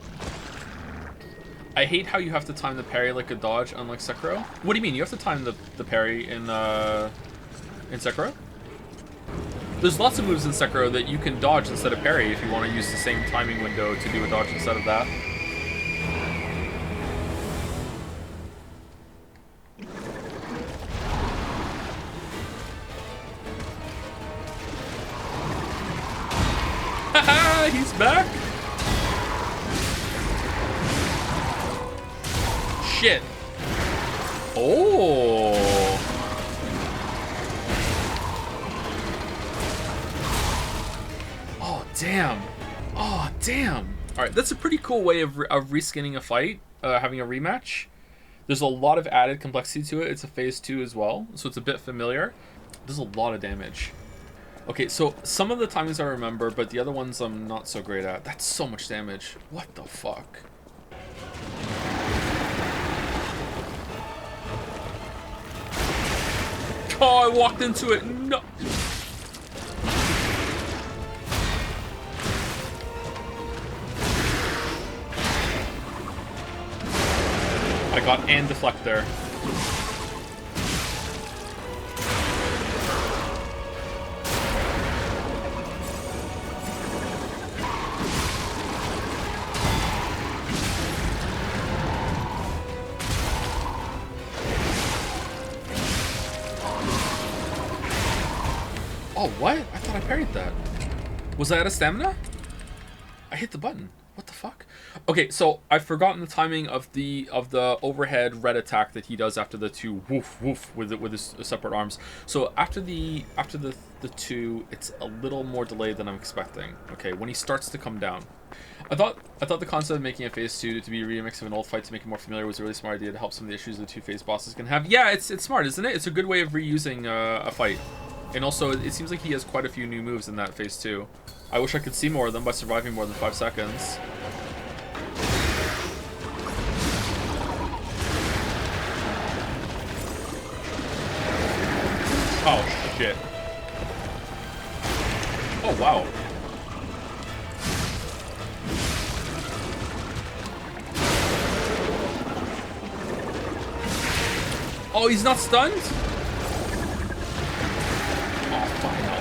I hate how you have to time the parry like a dodge, unlike Sekiro. What do you mean? You have to time the parry in Sekiro? There's lots of moves in Sekiro that you can dodge instead of parry if you want to use the same timing window to do a dodge instead of that. Haha, he's back! Shit. Oh. Oh, damn. Oh, damn. Alright, that's a pretty cool way of reskinning a fight, having a rematch. There's a lot of added complexity to it. It's a phase 2 as well, so it's a bit familiar. Does a lot of damage. Okay, so some of the timings I remember, but the other ones I'm not so great at. That's so much damage. What the fuck? Oh, I walked into it. No. I got and deflect there. Oh, what? I thought I parried that. Was I out of stamina? I hit the button. What the fuck? Okay, so I've forgotten the timing of the overhead red attack that he does after the two woof woof with his separate arms. So after the two, it's a little more delayed than I'm expecting. Okay, when he starts to come down. I thought the concept of making a phase 2 to be a remix of an old fight to make it more familiar was a really smart idea to help some of the issues the two phase bosses can have. Yeah, it's smart, isn't it? It's a good way of reusing a fight. And also, it seems like he has quite a few new moves in that phase 2. I wish I could see more of them by surviving more than 5 seconds. Oh, shit. Oh, wow. Oh, he's not stunned? Oh, fuck no.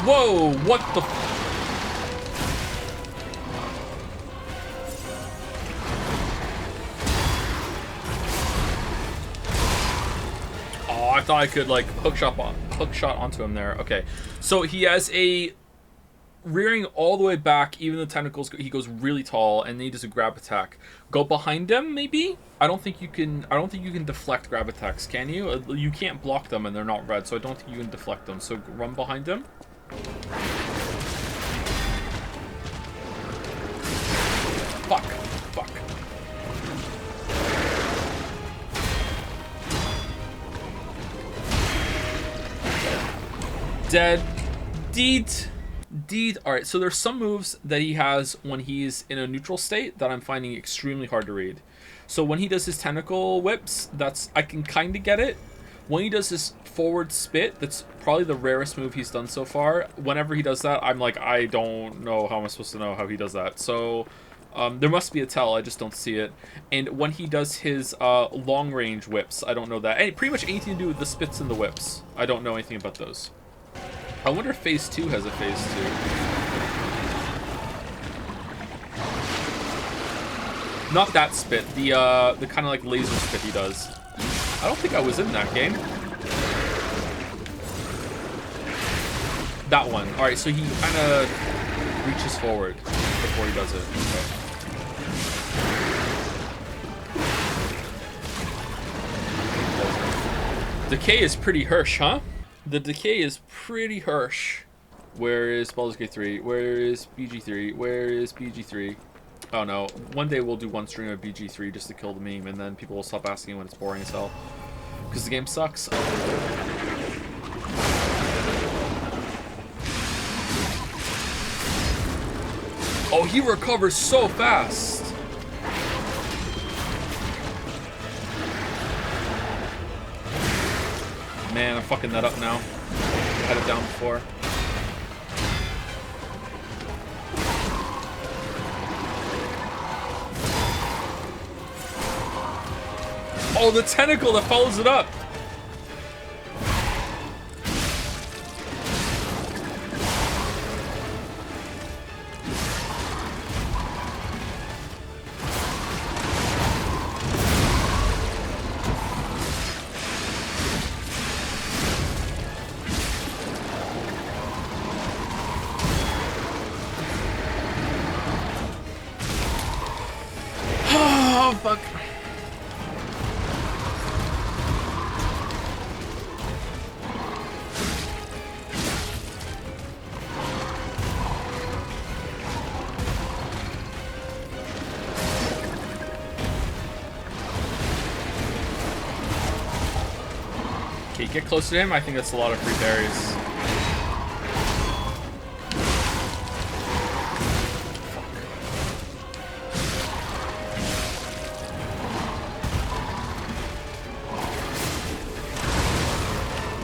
Whoa, what the Oh, I thought I could like hook shot onto him there. Okay. So he has a rearing all the way back, even the tentacles, he goes really tall, and then he does a grab attack. Go behind him, maybe? I don't think you can deflect grab attacks, can you? You can't block them and they're not red, so I don't think you can deflect them. So run behind him. Fuck. Dead. Deed. Alright, so there's some moves that he has when he's in a neutral state that I'm finding extremely hard to read. So when he does his tentacle whips, I can kind of get it. When he does his forward spit, that's probably the rarest move he's done so far. Whenever he does that, I'm like, I don't know how I'm supposed to know how he does that. So there must be a tell, I just don't see it. And when he does his long range whips, I don't know that. Pretty much anything to do with the spits and the whips. I don't know anything about those. I wonder if phase 2 has a phase 2. Not that spit, the kind of like laser spit he does. I don't think I was in that game. That one. Alright, so he kind of reaches forward before he does it. Okay. Decay is pretty harsh, huh? The decay is pretty harsh. Where is Baldur's Gate 3? Where is BG3? Where is BG3? Oh no, one day we'll do one stream of BG3 just to kill the meme, and then people will stop asking when it's boring as hell. Because the game sucks. Oh, he recovers so fast! Man, I'm fucking that up now. Had it down before. Oh, the tentacle that follows it up! Oh, fuck. Okay, get close to him. I think that's a lot of free berries.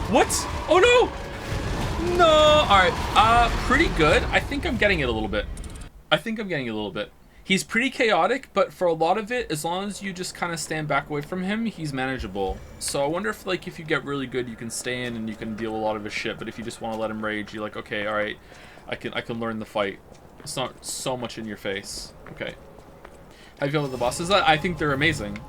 What? Oh no! No! Alright, pretty good. I think I'm getting it a little bit. He's pretty chaotic, but for a lot of it, as long as you just kind of stand back away from him, he's manageable. So I wonder if, like, if you get really good, you can stay in and you can deal a lot of his shit. But if you just want to let him rage, you're like, okay, all right, I can learn the fight. It's not so much in your face. Okay. How do you feel about the bosses? I think they're amazing.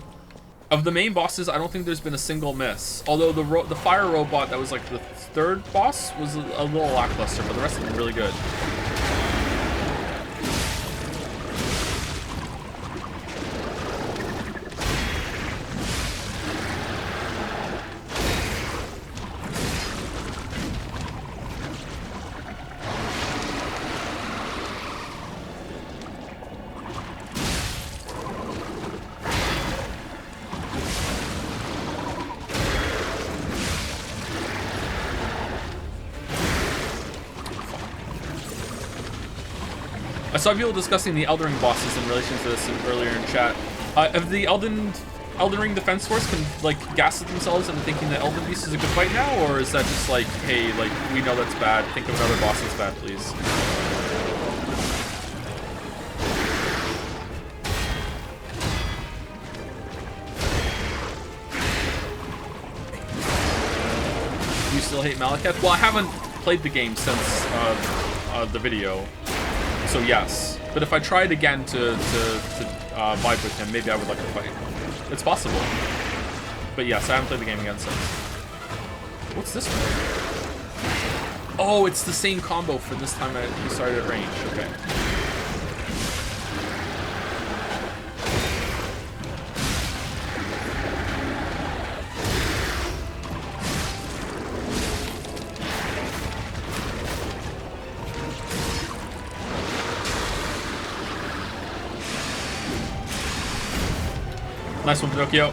Of the main bosses, I don't think there's been a single miss. Although the fire robot that was like the third boss was a little lackluster, but the rest of them are really good. I saw people discussing the Elden Ring bosses in relation to this earlier in chat. If the Elden Ring Defense Force can like gaslight themselves into thinking that Elden Beast is a good fight now, or is that just like, hey, like we know that's bad. Think of another boss that's bad, please. You still hate Malekith? Well, I haven't played the game since the video. So yes, but if I tried again to vibe with him, maybe I would like to fight. It's possible. But yes, I haven't played the game again since. What's this one? Oh, it's the same combo for this time he started at range. Okay. Nice one, Pinocchio.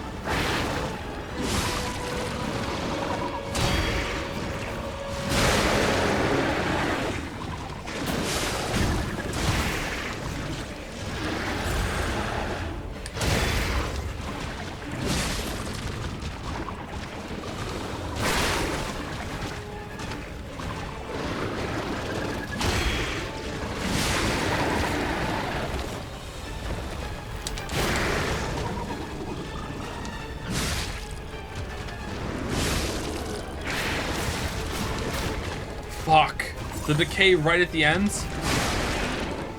Fuck. The decay right at the end?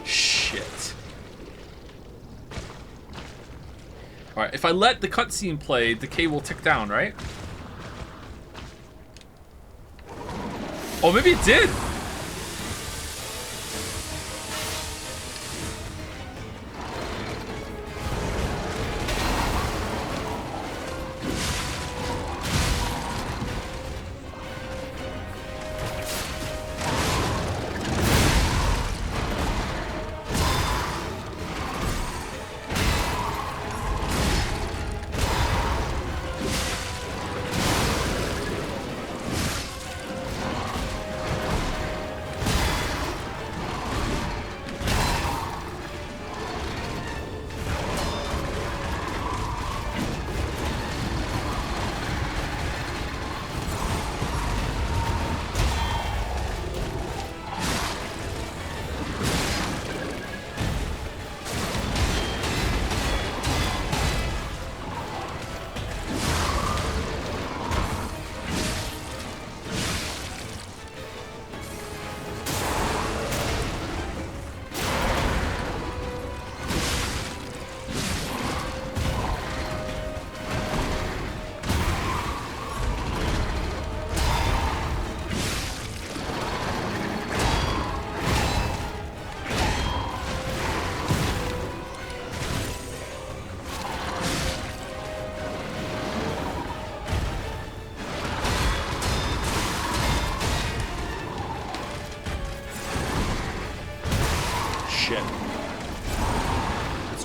Shit. Alright, if I let the cutscene play, decay will tick down, right? Oh, maybe it did!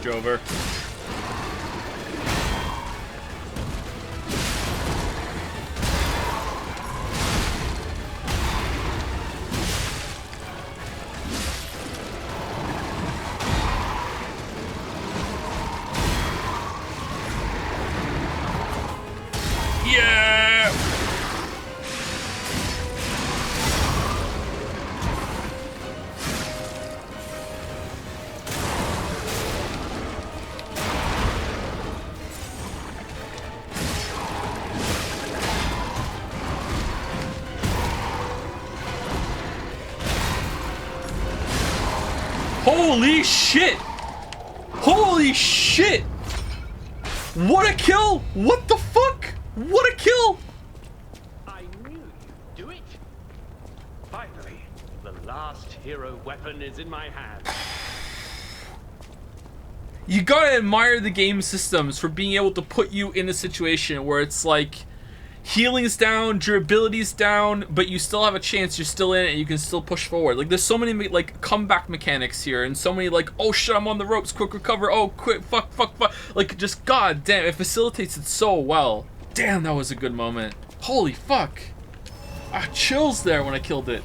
Over. Yeah! Holy shit! Holy shit! What a kill! What the fuck? What a kill!
I knew you'd do it. Finally, the last hero weapon is in my hand.
You gotta admire the game systems for being able to put you in a situation where it's like healing's down, durability's down, but you still have a chance, you're still in it, and you can still push forward. Like, there's so many, like, comeback mechanics here, and so many, like, oh shit, I'm on the ropes, quick recover, oh, quick, fuck. Like, just, god damn, it facilitates it so well. Damn, that was a good moment. Holy fuck. Chills there when I killed it.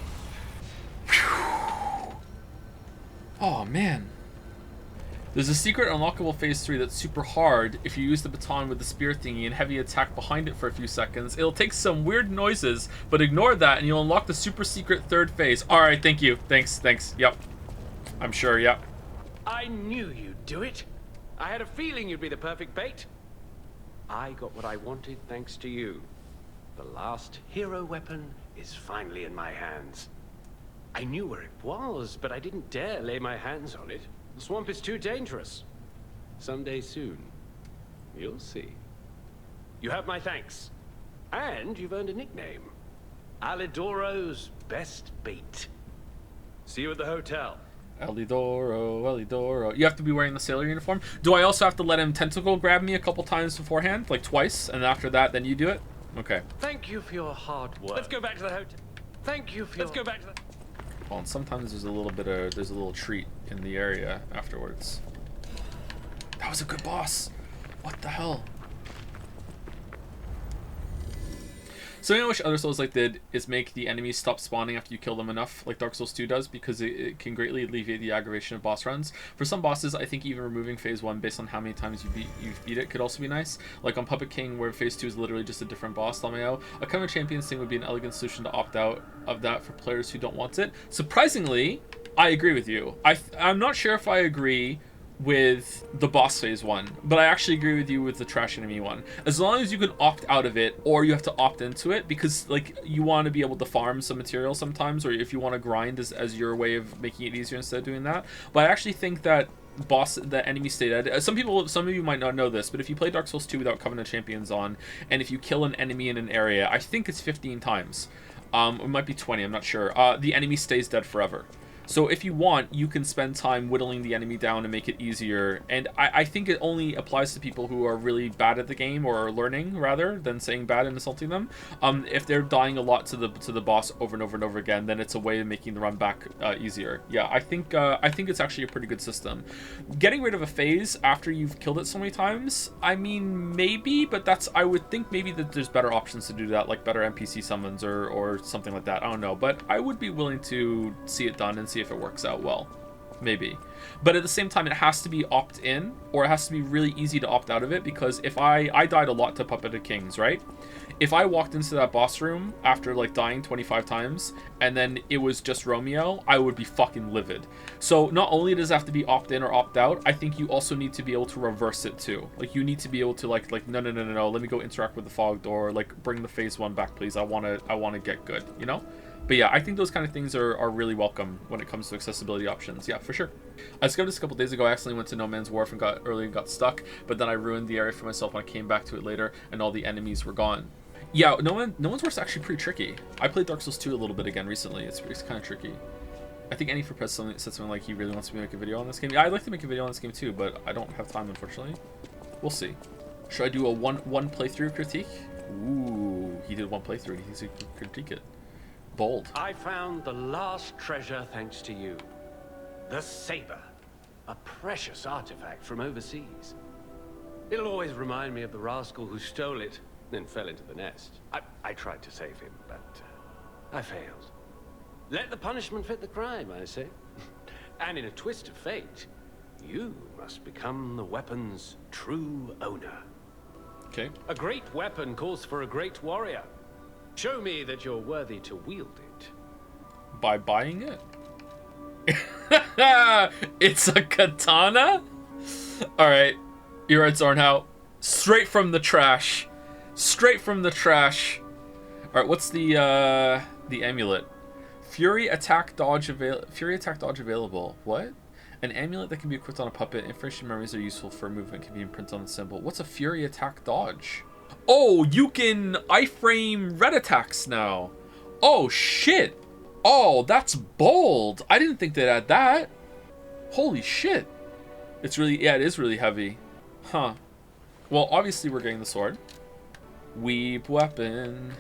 Whew. Oh, man. There's a secret unlockable phase 3 that's super hard if you use the baton with the spear thingy and heavy attack behind it for a few seconds. It'll take some weird noises, but ignore that and you'll unlock the super secret third phase. Alright, thank you. Thanks. Yep. I'm sure, yep.
I knew you'd do it. I had a feeling you'd be the perfect bait. I got what I wanted thanks to you. The last hero weapon is finally in my hands. I knew where it was, but I didn't dare lay my hands on it. The swamp is too dangerous. Someday soon, you'll see. You have my thanks. And you've earned a nickname. Alidoro's best bait. See you at the hotel.
Alidoro. You have to be wearing the sailor uniform. Do I also have to let him tentacle grab me a couple times beforehand? Like twice? And after that, then you do it? Okay.
Thank you for your hard work. Let's go back to the hotel. Thank you for Let's go back to the...
Well, and sometimes there's a little treat in the area afterwards. That was a good boss. What the hell? Something I wish other Souls like did is make the enemies stop spawning after you kill them enough, like Dark Souls 2 does, because it can greatly alleviate the aggravation of boss runs. For some bosses, I think even removing Phase 1 based on how many times you've beat it could also be nice. Like on Puppet King, where Phase 2 is literally just a different boss, LMAO. A kind of Champions thing would be an elegant solution to opt out of that for players who don't want it. Surprisingly, I agree with you. I'm not sure if I agree with the boss phase one, but I actually agree with you with the trash enemy one. As long as you can opt out of it, or you have to opt into it, because like you want to be able to farm some material sometimes, or if you want to grind as your way of making it easier instead of doing that. But I actually think that the enemy state, some of you might not know this, but if you play Dark Souls 2 without Covenant Champions on, and if you kill an enemy in an area, I think it's 15 times. It might be 20, I'm not sure. The enemy stays dead forever. So if you want, you can spend time whittling the enemy down to make it easier. And I think it only applies to people who are really bad at the game, or are learning rather than saying bad and insulting them. If they're dying a lot to the boss over and over and over again, then it's a way of making the run back easier. Yeah, I think it's actually a pretty good system. Getting rid of a phase after you've killed it so many times, I mean, maybe, but I would think maybe that there's better options to do that, like better NPC summons or something like that. I don't know, but I would be willing to see it done and see if it works out well. Maybe. But at the same time, it has to be opt-in, or it has to be really easy to opt out of it, because if I died a lot to Puppeted Kings, right? If I walked into that boss room after like dying 25 times and then it was just Romeo, I would be fucking livid. So not only does it have to be opt-in or opt-out, I think you also need to be able to reverse it too. Like you need to be able to like no, let me go interact with the fog door, like bring the phase one back please. I want to get good, you know? But yeah, I think those kind of things are really welcome when it comes to accessibility options. Yeah, for sure. I discovered this a couple days ago. I accidentally went to No Man's Wharf and got stuck, but then I ruined the area for myself when I came back to it later and all the enemies were gone. Yeah, No Man's Wharf is actually pretty tricky. I played Dark Souls 2 a little bit again recently. It's kind of tricky. I think Any for Press said something like he really wants me to make a video on this game. Yeah, I'd like to make a video on this game too, but I don't have time, unfortunately. We'll see. Should I do a one playthrough critique? Ooh, he did one playthrough. He thinks he can critique it. Bold.
I found the last treasure thanks to you. The saber. A precious artifact from overseas. It'll always remind me of the rascal who stole it, then fell into the nest. I tried to save him, but I failed. Let the punishment fit the crime, I say. And in a twist of fate, you must become the weapon's true owner.
Okay.
A great weapon calls for a great warrior. Show me that you're worthy to wield it.
By buying it? It's a katana? Alright. You're right, Zornhout. Straight from the trash. Straight from the trash. Alright, what's the amulet? Fury attack dodge available. What? An amulet that can be equipped on a puppet. Information memories are useful for movement, can be imprinted on the symbol. What's a Fury attack dodge? Oh, you can iframe red attacks now. Oh, shit. Oh, that's bold. I didn't think they'd add that. Holy shit. It's really, yeah, it is really heavy. Huh. Well, obviously we're getting the sword. Weep weapon.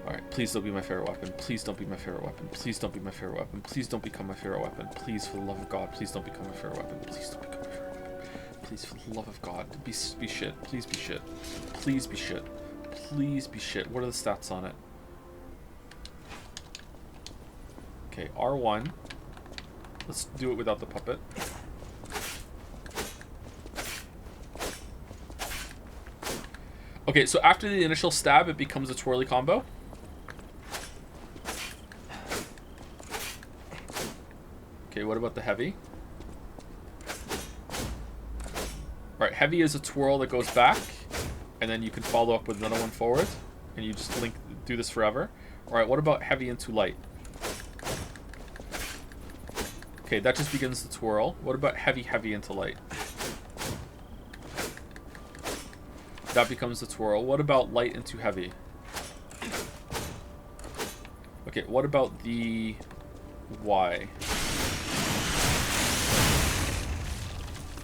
Alright, please don't be my favorite weapon. Please don't be my favorite weapon. Please don't be my favorite weapon. Please don't become my favorite weapon. Please, for the love of God, please don't become my favorite weapon. Please don't become my favorite weapon. Please, for the love of God, be shit. Please be shit. Please be shit. Please be shit. What are the stats on it? Okay, R1. Let's do it without the puppet. Okay, so after the initial stab, it becomes a twirly combo. Okay, what about the heavy? Alright, heavy is a twirl that goes back, and then you can follow up with another one forward, and you just do this forever. Alright, what about heavy into light? Okay, that just begins the twirl. What about heavy into light? That becomes the twirl. What about light into heavy? Okay, what about the Y?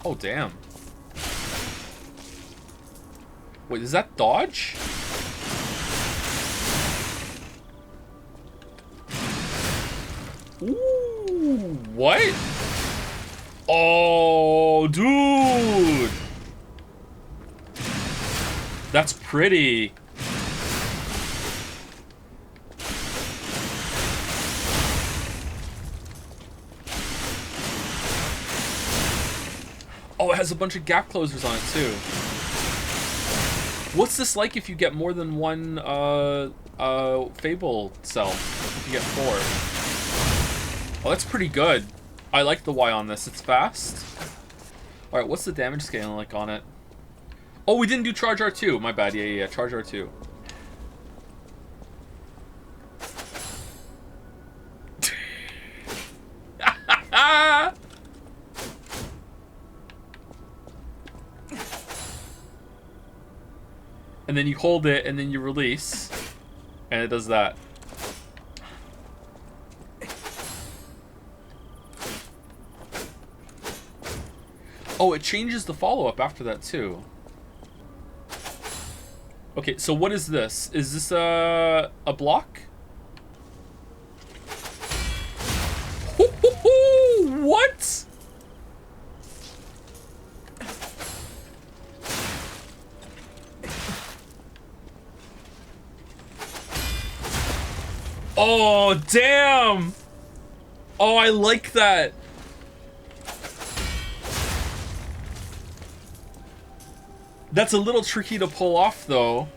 Oh, damn. Wait, is that dodge? Ooh, what? Oh, dude. That's pretty. Oh, it has a bunch of gap closers on it too. What's this like if you get more than one Fable cell? If you get 4. Oh, that's pretty good. I like the Y on this. It's fast. Alright, what's the damage scaling like on it? Oh, we didn't do charge R2. My bad. Yeah. Charge R2. And then you hold it, and then you release, and it does that. Oh, it changes the follow-up after that, too. Okay, so what is this? Is this a block? What? Oh, damn! Oh, I like that. That's a little tricky to pull off, though.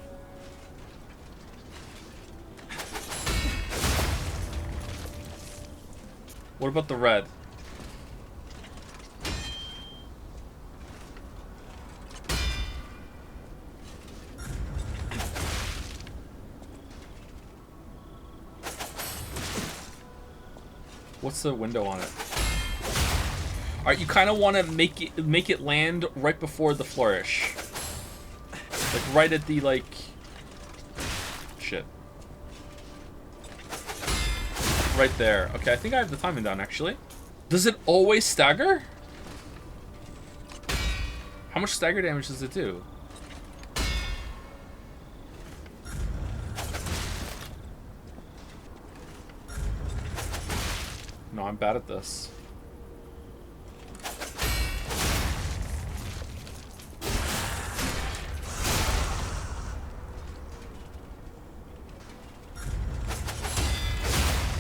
What about the red? What's the window on it? Alright, you kind of want to make it land right before the flourish. Like, right at the, like... Shit. Right there. Okay, I think I have the timing down, actually. Does it always stagger? How much stagger damage does it do? No, I'm bad at this.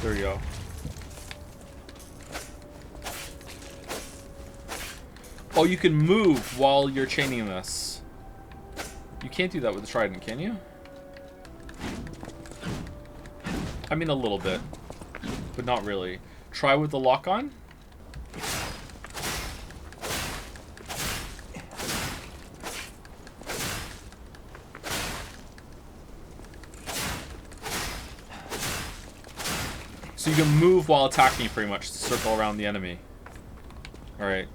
There we go. Oh, you can move while you're chaining this. You can't do that with the trident, can you? I mean, a little bit, but not really. Try with the lock on. So you can move while attacking pretty much to circle around the enemy. Alright.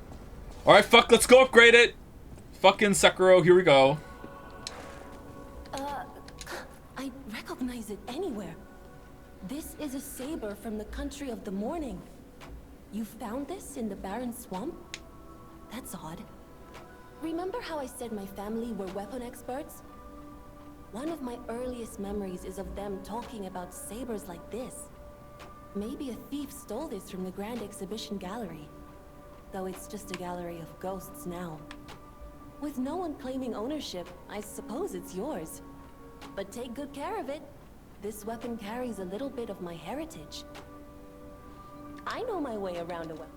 Alright, fuck, let's go upgrade it! Fucking Sekiro, here we go.
I recognize it anywhere. This is a saber from the country of the morning. You found this in the Barren Swamp? That's odd. Remember how I said my family were weapon experts? One of my earliest memories is of them talking about sabers like this. Maybe a thief stole this from the Grand Exhibition Gallery. Though it's just a gallery of ghosts now. With no one claiming ownership, I suppose it's yours. But take good care of it. This weapon carries a little bit of my heritage. I know my way around a weapon.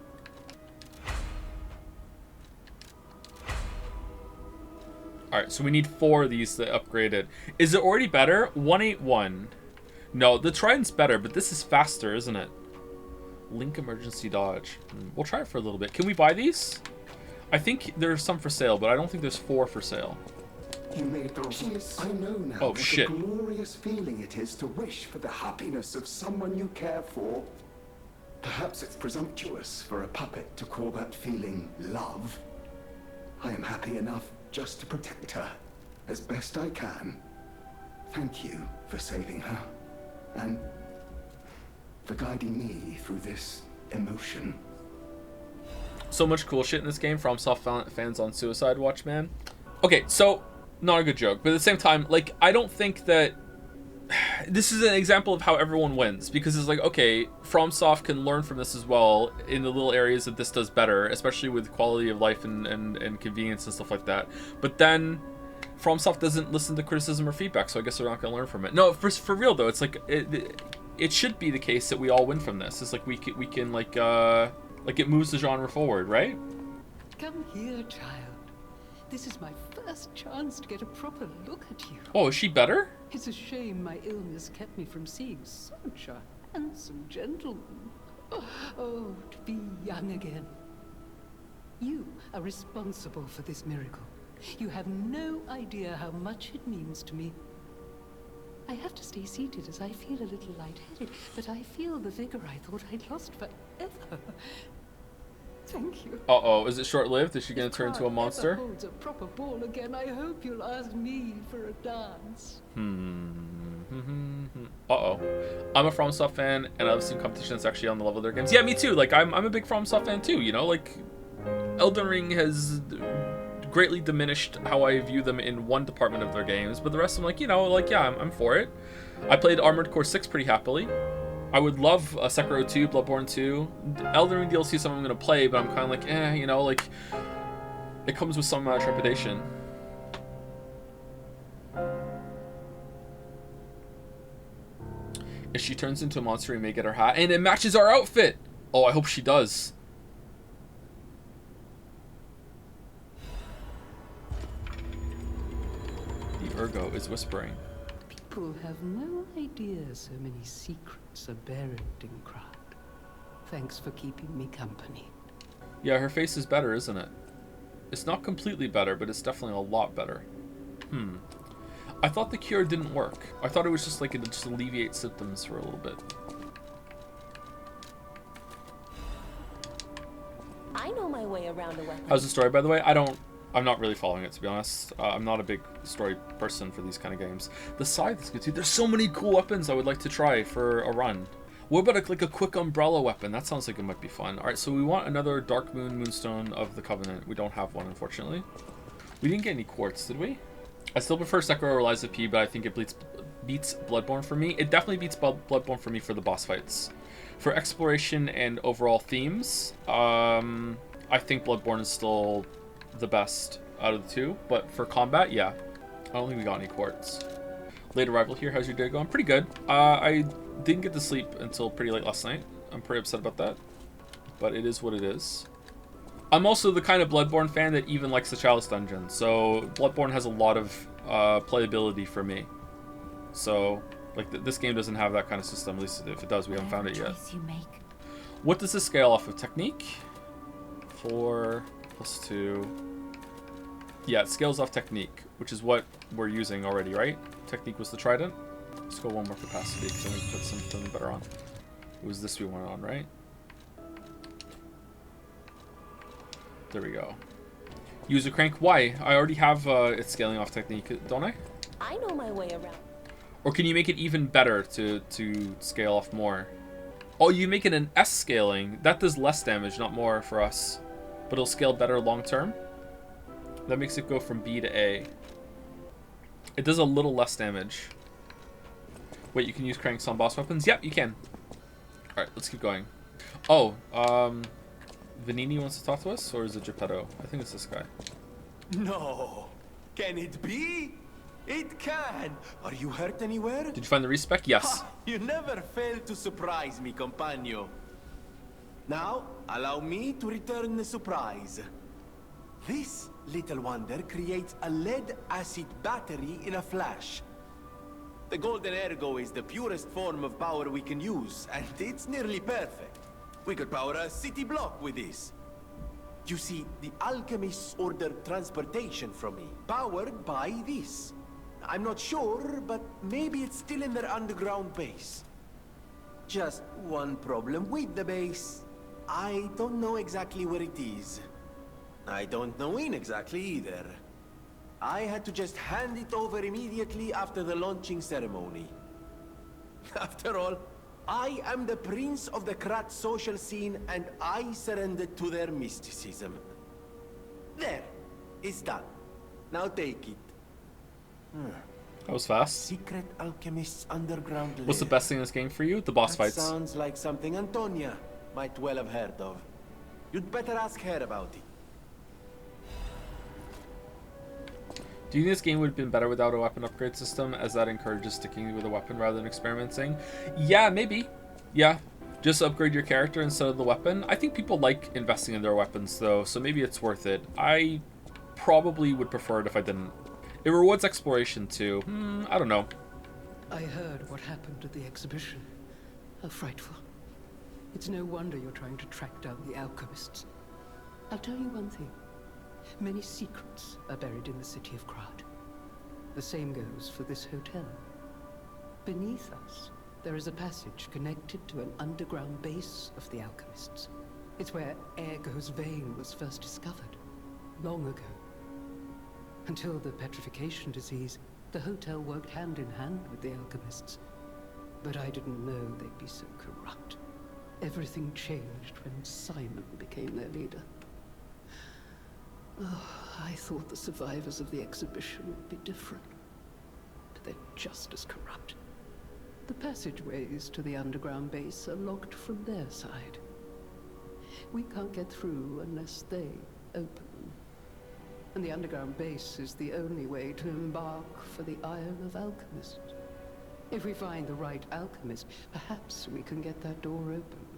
Alright, so we need 4 of these to upgrade it. Is it already better? 181. No, the trident's better, but this is faster, isn't it? Link emergency dodge. We'll try it for a little bit. Can we buy these? I think there's some for sale, but I don't think there's 4 for sale.
You made the choice. I know now
Oh,
what
shit.
a glorious feeling it is to wish for the happiness of someone you care for. Perhaps it's presumptuous for a puppet to call that feeling love. I am happy enough just to protect her as best I can. Thank you for saving her and for guiding me through this emotion.
So much cool shit in this game. FromSoft fans on Suicide Watch, man. Okay, so not a good joke, but at the same time, like, I don't think that this is an example of how everyone wins, because it's like, okay, FromSoft can learn from this as well in the little areas that this does better, especially with quality of life and convenience and stuff like that. But then FromSoft doesn't listen to criticism or feedback, so I guess they're not going to learn from it. No, for real though, it's like it should be the case that we all win from this. It's like we can like it moves the genre forward, right?
Come here, child. This is my first chance to get a proper look at you.
Oh, is she better?
It's a shame my illness kept me from seeing such a handsome gentleman. Oh, to be young again. You are responsible for this miracle. You have no idea how much it means to me. I have to stay seated as I feel a little lightheaded, but I feel the vigor I thought I'd lost forever. Thank you.
Uh-oh, is it short-lived? Is she gonna turn into a
If
monster?
Card ever holds a proper ball again, I hope you'll ask me for a dance.
Uh-oh. I'm a FromSoft fan, and I've seen competitions actually on the level of their games. Yeah, me too. Like, I'm a big FromSoft fan too, you know? Like, Elden Ring has greatly diminished how I view them in one department of their games, but the rest I'm like, you know, like, yeah, I'm for it. I played Armored Core 6 pretty happily. I would love Sekiro 2, Bloodborne 2. Elden Ring DLC is something I'm going to play, but I'm kind of like, you know, like, it comes with some trepidation. If she turns into a monster, we may get her hat, and it matches our outfit! Oh, I hope she does. The Ergo is whispering.
People have no idea so many secrets are buried in Krat. Thanks for keeping me company.
Yeah, her face is better, isn't it? It's not completely better, but it's definitely a lot better. I thought the cure didn't work. I thought it was just like it just alleviate symptoms for a little bit.
I know my way around a weapon.
How's the story, by the way? I'm not really following it, to be honest. I'm not a big story person for these kind of games. The scythe is good too. There's so many cool weapons I would like to try for a run. What about like a quick umbrella weapon? That sounds like it might be fun. All right, so we want another Dark Moon Moonstone of the Covenant. We don't have one, unfortunately. We didn't get any quartz, did we? I still prefer Sekiro or Lies of P, but I think it beats Bloodborne for me. It definitely beats Bloodborne for me for the boss fights. For exploration and overall themes, I think Bloodborne is still the best out of the two. But for combat, yeah. I don't think we got any quartz. Late arrival here. How's your day going? Pretty good. I didn't get to sleep until pretty late last night. I'm pretty upset about that. But it is what it is. I'm also the kind of Bloodborne fan that even likes the Chalice Dungeon. So Bloodborne has a lot of playability for me. So like this game doesn't have that kind of system. At least if it does, we haven't found it yet. What does this scale off of? Technique? 4 + 2. Yeah, it scales off technique, which is what we're using already, right? Technique was the trident. Let's go one more capacity because then we can put something better on. It was this we went on, right? There we go. Use a crank. Why? I already have it scaling off technique, don't I?
I know my way around.
Or can you make it even better to scale off more? Oh, you make it an S scaling. That does less damage, not more for us. But it'll scale better long term. That makes it go from B to A. It does a little less damage. Wait, you can use cranks on boss weapons? Yep, you can. Alright, let's keep going. Oh, Vanini wants to talk to us? Or is it Geppetto? I think it's this guy.
No. Can it be? It can. Are you hurt anywhere?
Did you find the respec? Yes.
Ha, you never fail to surprise me, compagno. Now, allow me to return the surprise. This little wonder creates a lead-acid battery in a flash. The golden ergo is the purest form of power we can use, and it's nearly perfect. We could power a city block with this. You see, the alchemists ordered transportation from me, powered by this. I'm not sure, but maybe it's still in their underground base. Just one problem with the base. I don't know exactly where it is. I don't know when exactly either. I had to just hand it over immediately after the launching ceremony. After all, I am the prince of the Krat social scene, and I surrendered to their mysticism. There, it's done. Now take it.
That was fast.
Secret alchemist's underground lair.
What's the best thing in this game for you? The boss
That
fights.
sounds like something Antonia might well have heard of. You'd better ask her about it.
Do you think this game would have been better without a weapon upgrade system, as that encourages sticking with a weapon rather than experimenting? Yeah, maybe. Yeah. Just upgrade your character instead of the weapon. I think people like investing in their weapons, though, so maybe it's worth it. I probably would prefer it if I didn't. It rewards exploration, too. I don't know.
I heard what happened at the exhibition. How frightful. It's no wonder you're trying to track down the alchemists. I'll tell you one thing. Many secrets are buried in the city of Krat. The same goes for this hotel. Beneath us, there is a passage connected to an underground base of the alchemists. It's where Ergo's vein was first discovered, long ago. Until the petrification disease, the hotel worked hand in hand with the alchemists. But I didn't know they'd be so corrupt. Everything changed when Simon became their leader. Oh, I thought the survivors of the exhibition would be different. But they're just as corrupt. The passageways to the underground base are locked from their side. We can't get through unless they open them. And the underground base is the only way to embark for the Isle of Alchemists. If we find the right alchemist, perhaps we can get that door opened.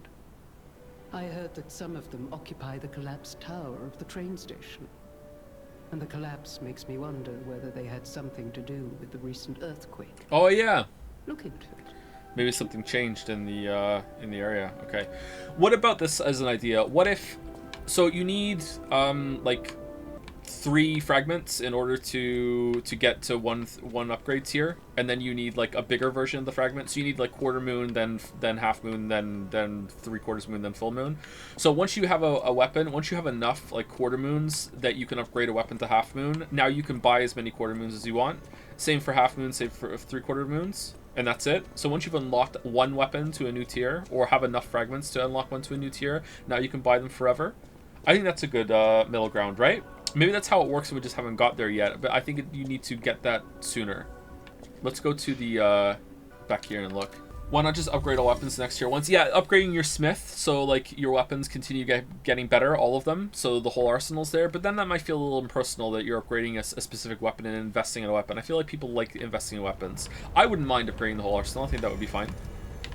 I heard that some of them occupy the collapsed tower of the train station. And the collapse makes me wonder whether they had something to do with the recent earthquake.
Oh yeah.
Look into it.
Maybe something changed in the area. Okay. What about this as an idea? What if, so you need like 3 fragments in order to get to one upgrade tier, and then you need like a bigger version of the fragment. So you need like quarter moon, then half moon, then 3/4 moon, then full moon. So once you have a weapon, once you have enough like quarter moons that you can upgrade a weapon to half moon, now you can buy as many quarter moons as you want. Same for half moon, same for 3/4 moons. And that's it. So once you've unlocked one weapon to a new tier, or have enough fragments to unlock one to a new tier, now you can buy them forever. I think that's a good middle ground, right? Maybe that's how it works and we just haven't got there yet, but I think you need to get that sooner. Let's go to the back here and look. Why not just upgrade all weapons next tier once? Yeah, upgrading your smith, so like your weapons continue getting better, all of them, so the whole arsenal's there, but then that might feel a little impersonal that you're upgrading a specific weapon and investing in a weapon. I feel like people like investing in weapons. I wouldn't mind upgrading the whole arsenal. I think that would be fine.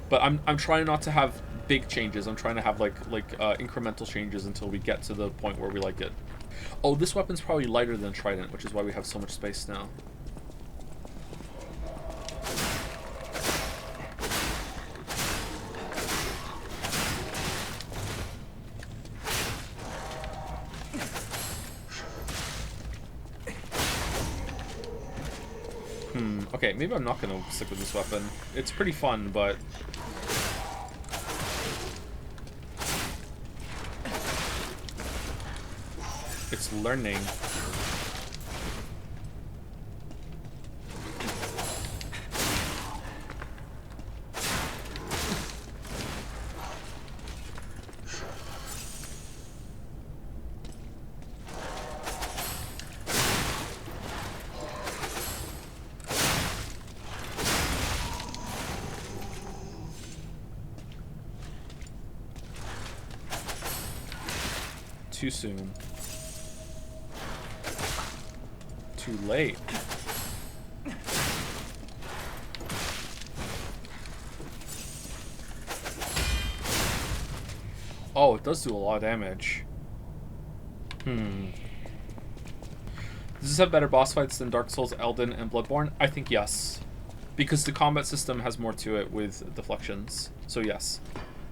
But I'm trying not to have big changes. I'm trying to have like incremental changes until we get to the point where we like it. Oh, this weapon's probably lighter than Trident, which is why we have so much space now. Okay, maybe I'm not gonna stick with this weapon. It's pretty fun, but it's learning. Too soon. Too late. Oh, it does do a lot of damage. Does this have better boss fights than Dark Souls, Elden, and Bloodborne? I think yes. Because the combat system has more to it with deflections. So yes.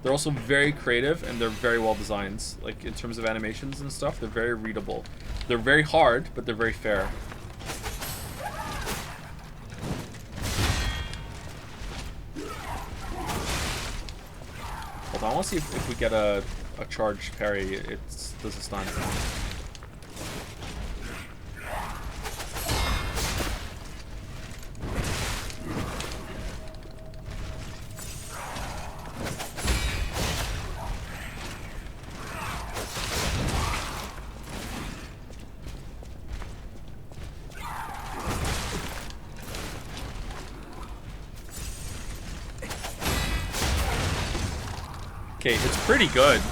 They're also very creative and they're very well designed. Like in terms of animations and stuff, they're very readable. They're very hard, but they're very fair. Hold on, I want to see if we get a charge parry. It does a stun. Okay, it's pretty good.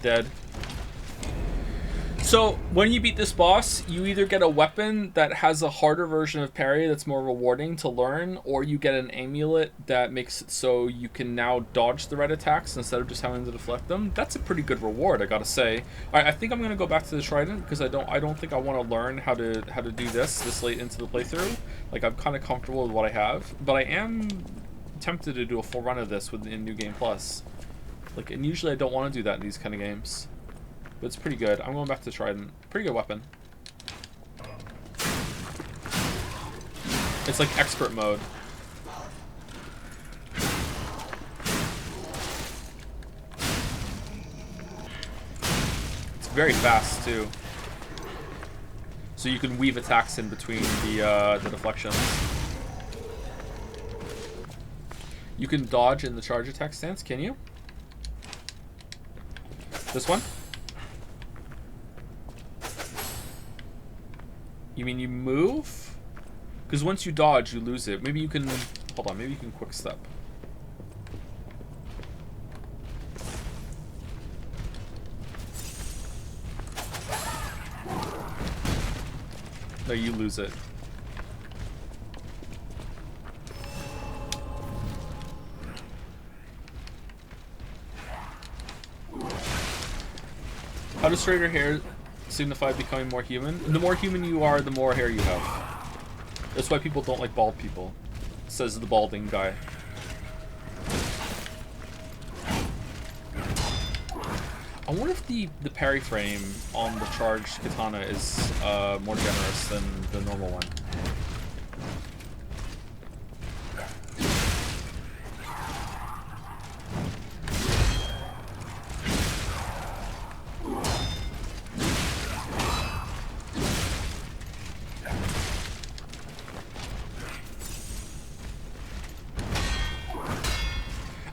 Dead. So, when you beat this boss, you either get a weapon that has a harder version of parry that's more rewarding to learn, or you get an amulet that makes it so you can now dodge the red attacks instead of just having to deflect them. That's a pretty good reward, I gotta say. Alright, I think I'm gonna go back to the Trident, because I don't think I want to learn how to do this late into the playthrough. Like, I'm kind of comfortable with what I have, but I am tempted to do a full run of this in New Game Plus. Like, and usually I don't want to do that in these kind of games. But it's pretty good. I'm going back to Trident. Pretty good weapon. It's like expert mode. It's very fast too. So you can weave attacks in between the deflections. You can dodge in the charge attack stance, can you? This one? You mean you move? Because once you dodge, you lose it. Maybe you can... Hold on, maybe you can quick step. No, you lose it. How does straighter hair signify becoming more human? The more human you are, the more hair you have. That's why people don't like bald people, says the balding guy. I wonder if the parry frame on the charged katana is more generous than the normal one.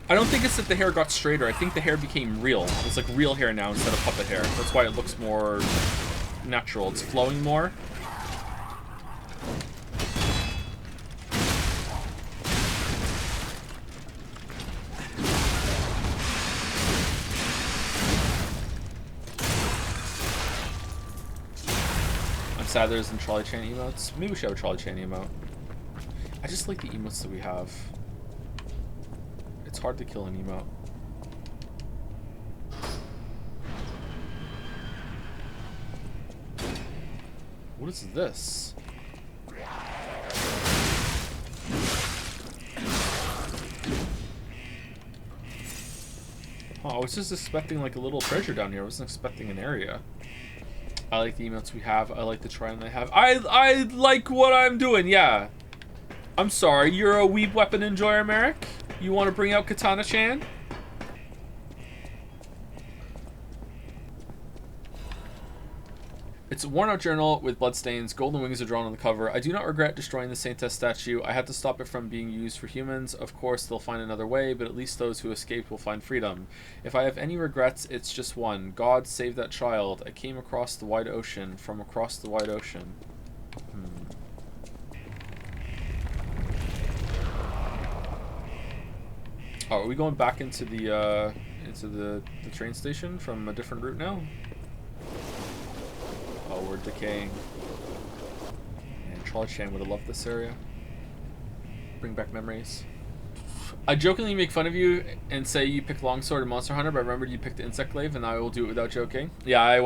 I don't think it's that the hair got straighter. I think the hair became real. It's like real hair now instead of puppet hair. That's why it looks more natural. It's flowing more. I'm sad there isn't trolley chain emotes. Maybe we should have a trolley chain emote. I just like the emotes that we have. It's hard to kill an emote. What is this? Oh, I was just expecting like a little treasure down here. I wasn't expecting an area. I like the emotes we have. I like the trident I have. I like what I'm doing, yeah. I'm sorry, you're a weeb weapon enjoyer, Merrick? You want to bring out Katana-chan? It's a worn-out journal with bloodstains. Golden wings are drawn on the cover. I do not regret destroying the Saintess statue. I had to stop it from being used for humans. Of course, they'll find another way, but at least those who escaped will find freedom. If I have any regrets, it's just one. God save that child. I came across the wide ocean, from across the wide ocean. Oh, are we going back into the train station from a different route now? Oh, we're decaying. And Trolley Chan would have loved this area. Bring back memories. I jokingly make fun of you and say you picked Longsword and Monster Hunter, but I remembered you picked Insect Glaive, and I will do it without joking. Yeah, I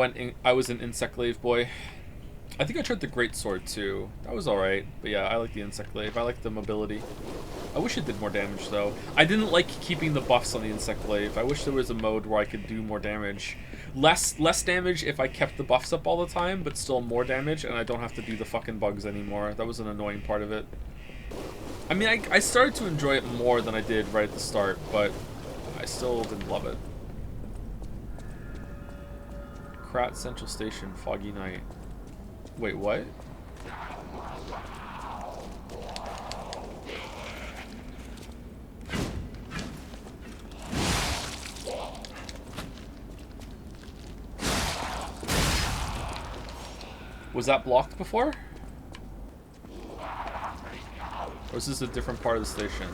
was an Insect Glaive boy. I think I tried the Greatsword too. That was alright. But yeah, I like the Insect Glaive. I like the mobility. I wish it did more damage though. I didn't like keeping the buffs on the Insect Glaive. I wish there was a mode where I could do more damage. Less damage if I kept the buffs up all the time, but still more damage, and I don't have to do the fucking bugs anymore. That was an annoying part of it. I mean, I started to enjoy it more than I did right at the start, but I still didn't love it. Krat Central Station, foggy night. Wait, what? Was that blocked before? Or is this a different part of the station?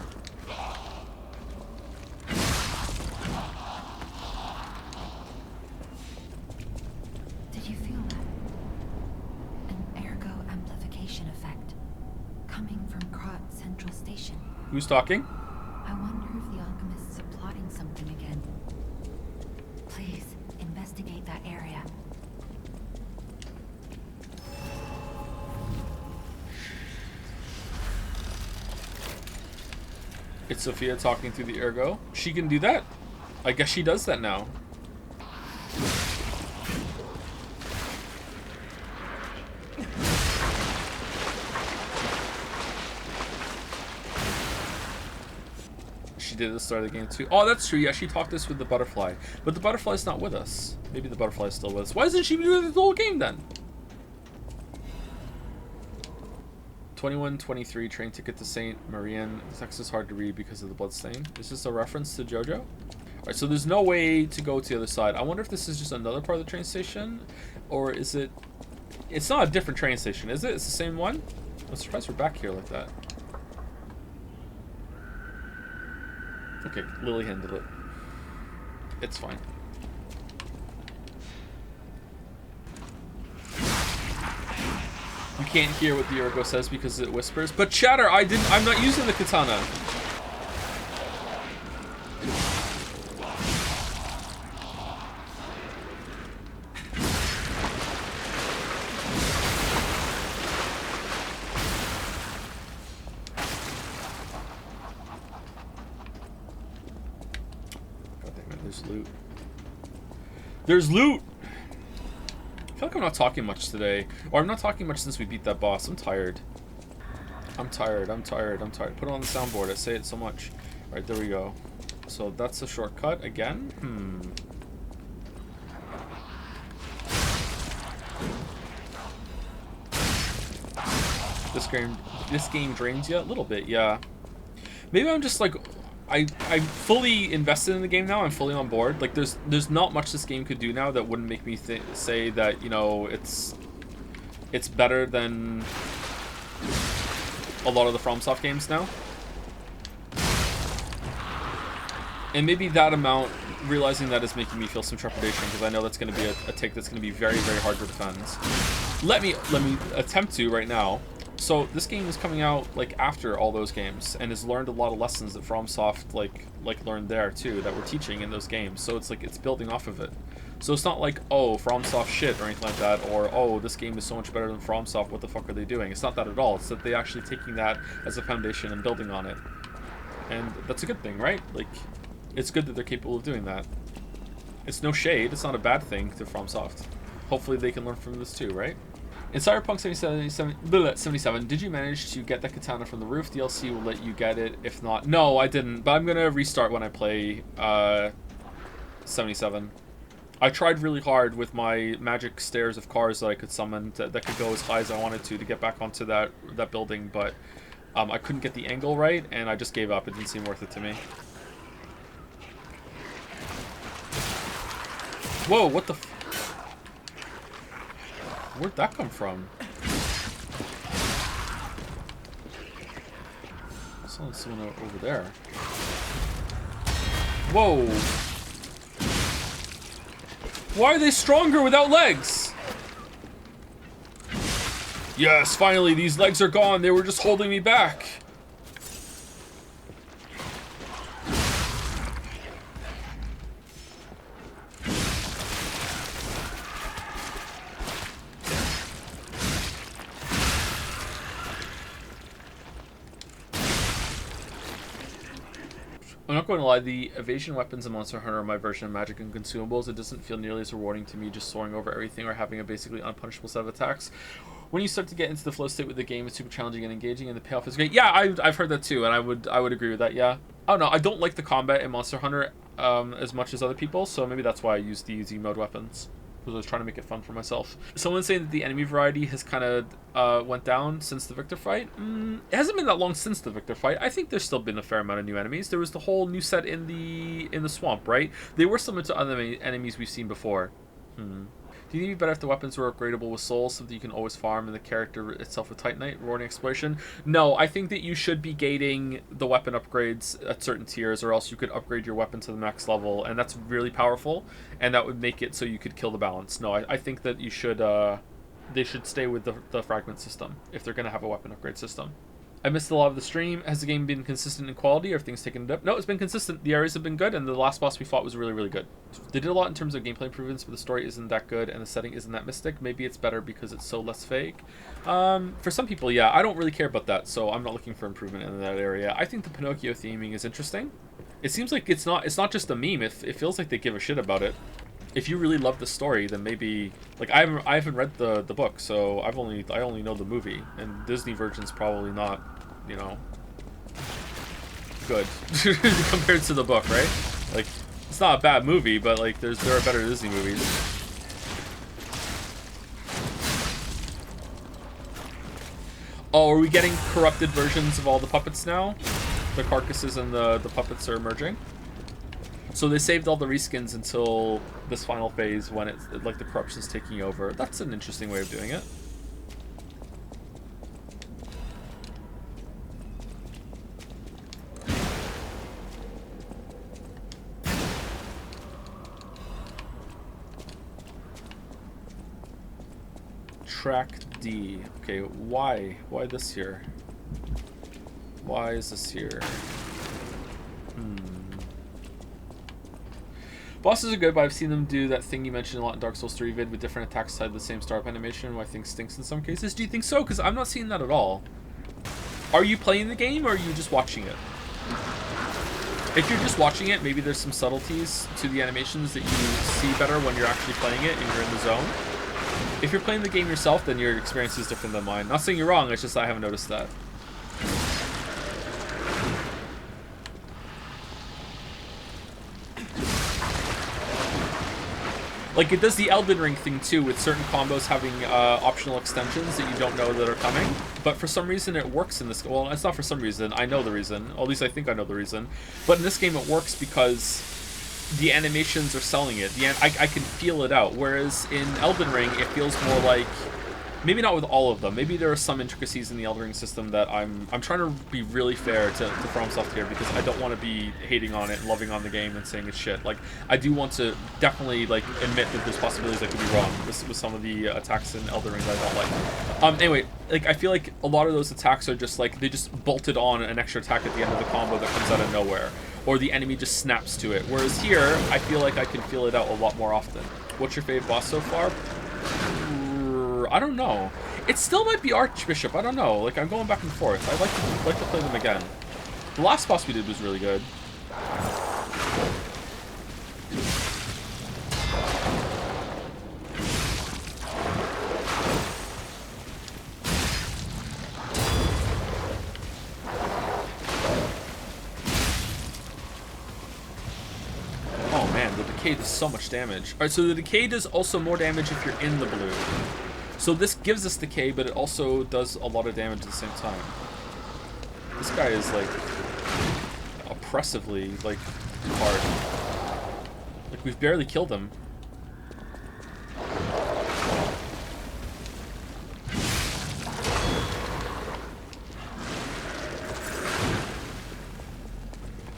radiation effect coming from Krat Central Station.
Who's talking?
I wonder if the alchemists are plotting something again. Please, investigate that area.
It's Sophia talking through the ergo. She can do that. I guess she does that now. She did at the start of the game too. Oh, that's true. Yeah, she talked this with the butterfly. But the butterfly's not with us. Maybe the butterfly's still with us. Why isn't she doing the whole game then? 2123 train ticket to St. Marian. The text is hard to read because of the blood stain. Is this a reference to JoJo? Alright, so there's no way to go to the other side. I wonder if this is just another part of the train station, or is it... It's not a different train station, is it? It's the same one? I'm surprised we're back here like that. Okay, Lily handled it. It's fine. You can't hear what the ergo says because it whispers. But Chatter, I'm not using the katana. God damn it, there's loot. There's loot! I feel like I'm not talking much today. Or I'm not talking much since we beat that boss. I'm tired. I'm tired. Put it on the soundboard. I say it so much. Alright, there we go. So that's a shortcut again? This game drains you a little bit, yeah. Maybe I'm just like... I'm fully invested in the game now. I'm fully on board. Like, there's not much this game could do now that wouldn't make me say that, you know, it's better than a lot of the FromSoft games now. And maybe that amount, realizing that is making me feel some trepidation, because I know that's going to be a take that's going to be very, very hard to defend. Let me attempt to right now. So this game is coming out like after all those games, and has learned a lot of lessons that FromSoft like learned there too, that we're teaching in those games. So it's like it's building off of it. So it's not like, oh, FromSoft shit or anything like that, or oh, this game is so much better than FromSoft, what the fuck are they doing? It's not that at all. It's that they're actually taking that as a foundation and building on it. And that's a good thing, right? Like, it's good that they're capable of doing that. It's no shade. It's not a bad thing to FromSoft. Hopefully they can learn from this too, right? In Cyberpunk 77, did you manage to get the katana from the roof? DLC will let you get it. If not, no, I didn't. But I'm gonna restart when I play 77. I tried really hard with my magic stairs of cars that I could summon that could go as high as I wanted to get back onto that building, but I couldn't get the angle right, and I just gave up. It didn't seem worth it to me. Whoa! What the? Where'd that come from? I saw someone over there. Whoa! Why are they stronger without legs? Yes, finally, these legs are gone. They were just holding me back. I'm not going to lie, the evasion weapons in Monster Hunter are my version of magic and consumables. It doesn't feel nearly as rewarding to me just soaring over everything or having a basically unpunishable set of attacks. When you start to get into the flow state with the game, it's super challenging and engaging, and the payoff is great. Yeah, I've heard that too, and I would agree with that, yeah. I don't know, I don't like the combat in Monster Hunter as much as other people, so maybe that's why I use the easy mode weapons. Because I was trying to make it fun for myself. Someone's saying that the enemy variety has kind of went down since the Victor fight. It hasn't been that long since the Victor fight. I think there's still been a fair amount of new enemies. There was the whole new set in the swamp, right? They were similar to other enemies we've seen before. Do you think it'd be better if the weapons were upgradable with souls so that you can always farm and the character itself with Titanite, rewarding exploration? No, I think that you should be gating the weapon upgrades at certain tiers, or else you could upgrade your weapon to the max level, and that's really powerful, and that would make it so you could kill the balance. No, I think that you should they should stay with the fragment system if they're going to have a weapon upgrade system. I missed a lot of the stream. Has the game been consistent in quality, or have things taken a dip? No, it's been consistent. The areas have been good, and the last boss we fought was really, really good. They did a lot in terms of gameplay improvements, but the story isn't that good, and the setting isn't that mystic. Maybe it's better because it's so less fake. For some people, yeah. I don't really care about that, so I'm not looking for improvement in that area. I think the Pinocchio theming is interesting. It seems like it's not just a meme. It feels like they give a shit about it. If you really love the story, then maybe, like, I haven't read the book, so I only know the movie, and Disney version's probably not, you know, good compared to the book, right? Like, it's not a bad movie, but like there are better Disney movies. Oh, are we getting corrupted versions of all the puppets now? The carcasses and the puppets are emerging. So they saved all the reskins until this final phase when it's like the corruption's taking over. That's an interesting way of doing it. Track D. Okay, why? Why this here? Why is this here? Bosses are good, but I've seen them do that thing you mentioned a lot in Dark Souls 3 vid with different attacks tied to the same startup animation, who I think stinks in some cases. Do you think so? Because I'm not seeing that at all. Are you playing the game, or are you just watching it? If you're just watching it, maybe there's some subtleties to the animations that you see better when you're actually playing it and you're in the zone. If you're playing the game yourself, then your experience is different than mine. Not saying you're wrong, it's just I haven't noticed that. Like, it does the Elden Ring thing too, with certain combos having optional extensions that you don't know that are coming. But for some reason it works in this... Well, it's not for some reason. I know the reason. At least I think I know the reason. But in this game it works because the animations are selling it. I can feel it out. Whereas in Elden Ring, it feels more like... Maybe not with all of them. Maybe there are some intricacies in the Elden Ring system that I'm trying to be really fair to FromSoft here, because I don't want to be hating on it and loving on the game and saying it's shit. Like, I do want to definitely, like, admit that there's possibilities I could be wrong with some of the attacks in Elden Ring that I don't like. Anyway, like, I feel like a lot of those attacks are just, like, they just bolted on an extra attack at the end of the combo that comes out of nowhere. Or the enemy just snaps to it. Whereas here, I feel like I can feel it out a lot more often. What's your favorite boss so far? I don't know. It still might be Archbishop. I don't know. Like, I'm going back and forth. I'd like to play them again. The last boss we did was really good. Oh man, the decay does so much damage. Alright, so the decay does also more damage if you're in the blue. So this gives us decay, but it also does a lot of damage at the same time. This guy is, like, oppressively, like, hard. Like, we've barely killed him.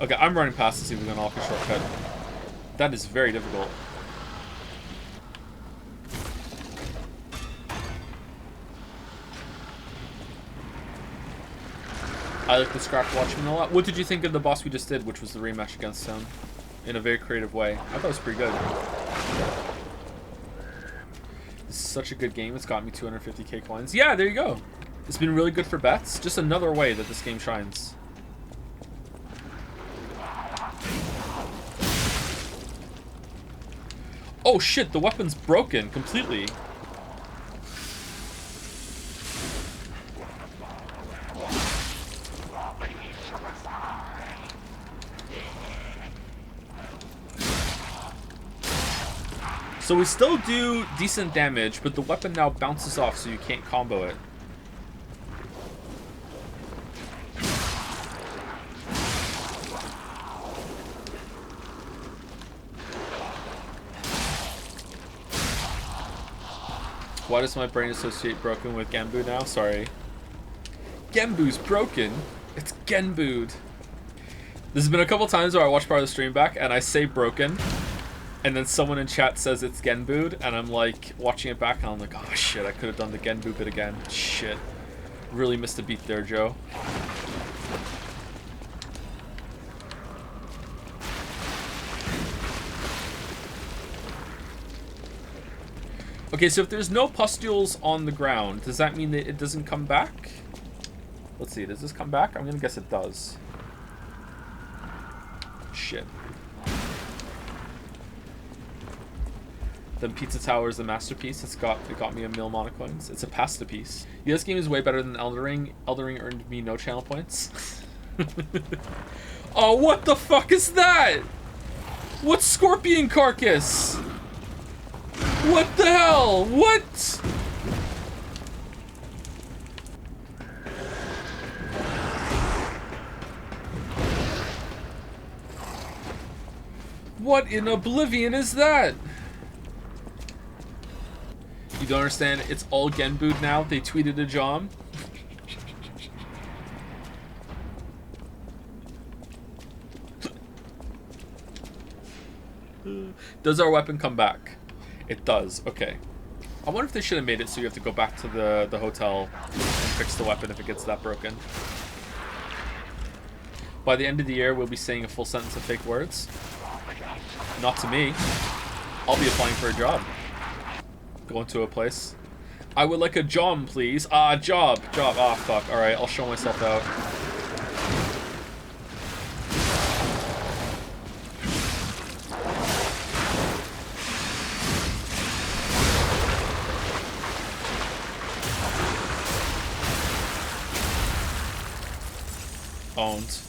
Okay, I'm running past to see if we can unlock a shortcut. That is very difficult. I like the Scrap Watchman a lot. What did you think of the boss we just did, which was the rematch against him? In a very creative way. I thought it was pretty good. This is such a good game. It's got me 250k coins. Yeah, there you go. It's been really good for bets. Just another way that this game shines. Oh shit, the weapon's broken completely. So we still do decent damage, but the weapon now bounces off, so you can't combo it. Why does my brain associate broken with Genbu now? Sorry. Genbu's broken. It's Genbu'd. This has been a couple times where I watch part of the stream back and I say broken. And then someone in chat says it's Genbooed, and I'm like watching it back and I'm like, oh shit, I could have done the Genboo bit again. Shit. Really missed a beat there, Joe. Okay, so if there's no pustules on the ground, does that mean that it doesn't come back? Let's see, does this come back? I'm gonna guess it does. Shit. The Pizza Tower is the masterpiece. It got me a mil monocoins. It's a pasta piece. Yeah, this game is way better than Elden Ring. Elden Ring earned me no channel points. Oh, what the fuck is that? What scorpion carcass? What the hell? What? What in oblivion is that? You don't understand? It's all Genbooed now. They tweeted a Jom. Does our weapon come back? It does. Okay. I wonder if they should have made it so you have to go back to the hotel and fix the weapon if it gets that broken. By the end of the year, we'll be saying a full sentence of fake words. Not to me. I'll be applying for a job. Going to a place. I would like a job, please. Ah, job. Job. Ah, fuck. Alright, I'll show myself out. Owned.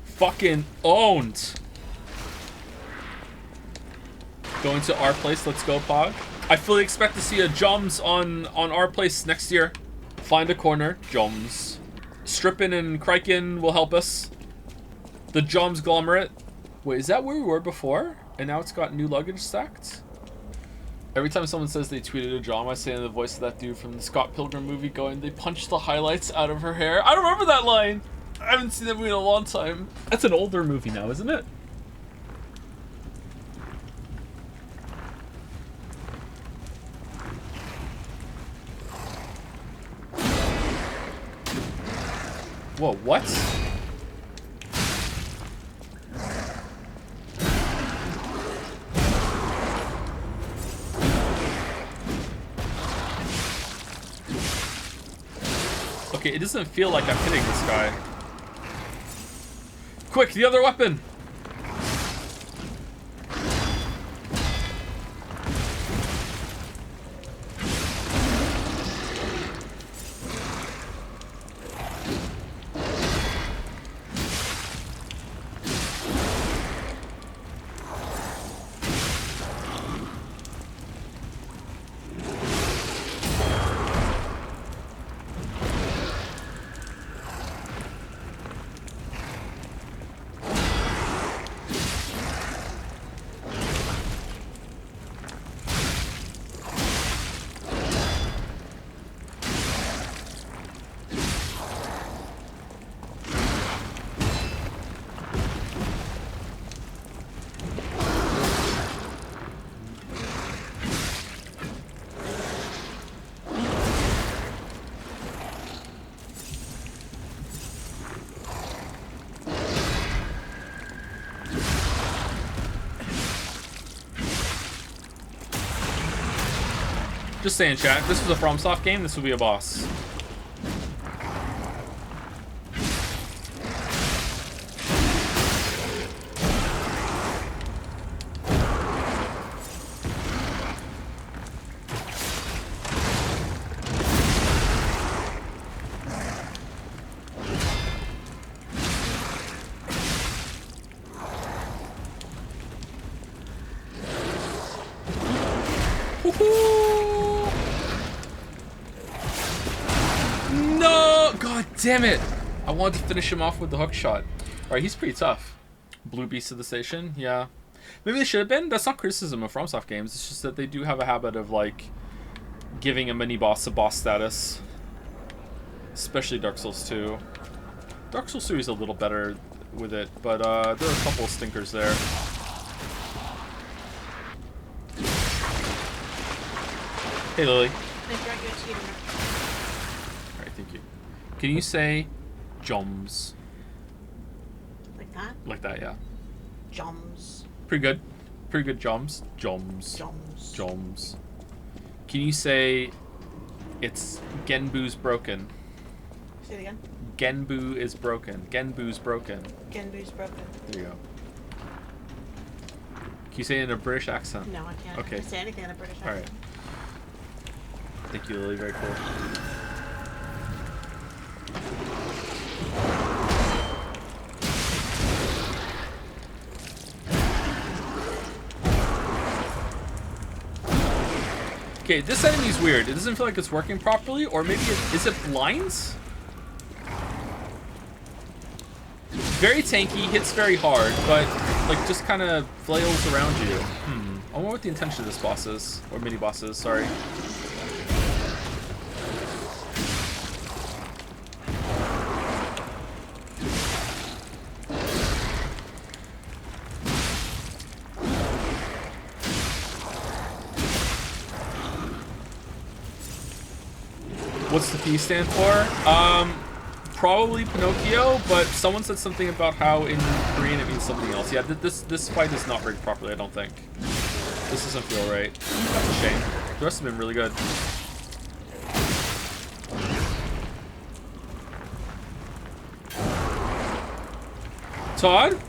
Fucking owned. Going to our place, let's go, Pog. I fully expect to see a Joms on our place next year. Find a corner, Joms. Strippin and Kriken will help us. The Jomsglomerate. Wait, is that where we were before? And now it's got new luggage stacked? Every time someone says they tweeted a Jom, I say in the voice of that dude from the Scott Pilgrim movie going, they punched the highlights out of her hair. I remember that line! I haven't seen that movie in a long time. That's an older movie now, isn't it? Whoa, what? Okay, it doesn't feel like I'm hitting this guy. Quick, the other weapon! Just saying, chat, if this was a FromSoft game, this would be a boss. Damn it! I wanted to finish him off with the hook shot. Alright, he's pretty tough. Blue Beast of the Station, yeah. Maybe they should have been. That's not criticism of FromSoft games. It's just that they do have a habit of, like, giving a mini-boss a boss status. Especially Dark Souls 2. Dark Souls 2 is a little better with it, but there are a couple of stinkers there. Hey, Lily.
Thank you. I get to eat them.
Alright, thank you. Can you say joms?
Like that?
Like that, yeah.
Joms.
Pretty good. Pretty good joms. Joms.
Joms.
Joms. Can you say it's Genbu's broken?
Say it again.
Genbu is broken. Genbu's broken.
Genbu's broken.
There you go. Can you say it in a British accent?
No, I can't.
Okay.
I can't say anything in a British accent.
Alright. Thank you, Lily. Very cool. Okay, this enemy's weird. It doesn't feel like it's working properly, or maybe is it blinds? Very tanky, hits very hard, but like just kind of flails around you. I wonder what the intention of this boss is, or mini boss is. Sorry. What's the P stand for? Probably Pinocchio, but someone said something about how in Korean it means something else. Yeah, this fight is not rigged properly, I don't think. This doesn't feel right. That's a shame. The rest have been really good. Todd?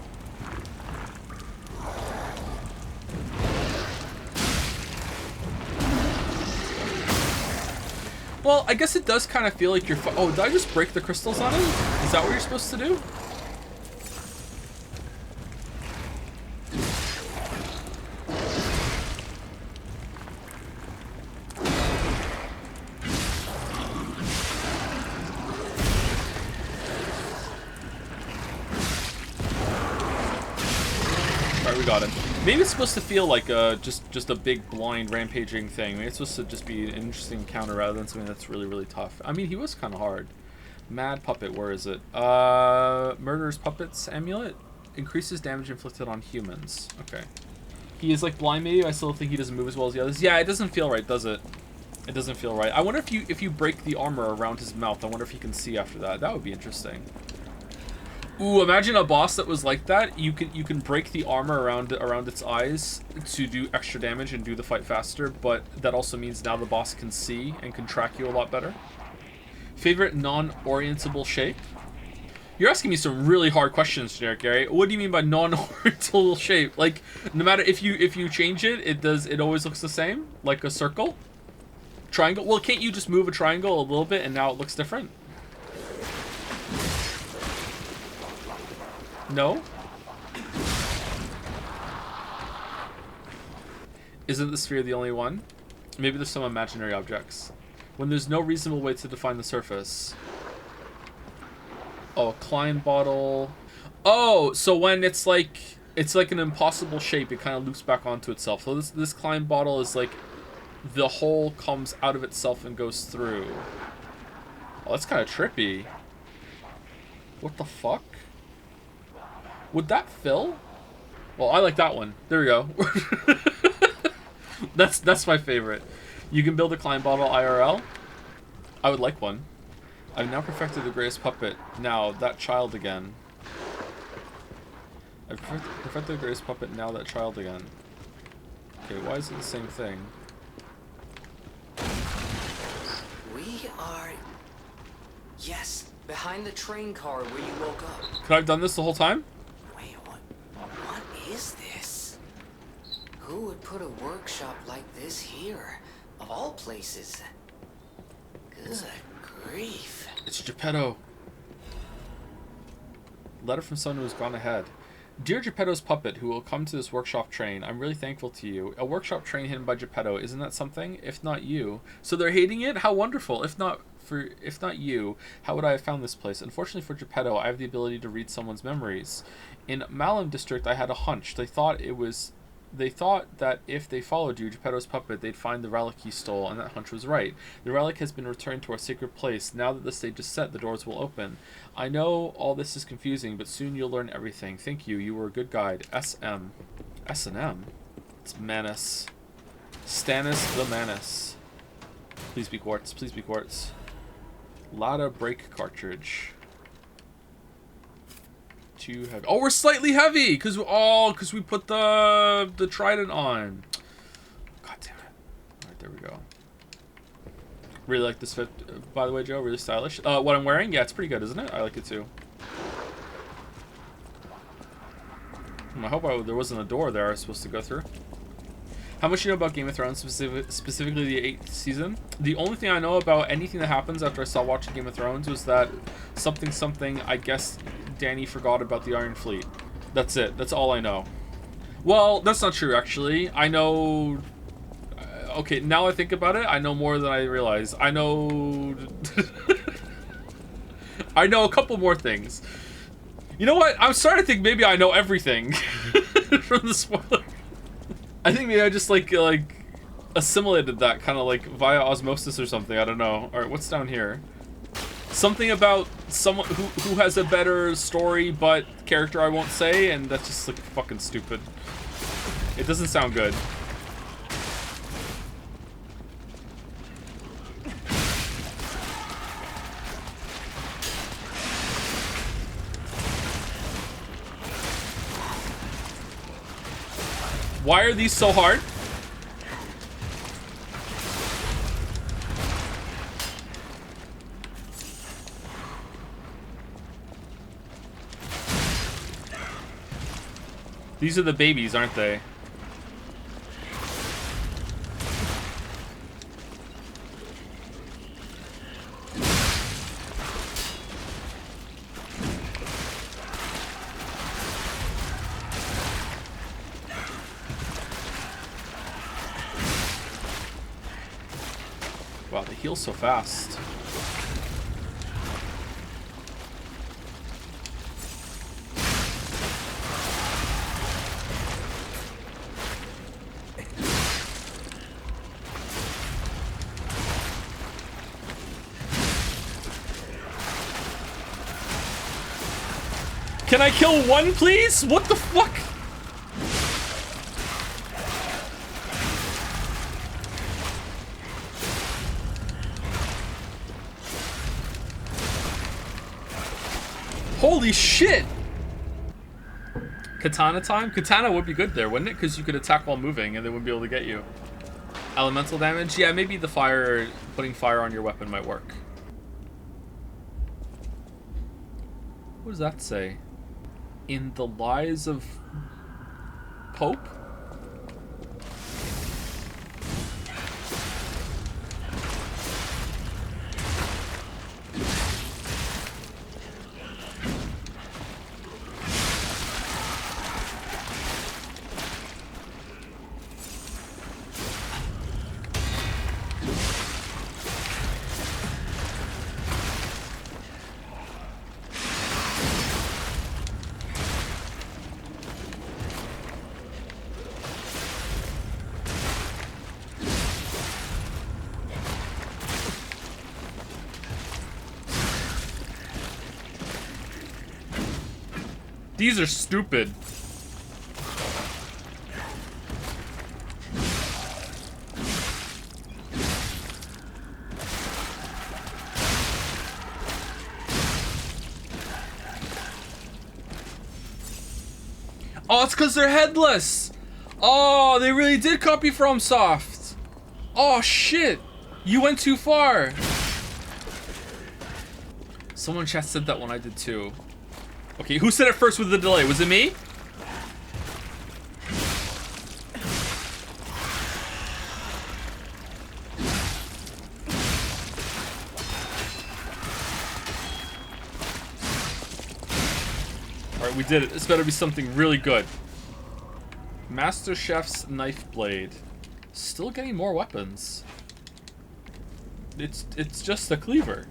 Well, I guess it does kind of feel like you're... Oh, did I just break the crystals on it? Is that what you're supposed to do? Alright, we got him. Maybe it's supposed to feel like just a big blind rampaging thing. Maybe it's supposed to just be an interesting encounter rather than something that's really, really tough. I mean, he was kind of hard. Mad Puppet, where is it? Murderer's Puppet's Amulet. Increases damage inflicted on humans. Okay. He is like blind maybe, I still think he doesn't move as well as the others. Yeah, it doesn't feel right, does it? It doesn't feel right. I wonder if you break the armor around his mouth, I wonder if he can see after that. That would be interesting. Ooh, imagine a boss that was like that. You can break the armor around its eyes to do extra damage and do the fight faster, but that also means now the boss can see and can track you a lot better. Favorite non-orientable shape? You're asking me some really hard questions, Generic Gary. What do you mean by non-orientable shape? Like, no matter if you change it, it always looks the same? Like a circle? Triangle? Well, can't you just move a triangle a little bit and now it looks different? No? Isn't the sphere the only one? Maybe there's some imaginary objects. When there's no reasonable way to define the surface. Oh, a Klein bottle. Oh, so when it's like an impossible shape, it kind of loops back onto itself. So this Klein bottle is like the hole comes out of itself and goes through. Oh, that's kind of trippy. What the fuck? Would that fill? Well, I like that one. There we go. That's my favorite. You can build a Klein bottle IRL. I would like one. I've now perfected the greatest puppet. Now, that child again. I've perfected the greatest puppet. Now, that child again. Okay, why is it the same thing?
We are... Yes, behind the train car where you woke up.
Could I have done this the whole time?
Wait, what is this? Who would put a workshop like this here? Of all places. Good grief.
It's Geppetto. Letter from someone who has gone ahead. Dear Geppetto's puppet, who will come to this workshop train, I'm really thankful to you. A workshop train hidden by Geppetto, isn't that something? If not you. So they're hating it? How wonderful. If not you, how would I have found this place? Unfortunately for Geppetto, I have the ability to read someone's memories. In Malum district, I had a hunch. They thought that if they followed you, Geppetto's puppet, they'd find the relic he stole, and that hunch was right. The relic has been returned to our sacred place. Now that the stage is set, the doors will open. I know all this is confusing, but soon you'll learn everything. Thank you. You were a good guide. S.M. S&M? It's Manus. Stannis the Manus. Please be quartz. Please be quartz. Lada brake cartridge. Too heavy. Oh, we're slightly heavy because we put the trident on. God damn it! All right, there we go. Really like this fit, by the way, Joe. Really stylish. What I'm wearing, yeah, it's pretty good, isn't it? I like it too. I hope there wasn't a door there I was supposed to go through. How much you know about Game of Thrones, specifically the 8th season? The only thing I know about anything that happens after I stopped watching Game of Thrones was that something, I guess Dany forgot about the Iron Fleet. That's it. That's all I know. Well, that's not true, actually. I know... Okay, now I think about it, I know more than I realize. I know... I know a couple more things. You know what? I'm starting to think maybe I know everything from the spoiler. I think maybe I just like assimilated that kind of like via osmosis or something. I don't know. All right, what's down here? Something about someone who has a better story but character I won't say, and that's just like fucking stupid. It doesn't sound good. Why are these so hard? These are the babies, aren't they? Wow, they heal so fast. Can I kill one, please? What the fuck? Holy shit! Katana time? Katana would be good there, wouldn't it? Because you could attack while moving and they wouldn't be able to get you. Elemental damage? Yeah, maybe the fire, putting fire on your weapon might work. What does that say? In the Lies of Pope? These are stupid. Oh, it's because they're headless. Oh, they really did copy FromSoft. Oh, shit. You went too far. Someone in chat said that when I did too. Okay, who said it first with the delay? Was it me? Alright, we did it. This better be something really good. Master Chef's knife blade. Still getting more weapons. It's just a cleaver.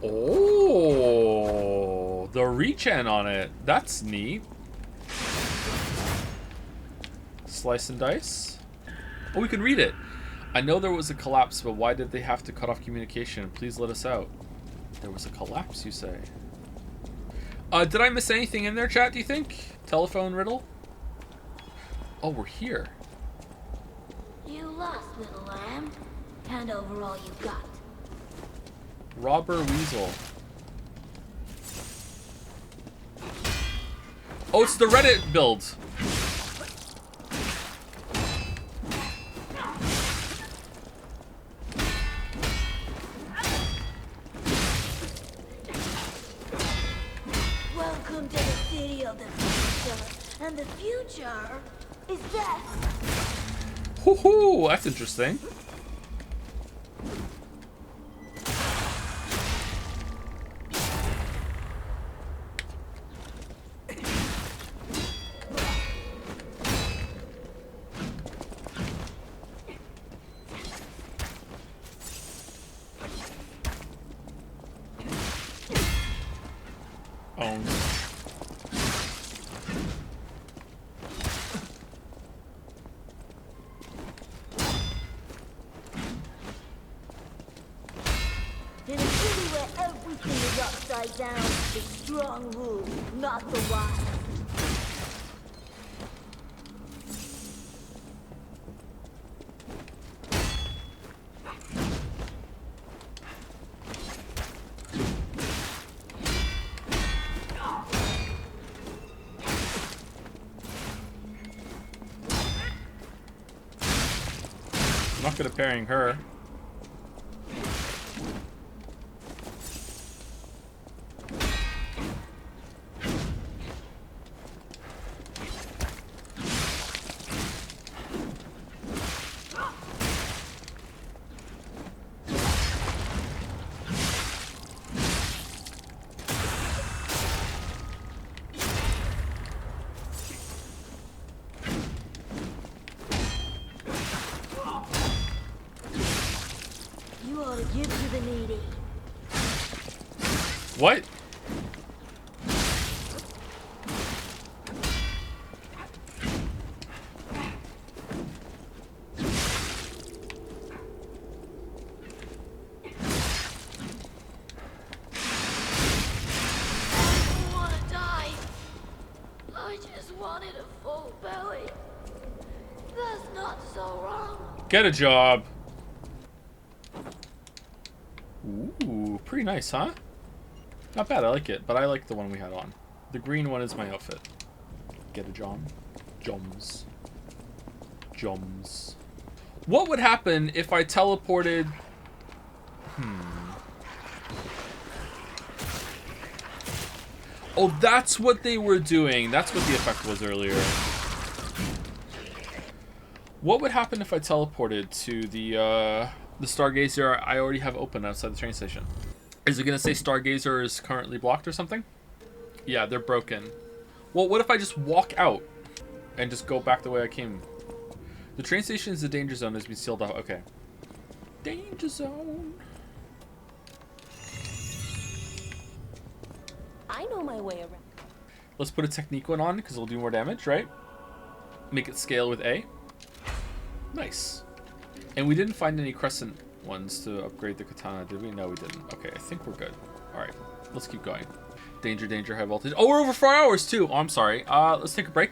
Oh, the regen on it. That's neat. Slice and dice. Oh, we can read it. I know there was a collapse, but why did they have to cut off communication? Please let us out. There was a collapse, you say? Did I miss anything in there, chat, do you think? Telephone riddle? Oh, we're here.
You lost, little lamb. Hand over all you got.
Robber Weasel. Oh, it's the Reddit build.
Welcome to the city of the future. And the future is death.
Hoo-hoo, that's interesting.
In a city where everything is upside down, the strong rule, not the wise.
I'm not good at parrying her.
You ought to give to the needy.
What?
I don't want to die. I just wanted a full belly. That's not so wrong.
Get a job. Ooh, pretty nice, huh? Not bad, I like it, but I like the one we had on. The green one is my outfit. Get a job. Joms. Joms. What would happen if I teleported... Oh, that's what they were doing. That's what the effect was earlier. What would happen if I teleported to the Stargazer I already have open outside the train station? Is it going to say Stargazer is currently blocked or something? Yeah, they're broken. Well, what if I just walk out and just go back the way I came? The train station is a danger zone, has been sealed off. Okay. Danger zone.
I know my way around.
Let's put a technique one on because it'll do more damage, right? Make it scale with A. Nice. And we didn't find any crescent ones to upgrade the katana, did we? No, we didn't. Okay, I think we're good. Alright, let's keep going. Danger, danger, high voltage. Oh, we're over 4 hours too! Oh, I'm sorry. Let's take a break.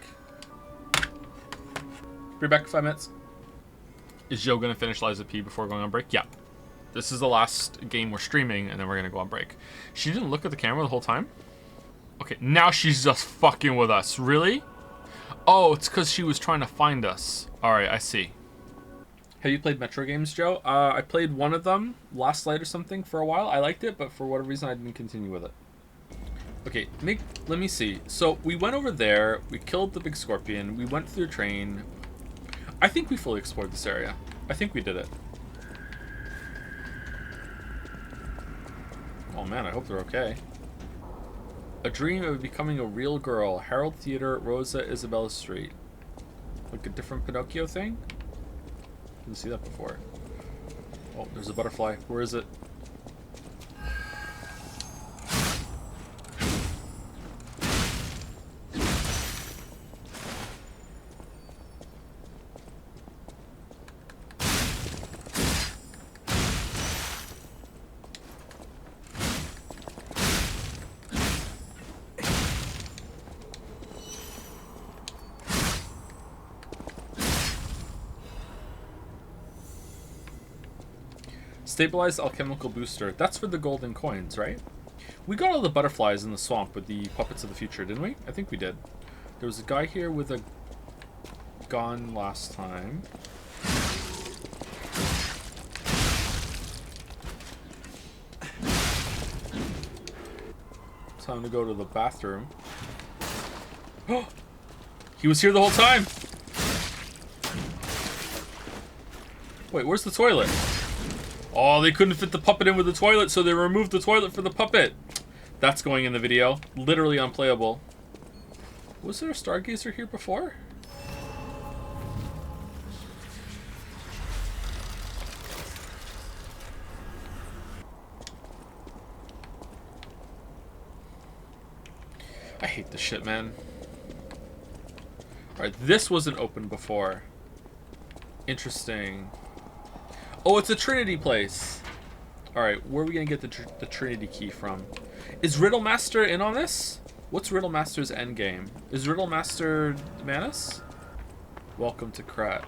Be back in 5 minutes. Is Joe gonna finish Liza P before going on break? Yeah. This is the last game we're streaming, and then we're gonna go on break. She didn't look at the camera the whole time? Okay, now she's just fucking with us. Really? Oh, it's because she was trying to find us. Alright, I see. Have you played Metro games, Joe? I played one of them last night or something for a while. I liked it, but for whatever reason, I didn't continue with it. Okay, let me see. So, we went over there. We killed the big scorpion. We went through the train. I think we fully explored this area. I think we did it. Oh man, I hope they're okay. A dream of becoming a real girl. Herald Theater, Rosa Isabella Street. Like a different Pinocchio thing? Didn't see that before. Oh, there's a butterfly. Where is it? Stabilized alchemical booster. That's for the golden coins, right? We got all the butterflies in the swamp with the puppets of the future, didn't we? I think we did. There was a guy here with a gun last time. Time to go to the bathroom. Oh! He was here the whole time! Wait, where's the toilet? Oh, they couldn't fit the puppet in with the toilet, so they removed the toilet for the puppet. That's going in the video. Literally unplayable. Was there a Stargazer here before? I hate this shit, man. Alright, this wasn't open before. Interesting. Oh, it's a Trinity place. Alright, where are we going to get the Trinity key from? Is Riddlemaster in on this? What's Riddlemaster's endgame? Is Riddlemaster Manus? Welcome to Krat.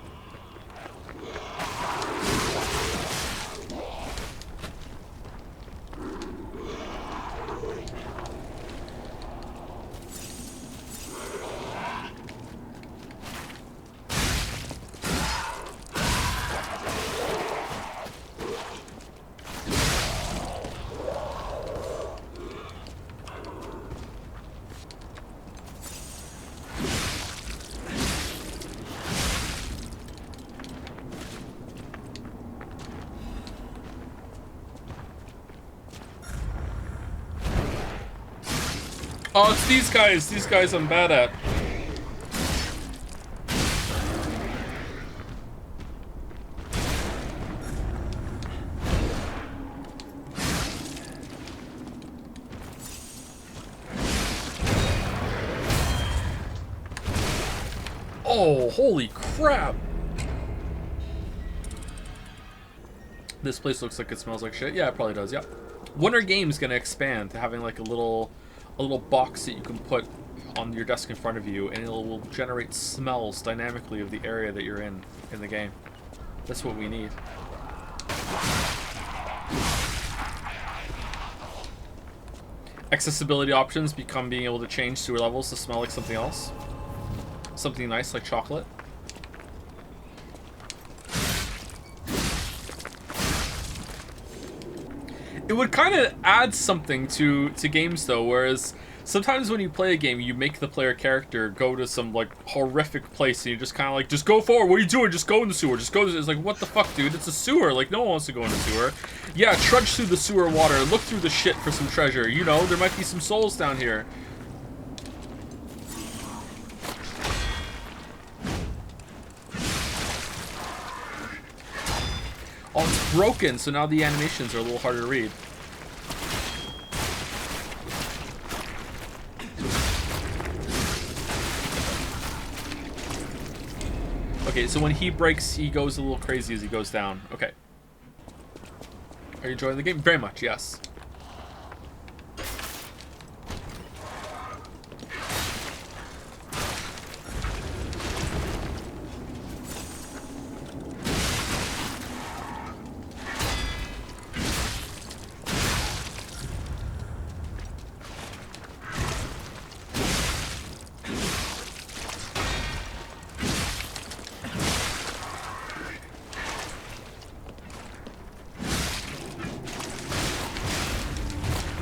Oh, it's these guys. These guys I'm bad at. Oh, holy crap. This place looks like it smells like shit. Yeah, it probably does, yeah. When are games gonna expand to having like a little box that you can put on your desk in front of you, and it will generate smells dynamically of the area that you're in the game? That's what we need. Accessibility options become being able to change sewer levels to smell like something else. Something nice like chocolate. It would kind of add something to games though, whereas sometimes when you play a game, you make the player character go to some like horrific place, and you just kind of like, just go forward. What are you doing? Just go in the sewer. Just go. It's like, what the fuck, dude? It's a sewer. Like, no one wants to go in the sewer. Yeah, trudge through the sewer water. Look through the shit for some treasure. You know, there might be some souls down here. Oh, it's broken, so now the animations are a little harder to read. Okay, so when he breaks, he goes a little crazy as he goes down. Okay. Are you enjoying the game? Very much, yes.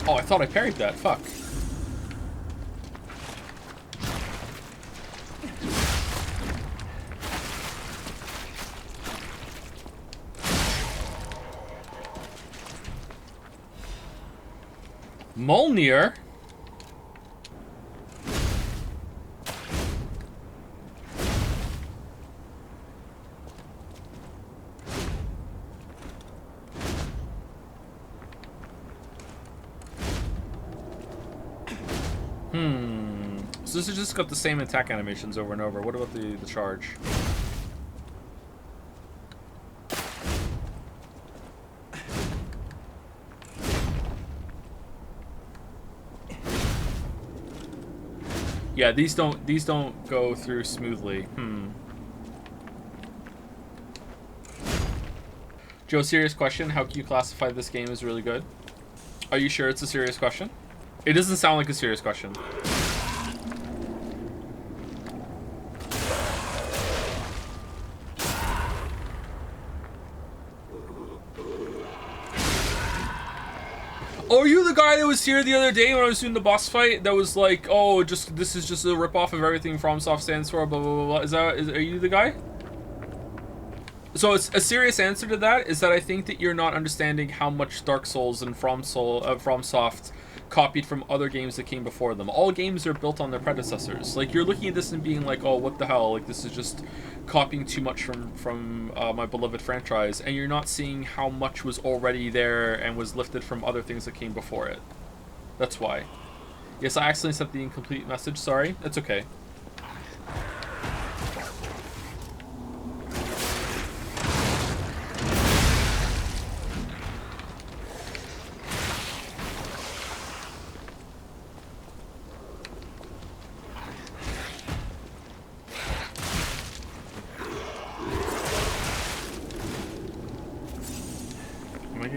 Oh, I thought I parried that. Fuck. Molnir? So this has just got the same attack animations over and over. What about the charge? Yeah, these don't go through smoothly. Joe, serious question. How can you classify this game as really good? Are you sure it's a serious question? It doesn't sound like a serious question. Oh, are you the guy that was here the other day when I was doing the boss fight? That was like, oh, this is just a ripoff of everything FromSoft stands for, blah, blah, blah, blah. Are you the guy? So it's a serious answer to that is that I think that you're not understanding how much Dark Souls and FromSoft copied from other games that came before them. All games are built on their predecessors. Like, you're looking at this and being like, oh, what the hell? Like, this is just copying too much from my beloved franchise, and you're not seeing how much was already there and was lifted from other things that came before it. That's why. Yes, I accidentally sent the incomplete message. Sorry. It's okay.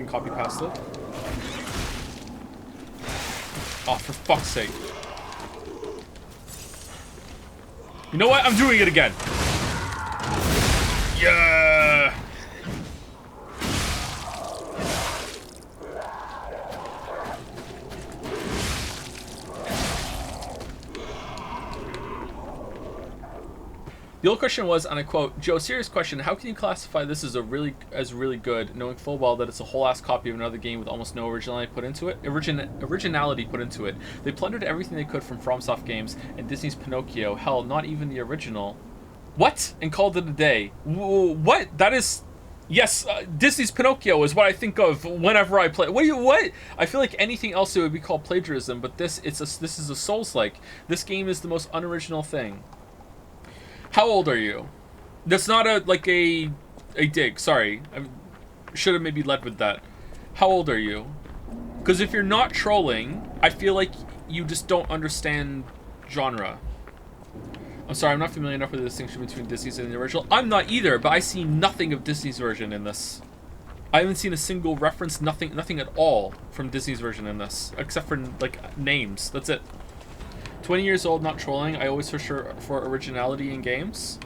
Copy past it. Oh, for fuck's sake. You know what? I'm doing it again. Yeah. The old question was, and I quote, Joe, serious question, how can you classify this as really good, knowing full well that it's a whole ass copy of another game with almost no originality put into it? Originality put into it. They plundered everything they could from FromSoft games and Disney's Pinocchio, hell, not even the original. What? And called it a day. What? That is... Yes, Disney's Pinocchio is what I think of whenever I play. What? I feel like anything else it would be called plagiarism, but this is a Souls-like. This game is the most unoriginal thing. How old are you? That's not a dig. Sorry, I should have maybe led with that. How old are you? Because if you're not trolling, I feel like you just don't understand genre. I'm sorry, I'm not familiar enough with the distinction between Disney's and the original. I'm not either, but I see nothing of Disney's version in this. I haven't seen a single reference, nothing at all from Disney's version in this, except for like names. That's it. 20 years old, not trolling. I always search for originality in games.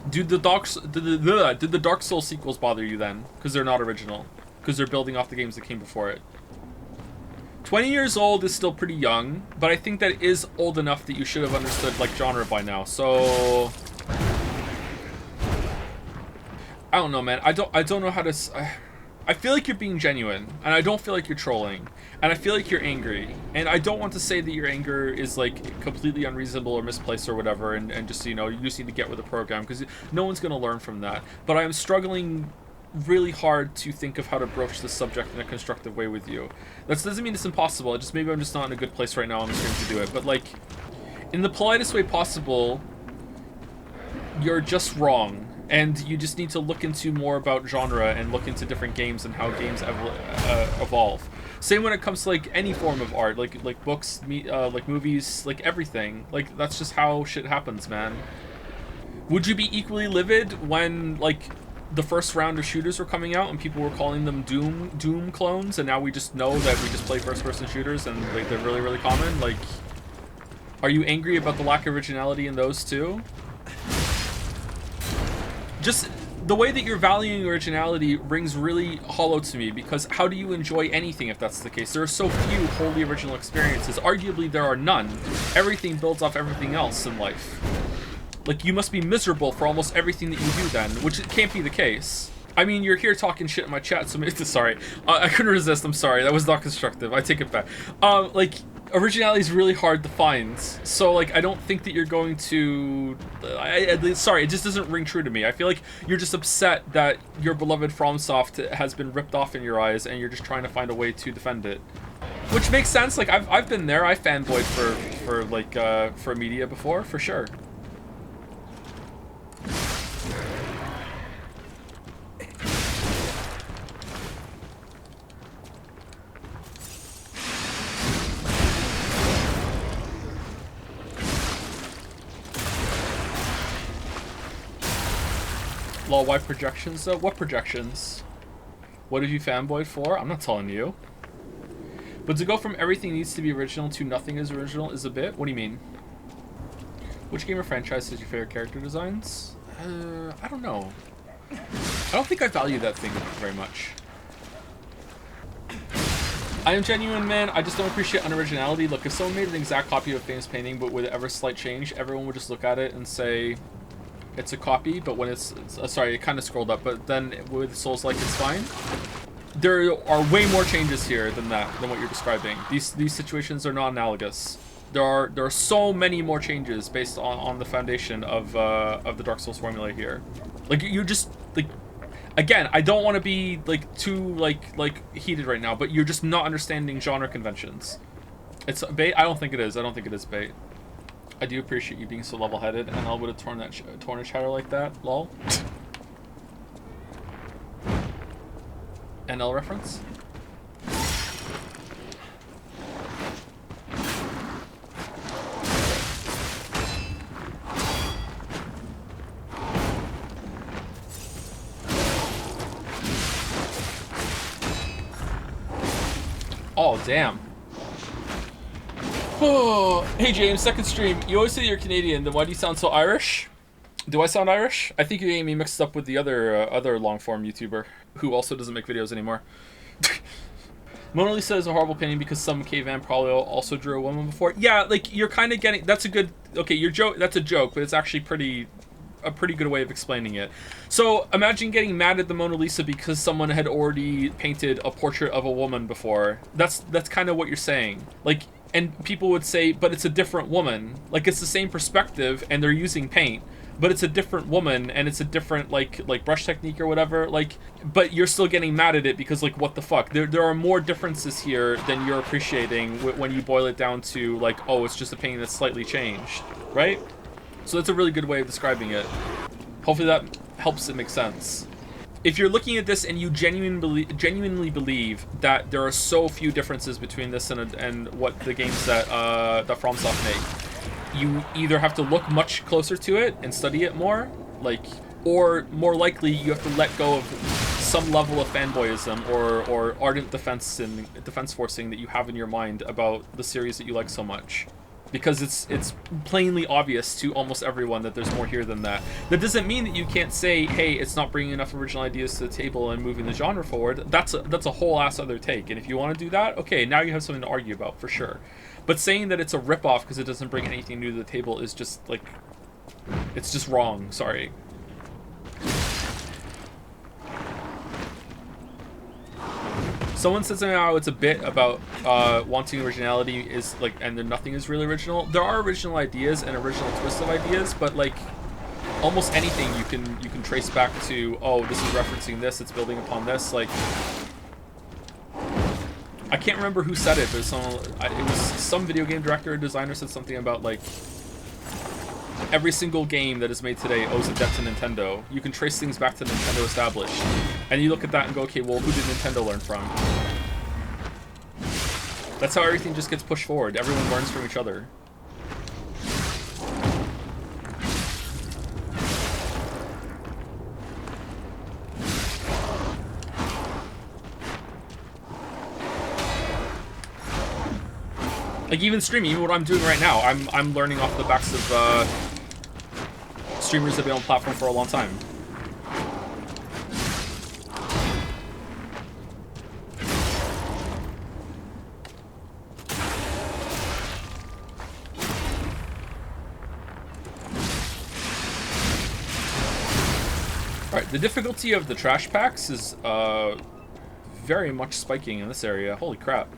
Did the Dark Souls sequels bother you then? Because they're not original. Because they're building off the games that came before it. 20 years old is still pretty young, but I think that is old enough that you should have understood like genre by now. So I don't know, man. I don't know how to. I feel like you're being genuine, and I don't feel like you're trolling, and I feel like you're angry, and I don't want to say that your anger is like completely unreasonable or misplaced or whatever, and just, you know, you just need to get with the program, because no one's going to learn from that. But I'm struggling really hard to think of how to broach this subject in a constructive way with you. That doesn't mean it's impossible. It just, maybe I'm just not in a good place right now on the stream to do it. But like, in the politest way possible, you're just wrong. And you just need to look into more about genre and look into different games and how games evolve. Same when it comes to like any form of art, like books, like movies, like everything. Like, that's just how shit happens, man. Would you be equally livid when like the first round of shooters were coming out and people were calling them Doom clones, and now we just know that we just play first-person shooters and like they're really, really common? Like, are you angry about the lack of originality in those too? Just the way that you're valuing originality rings really hollow to me, because how do you enjoy anything if that's the case? There are so few wholly original experiences. Arguably, there are none. Everything builds off everything else in life. Like, you must be miserable for almost everything that you do then, which it can't be the case. I mean, you're here talking shit in my chat, so sorry. I couldn't resist, I'm sorry. That was not constructive. I take it back. Like, originality is really hard to find, so like I don't think that you're going to sorry, it just doesn't ring true to me. I feel like you're just upset that your beloved FromSoft has been ripped off in your eyes and you're just trying to find a way to defend it, which makes sense. Like, I've been there. I fanboyed for media before, for sure. Lol, why projections though? What projections? What have you fanboyed for? I'm not telling you. But to go from everything needs to be original to nothing is original is a bit. What do you mean? Which game or franchise has your favorite character designs? I don't know. I don't think I value that thing very much. I am genuine, man. I just don't appreciate unoriginality. Look, if someone made an exact copy of a famous painting but with ever slight change, everyone would just look at it and say it's a copy. But when it's sorry, it kind of scrolled up. But then with Souls-like, it's fine. There are way more changes here than what you're describing. These situations are not analogous. There are so many more changes based on the foundation of the Dark Souls formula here. Like you just like, again, I don't want to be like too like heated right now, but you're just not understanding genre conventions. It's bait. I don't think it is. I don't think it is bait. I do appreciate you being so level-headed, and I would have torn a chatter like that. Lol. NL reference. Oh, damn. Oh, hey James, second stream. You always say you're Canadian, then why do you sound so Irish? Do I sound Irish? I think you're getting me mixed up with the other long-form YouTuber who also doesn't make videos anymore. Mona Lisa is a horrible painting because some caveman probably also drew a woman before. Yeah, like you're kind of getting. That's a good. Okay, your joke. That's a joke, but it's actually a pretty good way of explaining it. So imagine getting mad at the Mona Lisa because someone had already painted a portrait of a woman before. That's kind of what you're saying. Like, and people would say, but it's a different woman. Like it's the same perspective, and they're using paint. But it's a different woman, and it's a different like brush technique or whatever. Like, but you're still getting mad at it because like what the fuck? There are more differences here than you're appreciating when you boil it down to like, oh, it's just a painting that's slightly changed, right? So that's a really good way of describing it. Hopefully that helps it make sense. If you're looking at this and you genuinely believe that there are so few differences between this and what the games that FromSoft make. You either have to look much closer to it and study it more, like, or more likely you have to let go of some level of fanboyism or ardent defense forcing that you have in your mind about the series that you like so much. Because it's plainly obvious to almost everyone that there's more here than that. That doesn't mean that you can't say, hey, it's not bringing enough original ideas to the table and moving the genre forward. That's a whole ass other take. And if you want to do that, okay, now you have something to argue about for sure. But saying that it's a ripoff because it doesn't bring anything new to the table is just like, it's just wrong. Sorry. Someone said something how it's a bit about wanting originality is like, and then nothing is really original. There are original ideas and original twists of ideas, but like almost anything you can trace back to, oh, this is referencing this, it's building upon this. Like, I can't remember who said it, but it was some video game director or designer said something about like every single game that is made today owes a debt to Nintendo. You can trace things back to Nintendo established. And you look at that and go, okay, well, who did Nintendo learn from? That's how everything just gets pushed forward. Everyone learns from each other. Like even streaming, even what I'm doing right now, I'm learning off the backs of streamers that have been on the platform for a long time. Alright, the difficulty of the trash packs is very much spiking in this area. Holy crap.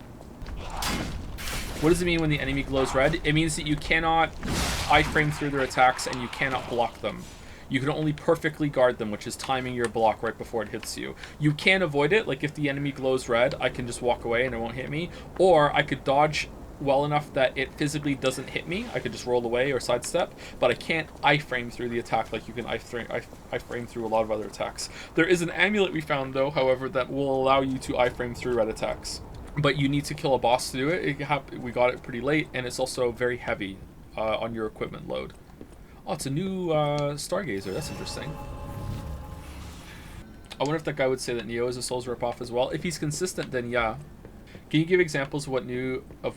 What does it mean when the enemy glows red? It means that you cannot iframe through their attacks and you cannot block them. You can only perfectly guard them, which is timing your block right before it hits you. You can avoid it, like if the enemy glows red, I can just walk away and it won't hit me. Or I could dodge well enough that it physically doesn't hit me. I could just roll away or sidestep, but I can't iframe through the attack like you can iframe through a lot of other attacks. There is an amulet we found though, however, that will allow you to iframe through red attacks. But you need to kill a boss to do it. We got it pretty late, and it's also very heavy on your equipment load. Oh, it's a new Stargazer. That's interesting. I wonder if that guy would say that Neo is a Souls ripoff as well. If he's consistent, then yeah. Can you give examples of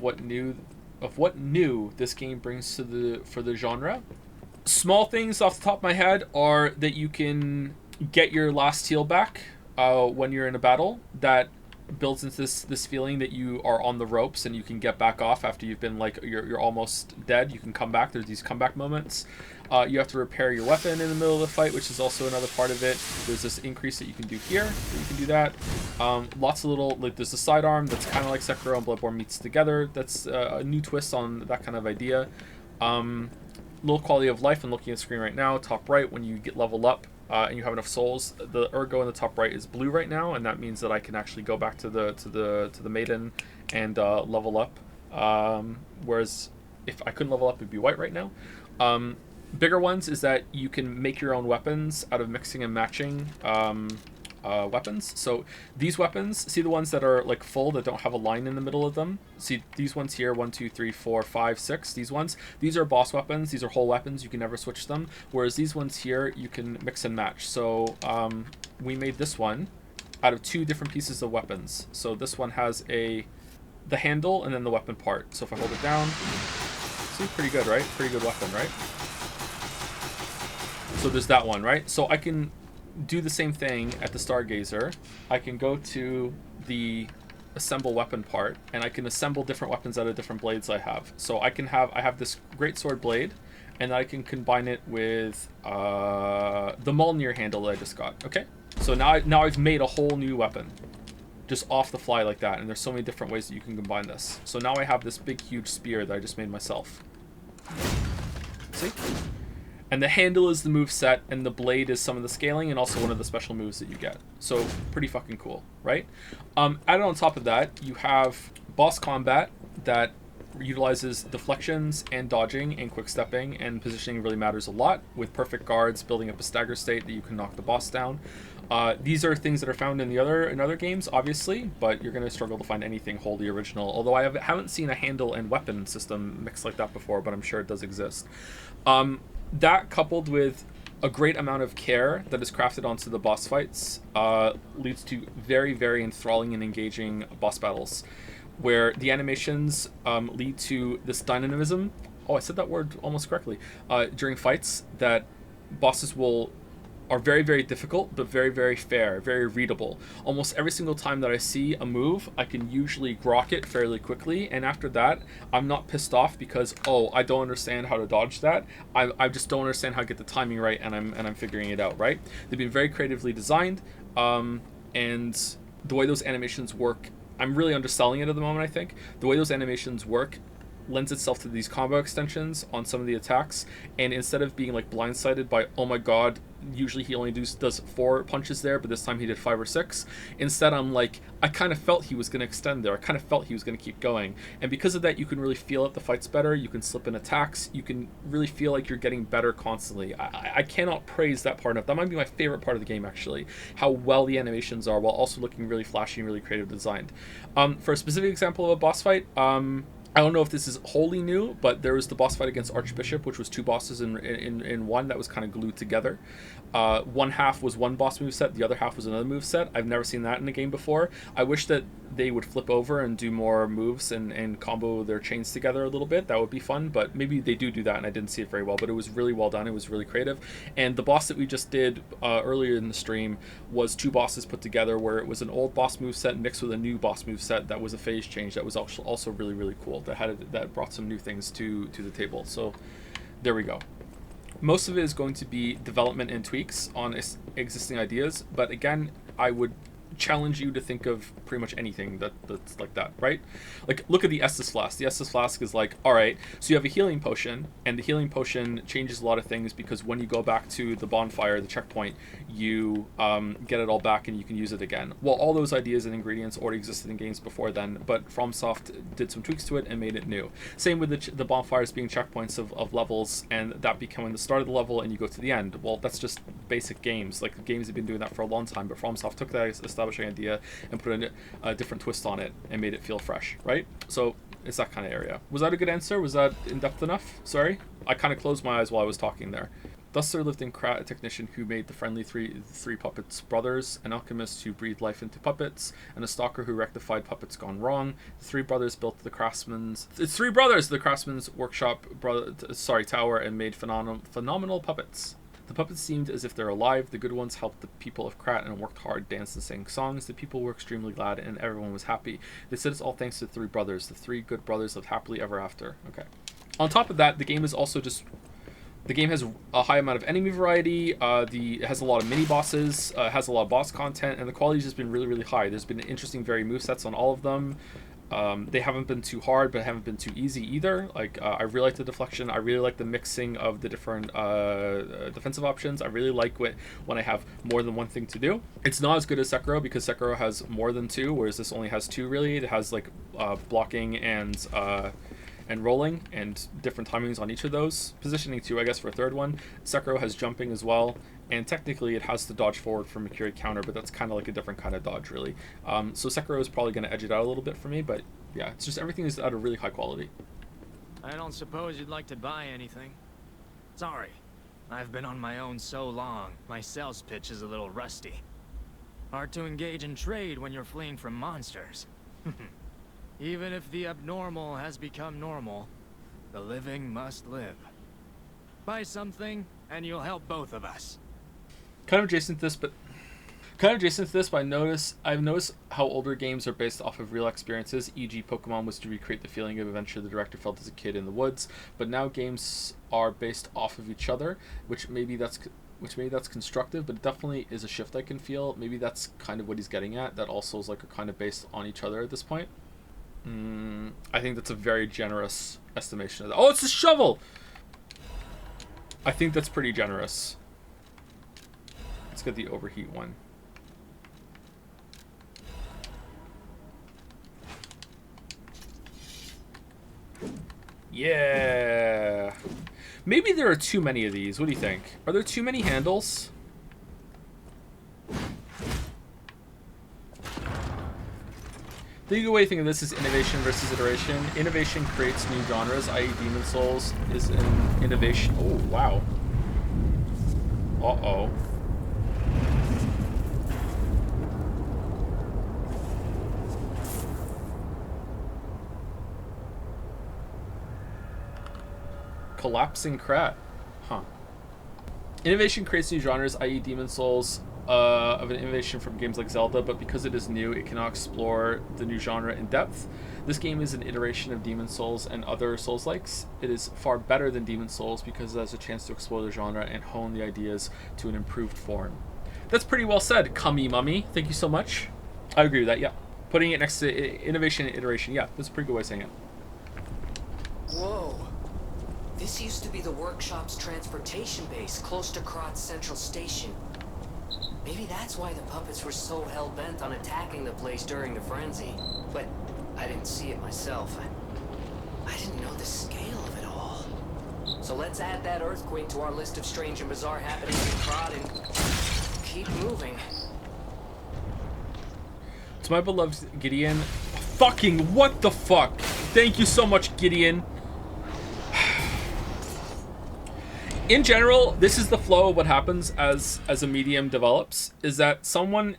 what new this game brings to for the genre? Small things off the top of my head are that you can get your last heal back when you're in a battle. That builds into this feeling that you are on the ropes and you can get back off after you've been like you're almost dead. You can come back. There's these comeback moments. You have to repair your weapon in the middle of the fight, which is also another part of it. There's this increase that you can do here. So you can do that. Lots of little, like there's a sidearm that's kind of like Sekiro and Bloodborne meets together. That's a new twist on that kind of idea. Little quality of life. I'm looking at the screen right now. Top right, when you get level up and you have enough souls, the ergo in the top right is blue right now, and that means that I can actually go back to the maiden and level up. Whereas if I couldn't level up, it'd be white right now. Bigger ones is that you can make your own weapons out of mixing and matching weapons. So these weapons, see the ones that are like full that don't have a line in the middle of them? See these ones here, 1, 2, 3, 4, 5, 6. These ones, these are boss weapons. These are whole weapons. You can never switch them. Whereas these ones here, you can mix and match. So we made this one out of 2 different pieces of weapons. So this one has the handle and then the weapon part. So if I hold it down, see, pretty good, right? Pretty good weapon, right? So there's that one, right? So I can do the same thing at the Stargazer. I can go to the assemble weapon part, and I can assemble different weapons out of different blades I have. So I have this great sword blade, and I can combine it with the Mjolnir handle that I just got. Okay, so now I've made a whole new weapon, just off the fly like that. And there's so many different ways that you can combine this. So now I have this big, huge spear that I just made myself. See? And the handle is the move set, and the blade is some of the scaling, and also one of the special moves that you get. So pretty fucking cool, right? Added on top of that, you have boss combat that utilizes deflections and dodging and quick stepping, and positioning really matters a lot, with perfect guards building up a stagger state that you can knock the boss down. These are things that are found in other games, obviously, but you're going to struggle to find anything wholly original. Although I haven't seen a handle and weapon system mixed like that before, but I'm sure it does exist. That coupled with a great amount of care that is crafted onto the boss fights leads to very, very enthralling and engaging boss battles, where the animations lead to this dynamism. Oh, I said that word almost correctly. During fights, that bosses are very, very difficult, but very, very fair, very readable. Almost every single time that I see a move, I can usually grok it fairly quickly, and after that, I'm not pissed off because, oh, I don't understand how to dodge that. I just don't understand how to get the timing right, and I'm figuring it out, right? They've been very creatively designed, and the way those animations work, I'm really underselling it at the moment, I think. The way those animations work lends itself to these combo extensions on some of the attacks, and instead of being like blindsided by, oh my god, usually he only does 4 punches there, but this time he did 5 or 6, instead I'm like, I kind of felt he was going to extend there, I kind of felt he was going to keep going, and because of that you can really feel it, the fight's better, you can slip in attacks, you can really feel like you're getting better constantly. I cannot praise that part enough. That might be my favorite part of the game, actually, how well the animations are while also looking really flashy and really creative designed. For a specific example of a boss fight, I don't know if this is wholly new, but there was the boss fight against Archbishop, which was 2 bosses in one that was kind of glued together. One half was one boss moveset, the other half was another moveset. I've never seen that in a game before. I wish that they would flip over and do more moves and combo their chains together a little bit. That would be fun, but maybe they do that and I didn't see it very well, but it was really well done. It was really creative. And the boss that we just did earlier in the stream was 2 bosses put together, where it was an old boss moveset mixed with a new boss moveset that was a phase change that was also really, really cool. That brought some new things to the table. So there we go. Most of it is going to be development and tweaks on existing ideas, but again, I would challenge you to think of pretty much anything that's like that, right? Like, look at the Estus Flask. The Estus Flask is like, all right, so you have a healing potion, and the healing potion changes a lot of things because when you go back to the bonfire, the checkpoint, you get it all back and you can use it again. Well, all those ideas and ingredients already existed in games before then, but FromSoft did some tweaks to it and made it new. Same with the bonfires being checkpoints of levels, and that becoming the start of the level and you go to the end. Well, that's just basic games. Like, games have been doing that for a long time, but FromSoft took that establishing idea and put a different twist on it and made it feel fresh, right? So it's that kind of area. Was that a good answer? Was that in-depth enough? Sorry, I kind of closed my eyes while I was talking there. Thus there lived in Krat a technician who made the friendly three puppets brothers, an alchemist who breathed life into puppets, and a stalker who rectified puppets gone wrong. The three brothers built the craftsman's workshop tower and made phenomenal puppets. The puppets seemed as if they're alive. The good ones helped the people of Krat and worked hard, danced and sang songs. The people were extremely glad and everyone was happy. They said it's all thanks to the three brothers. The three good brothers lived happily ever after. Okay. On top of that, the game is also just... The game has a high amount of enemy variety. It has a lot of mini bosses. Has a lot of boss content, and the quality's just been really, really high. There's been interesting, varied movesets on all of them. They haven't been too hard, but haven't been too easy either. Like I really like the deflection. I really like the mixing of the different defensive options. I really like when I have more than one thing to do. It's not as good as Sekiro because Sekiro has more than two, whereas this only has two. Really, it has like blocking and rolling and different timings on each of those. Positioning too, I guess, for a third one. Sekiro has jumping as well, and technically it has to dodge forward from a carry counter, but that's kind of like a different kind of dodge, really. So Sekiro is probably going to edge it out a little bit for me, but yeah, it's just everything is at a really high quality.
I don't suppose you'd like to buy anything? Sorry, I've been on my own so long, my sales pitch is a little rusty. Hard to engage in trade when you're fleeing from monsters. Even if the abnormal has become normal, the living must live. Buy something, and you'll help both of us.
Kind of adjacent to this, but I've noticed how older games are based off of real experiences, e.g. Pokemon was to recreate the feeling of adventure the director felt as a kid in the woods, but now games are based off of each other, which maybe that's constructive, but it definitely is a shift I can feel. Maybe that's kind of what he's getting at, that also is like a kind of based on each other at this point. I think that's a very generous estimation of that. Oh, it's a shovel! I think that's pretty generous. Let's get the overheat one. Yeah! Maybe there are too many of these. What do you think? Are there too many handles? The good way to think of this is innovation versus iteration. Innovation creates new genres, i.e. Demon Souls is an innovation. Oh, wow. Uh-oh. Collapsing Krat. Huh. Innovation creates new genres, i.e. Demon Souls of an innovation from games like Zelda, but because it is new, it cannot explore the new genre in depth. This game is an iteration of Demon Souls and other Souls-likes. It is far better than Demon Souls because it has a chance to explore the genre and hone the ideas to an improved form. That's pretty well said, Cummy Mummy. Thank you so much. I agree with that, yeah. Putting it next to innovation and iteration, yeah, that's a pretty good way of saying it.
Whoa. This used to be the workshop's transportation base, close to Krat's central station. Maybe that's why the puppets were so hell-bent on attacking the place during the frenzy. But I didn't see it myself. I didn't know the scale of it all. So let's add that earthquake to our list of strange and bizarre happenings in Krat and keep moving.
To my beloved Gideon. Fucking what the fuck? Thank you so much, Gideon. In general, this is the flow of what happens as a medium develops, is that someone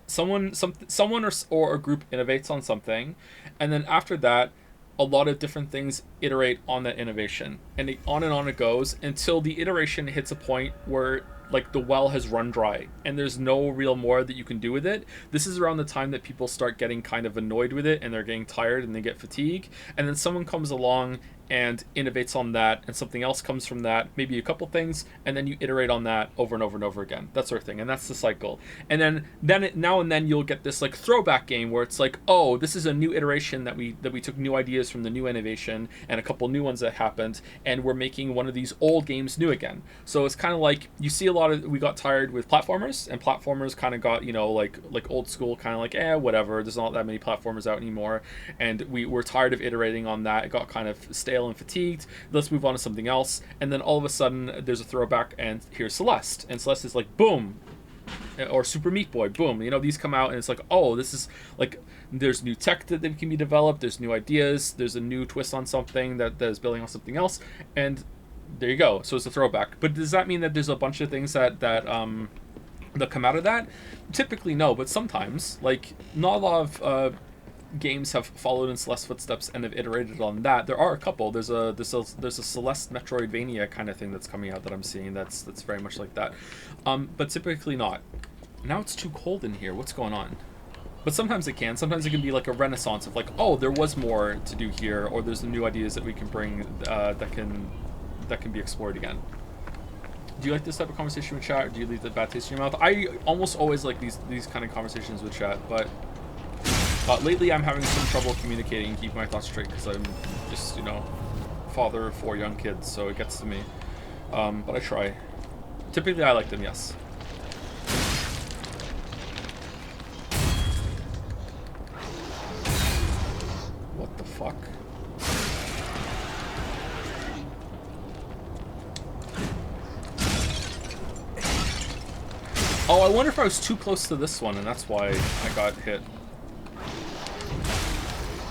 or a group innovates on something, and then after that, a lot of different things iterate on that innovation, and on it goes until the iteration hits a point where like the well has run dry and there's no real more that you can do with it. This is around the time that people start getting kind of annoyed with it and they're getting tired and they get fatigue, and then someone comes along and innovates on that, and something else comes from that, maybe a couple things, and then you iterate on that over and over and over again, that sort of thing. And that's the cycle. And then now and then you'll get this like throwback game where it's like, oh, this is a new iteration that we took new ideas from the new innovation and a couple new ones that happened, and we're making one of these old games new again. So it's kind of like you see a lot of, we got tired with platformers, and platformers kind of got, you know, like old school, kind of like whatever, there's not that many platformers out anymore, and we were tired of iterating on that. It got kind of stale and fatigued. Let's move on to something else. And then all of a sudden there's a throwback, and here's Celeste, and Celeste is like boom, or Super Meat Boy, boom. You know, these come out and it's like, oh, this is like, there's new tech that can be developed, there's new ideas, there's a new twist on something that is building on something else, and There you go. So it's a throwback. But does that mean that there's a bunch of things that come out of that? Typically, no. But sometimes, like, not a lot of games have followed in Celeste's footsteps and have iterated on that. There are a couple. There's a Celeste Metroidvania kind of thing that's coming out that I'm seeing that's very much like that. But typically not. Now it's too cold in here. What's going on? But sometimes it can. Sometimes it can be like a renaissance of like, oh, there was more to do here, or there's new ideas that we can bring that can be explored again. Do you like this type of conversation with chat, or do you leave the bad taste in your mouth? I almost always like these kind of conversations with chat, but lately I'm having some trouble communicating and keeping my thoughts straight because I'm just, you know, father of 4 young kids, so it gets to me. But I try. Typically I like them, yes. What the fuck? Oh, I wonder if I was too close to this one and that's why I got hit.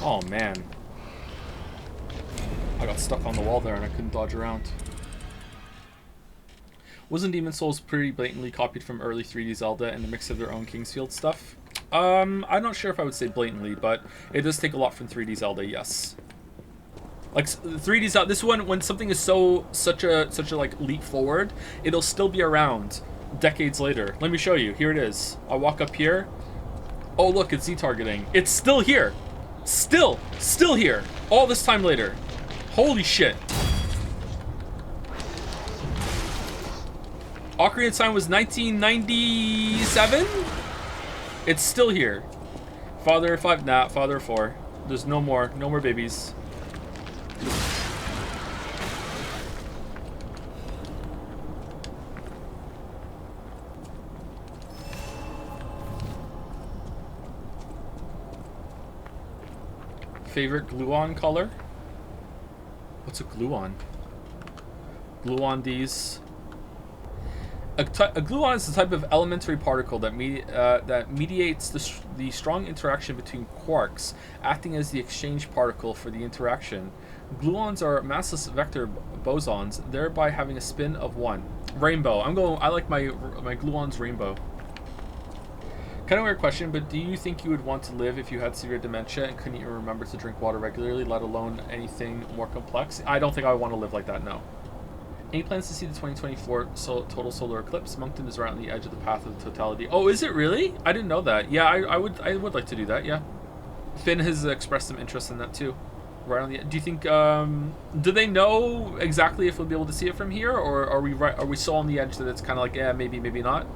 Oh man. I got stuck on the wall there and I couldn't dodge around. Wasn't Demon's Souls pretty blatantly copied from early 3D Zelda and a mix of their own Kingsfield stuff? I'm not sure if I would say blatantly, but it does take a lot from 3D Zelda, yes. Like 3D Zelda, this one, when something is such a like leap forward, it'll still be around decades later. Let me show you. Here it is. I'll walk up here. Oh look, it's Z targeting. It's still here. Still here. All this time later. Holy shit. Ocarina of Time was 1997? It's still here. Father of 5, nah, father of 4. There's no more babies. Favorite gluon color? What's a gluon? Gluon these. A gluon is a type of elementary particle that mediates the strong interaction between quarks, acting as the exchange particle for the interaction. Gluons are massless vector bosons, thereby having a spin of 1. Rainbow. I like my gluons rainbow. Kind of weird question, but do you think you would want to live if you had severe dementia and couldn't even remember to drink water regularly, let alone anything more complex? I don't think I would want to live like that, no. Any plans to see the 2024 total solar eclipse? Moncton is right on the edge of the path of totality. Oh, is it really? I didn't know that. Yeah, I would like to do that, yeah. Finn has expressed some interest in that too. Right on the. Do you think? Do they know exactly if we'll be able to see it from here, or are we so on the edge that it's kind of like, yeah, maybe not?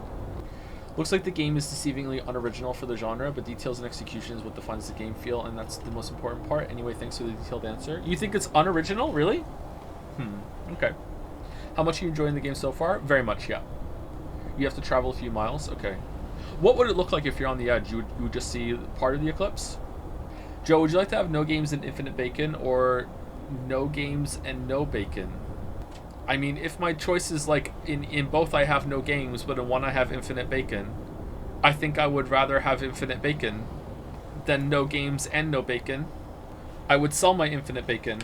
Looks like the game is deceivingly unoriginal for the genre, but details and execution is what defines the game feel, and that's the most important part. Anyway, thanks for the detailed answer. You think it's unoriginal, really? Okay. How much are you enjoying the game so far? Very much, yeah. You have to travel a few miles? Okay. What would it look like if you're on the edge? You would just see part of the eclipse? Joe, would you like to have no games and infinite bacon, or no games and no bacon? I mean, if my choice is like, in both I have no games, but in one I have infinite bacon, I think I would rather have infinite bacon than no games and no bacon. I would sell my infinite bacon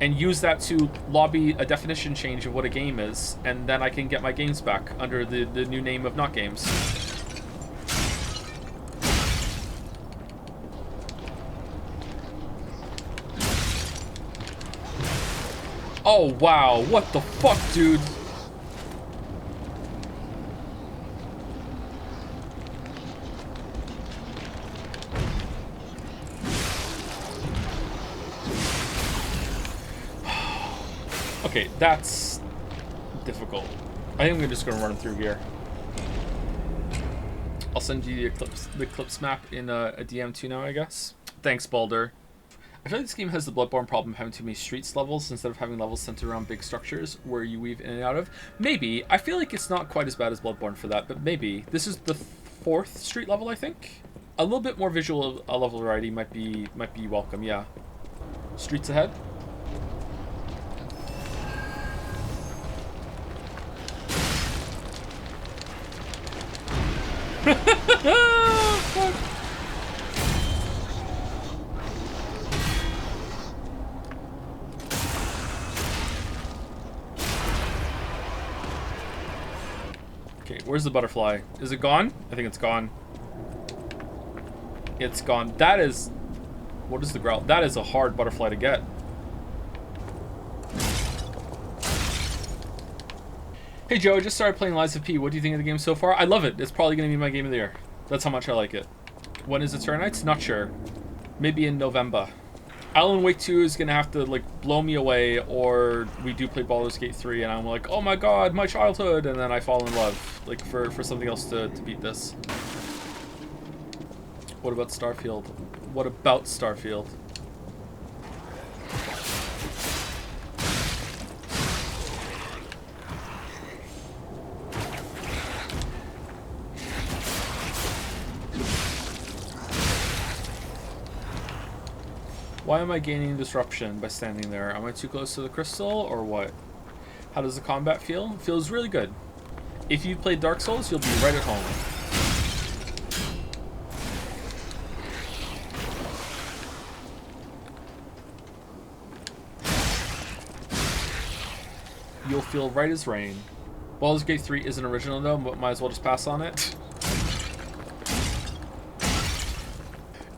and use that to lobby a definition change of what a game is, and then I can get my games back under the new name of not games. Oh wow, what the fuck, dude? Okay, that's difficult. I think I'm just gonna run through here. I'll send you the Eclipse map in a DM too now, I guess. Thanks, Baldur. I feel like this game has the Bloodborne problem of having too many streets levels instead of having levels centered around big structures where you weave in and out of. Maybe. I feel like it's not quite as bad as Bloodborne for that, but maybe. This is the 4th street level, I think. A little bit more visual level variety might be welcome, yeah. Streets ahead. Fuck. Okay, where's the butterfly? Is it gone? I think it's gone. It's gone. That is... What is the growl? That is a hard butterfly to get. Hey Joe, I just started playing Lies of P. What do you think of the game so far? I love it. It's probably going to be my game of the year. That's how much I like it. When is it Turn Nights? Not sure. Maybe in November. Alan Wake 2 is going to have to, like, blow me away, or we do play Baldur's Gate 3, and I'm like, oh my god, my childhood, and then I fall in love, like, for something else to beat this. What about Starfield? What about Starfield? Why am I gaining disruption by standing there? Am I too close to the crystal, or what? How does the combat feel? It feels really good. If you've played Dark Souls, you'll be right at home. You'll feel right as rain. Baldur's Gate 3 isn't original though, but might as well just pass on it.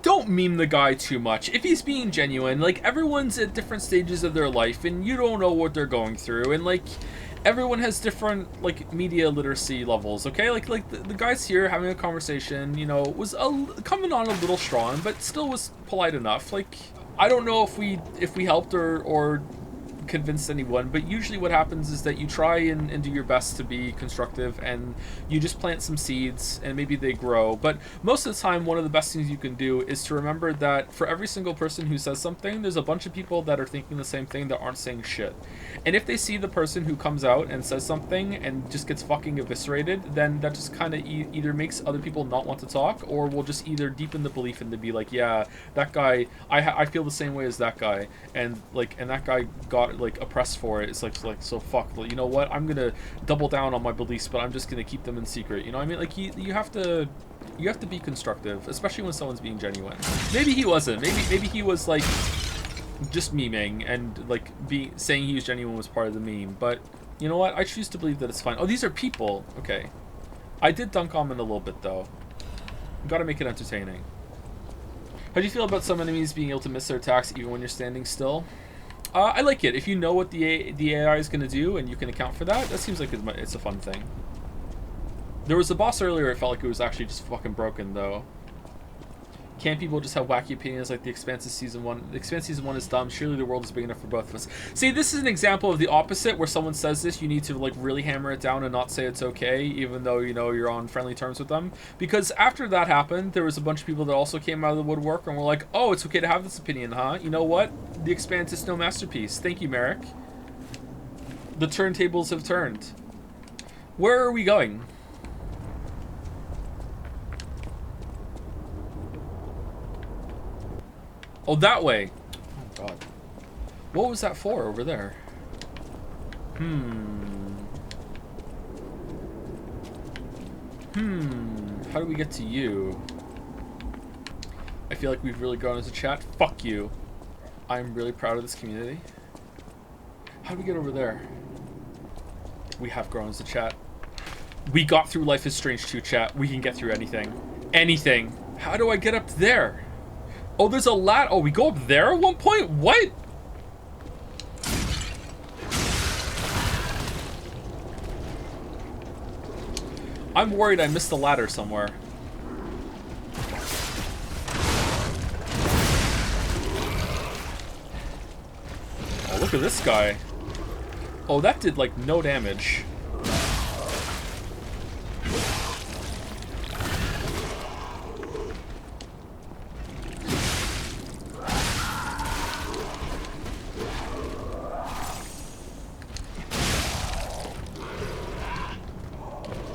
Don't meme the guy too much. If he's being genuine, like, everyone's at different stages of their life, and you don't know what they're going through, and, like, everyone has different, like, media literacy levels, okay? Like the guys here having a conversation, you know, was coming on a little strong, but still was polite enough. Like, I don't know if we helped or convinced anyone, but usually what happens is that you try and do your best to be constructive, and you just plant some seeds and maybe they grow. But most of the time, one of the best things you can do is to remember that for every single person who says something, there's a bunch of people that are thinking the same thing that aren't saying shit. And if they see the person who comes out and says something and just gets fucking eviscerated, then that just kind of either makes other people not want to talk, or will just either deepen the belief and to be like, yeah, that guy, I feel the same way as that guy, and that guy got, like, oppressed for it. It's like so fuck, you know what, I'm gonna double down on my beliefs, but I'm just gonna keep them in secret. You know what I mean? Like, you have to be constructive, especially when someone's being genuine. Maybe he wasn't. Maybe he was, like, just memeing, and, like, saying he was genuine was part of the meme. But you know what, I choose to believe that it's fine. Oh, these are people. Okay, I did dunk on him a little bit though. Gotta make it entertaining. How do you feel about some enemies being able to miss their attacks even when you're standing still? I like it. If you know what the AI is going to do and you can account for that, that seems like it's a fun thing. There was a boss earlier, it felt like it was actually just fucking broken, though. Can't people just have wacky opinions like The Expanse Season 1? The Expanse Season 1 is dumb. Surely the world is big enough for both of us. See, this is an example of the opposite, where someone says this, you need to, like, really hammer it down and not say it's okay, even though, you know, you're on friendly terms with them. Because after that happened, there was a bunch of people that also came out of the woodwork and were like, oh, it's okay to have this opinion, huh? You know what? The Expanse is no masterpiece. Thank you, Merrick. The turntables have turned. Where are we going? Oh, that way. Oh, God. What was that for over there? How do we get to you? I feel like we've really grown as a chat. Fuck you. I'm really proud of this community. How do we get over there? We have grown as a chat. We got through Life is Strange 2, chat. We can get through anything. Anything. How do I get up there? Oh, there's a ladder. Oh, we go up there at one point? What? I'm worried I missed the ladder somewhere. Oh, look at this guy. Oh, that did, like, no damage.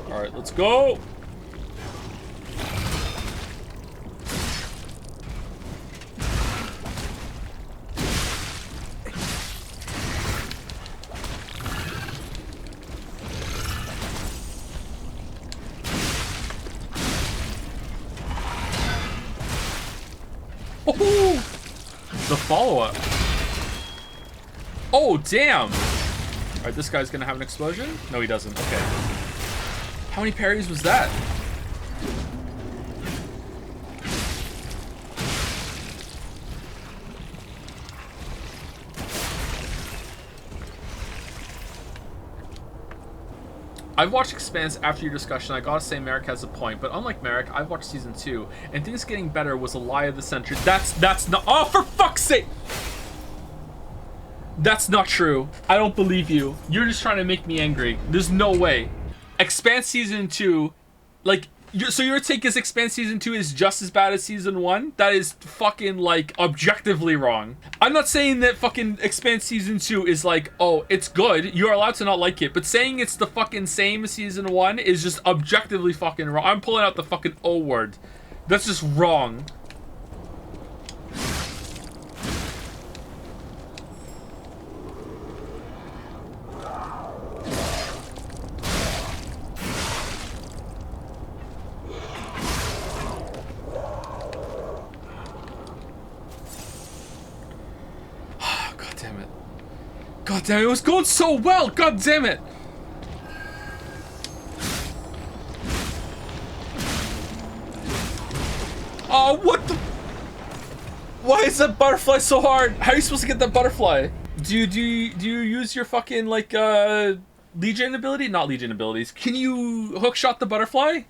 Alright, let's go! Oh! The follow-up. Oh, damn! Alright, this guy's gonna have an explosion? No, he doesn't. Okay. How many parries was that? I've watched Expanse after your discussion. I gotta say Merrick has a point, but unlike Merrick, I've watched season 2, and things getting better was a lie of the century. That's not— oh, for fuck's sake! That's not true. I don't believe you. You're just trying to make me angry. There's no way. Expanse season 2, like, so your take is Expanse season 2 is just as bad as season 1? That is fucking, like, objectively wrong. I'm not saying that fucking Expanse season 2 is like, oh, it's good. You're allowed to not like it. But saying it's the fucking same as season 1 is just objectively fucking wrong. I'm pulling out the fucking O word. That's just wrong. God damn it, it was going so well! God damn it! Oh, what the— why is that butterfly so hard? How are you supposed to get that butterfly? Do you use your fucking, like, Legion ability? Not Legion abilities. Can you hookshot the butterfly?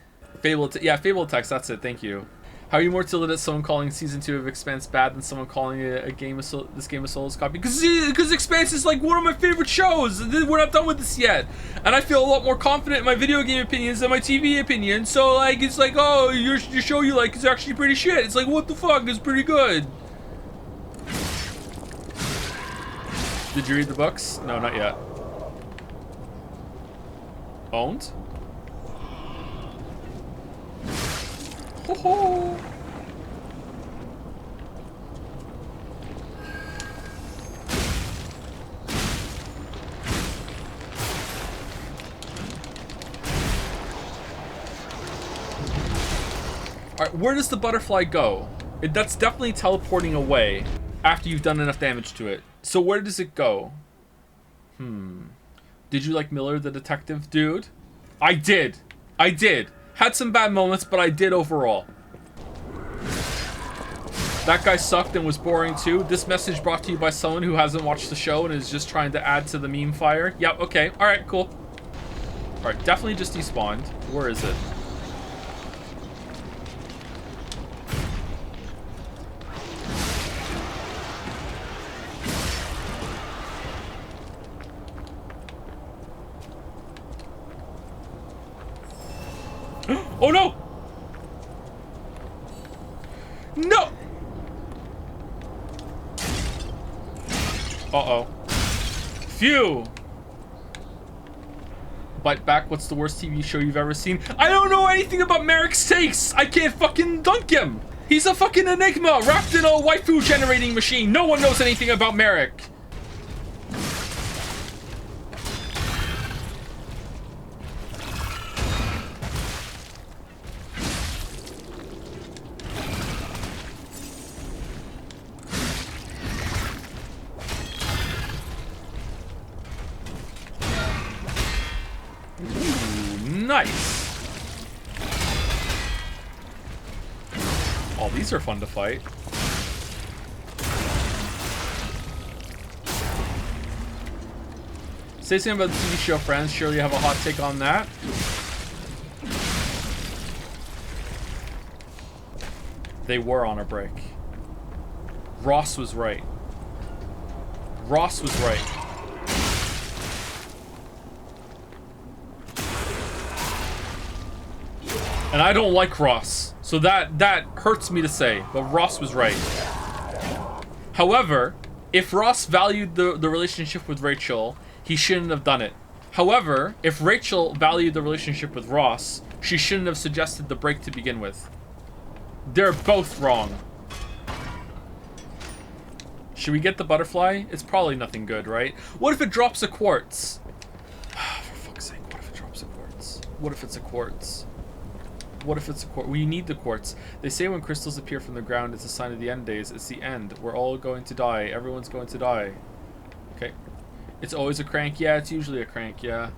Fable text, that's it, thank you. How are you more tilted at someone calling season 2 of Expanse bad than someone calling this game of Souls copy? Because Expanse is like one of my favorite shows. We're not done with this yet, and I feel a lot more confident in my video game opinions than my TV opinions. So like, it's like, oh, your show you like is actually pretty shit. It's like, what the fuck? It's pretty good. Did you read the books? No, not yet. Owned? Ho ho! Alright, where does the butterfly go? That's definitely teleporting away after you've done enough damage to it. So where does it go? Did you like Miller the detective, dude? I did. I did. Had some bad moments, but I did overall. That guy sucked and was boring too. This message brought to you by someone who hasn't watched the show and is just trying to add to the meme fire. Yep, okay. Alright, cool. Alright, definitely just despawned. Where is it? Oh no! No! Uh-oh. Phew! Bite back, what's the worst TV show you've ever seen? I don't know anything about Merrick's takes! I can't fucking dunk him! He's a fucking enigma wrapped in a waifu generating machine! No one knows anything about Merrick! Nice. Oh, these are fun to fight. Say something about the TV show Friends. Surely you have a hot take on that. They were on a break. Ross was right. Ross was right. And I don't like Ross, so that hurts me to say, but Ross was right. However, if Ross valued the relationship with Rachel, he shouldn't have done it. However, if Rachel valued the relationship with Ross, she shouldn't have suggested the break to begin with. They're both wrong. Should we get the butterfly? It's probably nothing good, right? What if it drops a quartz? For fuck's sake, what if it drops a quartz? What if it's a quartz? What if it's a quartz? We need the quartz. They say when crystals appear from the ground, it's a sign of the end days. It's the end. We're all going to die. Everyone's going to die. Okay. It's always a crank. Yeah, it's usually a crank, yeah.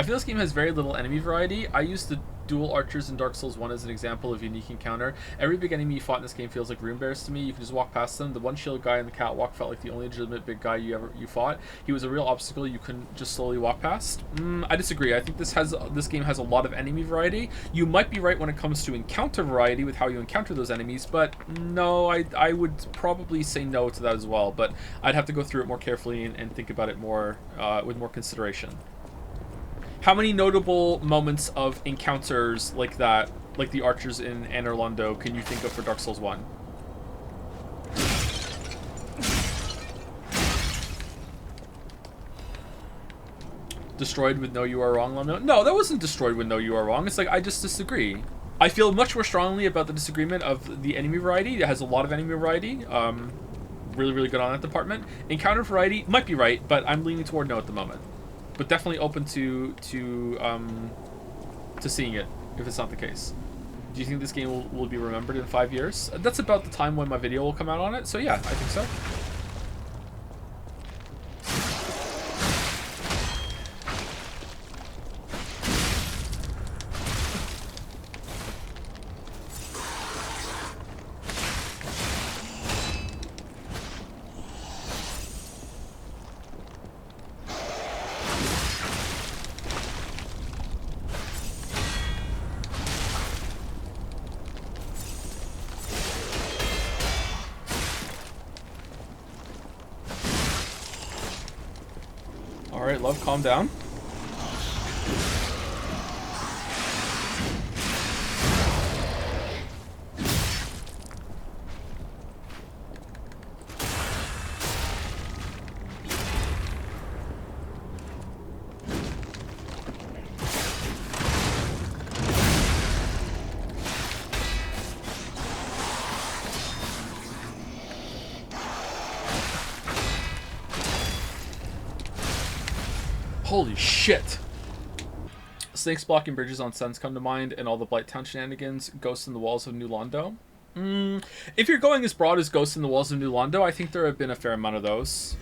I feel this game has very little enemy variety. I used the dual archers in Dark Souls 1 as an example of unique encounter. Every big enemy you fought in this game feels like rune bears to me. You can just walk past them. The one shield guy in the catwalk felt like the only legitimate big guy you fought. He was a real obstacle you couldn't just slowly walk past. I disagree. I think this game has a lot of enemy variety. You might be right when it comes to encounter variety with how you encounter those enemies, but no, I would probably say no to that as well. But I'd have to go through it more carefully and think about it more with more consideration. How many notable moments of encounters like that, like the archers in Anor Londo, can you think of for Dark Souls 1? Destroyed with No You Are Wrong, Londo? No, that wasn't destroyed with No You Are Wrong. It's like, I just disagree. I feel much more strongly about the disagreement of the enemy variety. It has a lot of enemy variety. Really, really good on that department. Encounter variety might be right, but I'm leaning toward no at the moment. But definitely open to seeing it if it's not the case. Do you think this game will be remembered in 5 years? That's about the time when my video will come out on it. So yeah, I think so. Alright, love, calm down. Holy shit. Snakes blocking bridges on Suns come to mind, and all the Blight Town shenanigans, Ghosts in the Walls of New Londo. If you're going as broad as Ghosts in the Walls of New Londo, I think there have been a fair amount of those.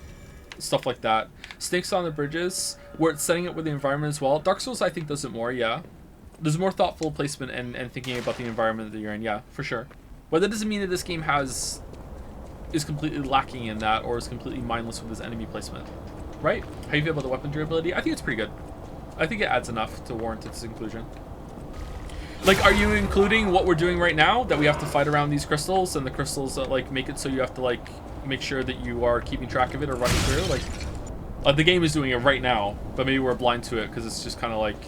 Stuff like that. Snakes on the bridges, where it's setting it with the environment as well. Dark Souls, I think, does it more, yeah. There's more thoughtful placement and thinking about the environment that you're in, yeah, for sure. But that doesn't mean that this game is completely lacking in that, or is completely mindless with its enemy placement. Right? How do you feel about the weapon durability? I think it's pretty good. I think it adds enough to warrant its inclusion. Like, are you including what we're doing right now? That we have to fight around these crystals, and the crystals like make it so you have to like make sure that you are keeping track of it or running through? Like, the game is doing it right now, but maybe we're blind to it because it's just kind of like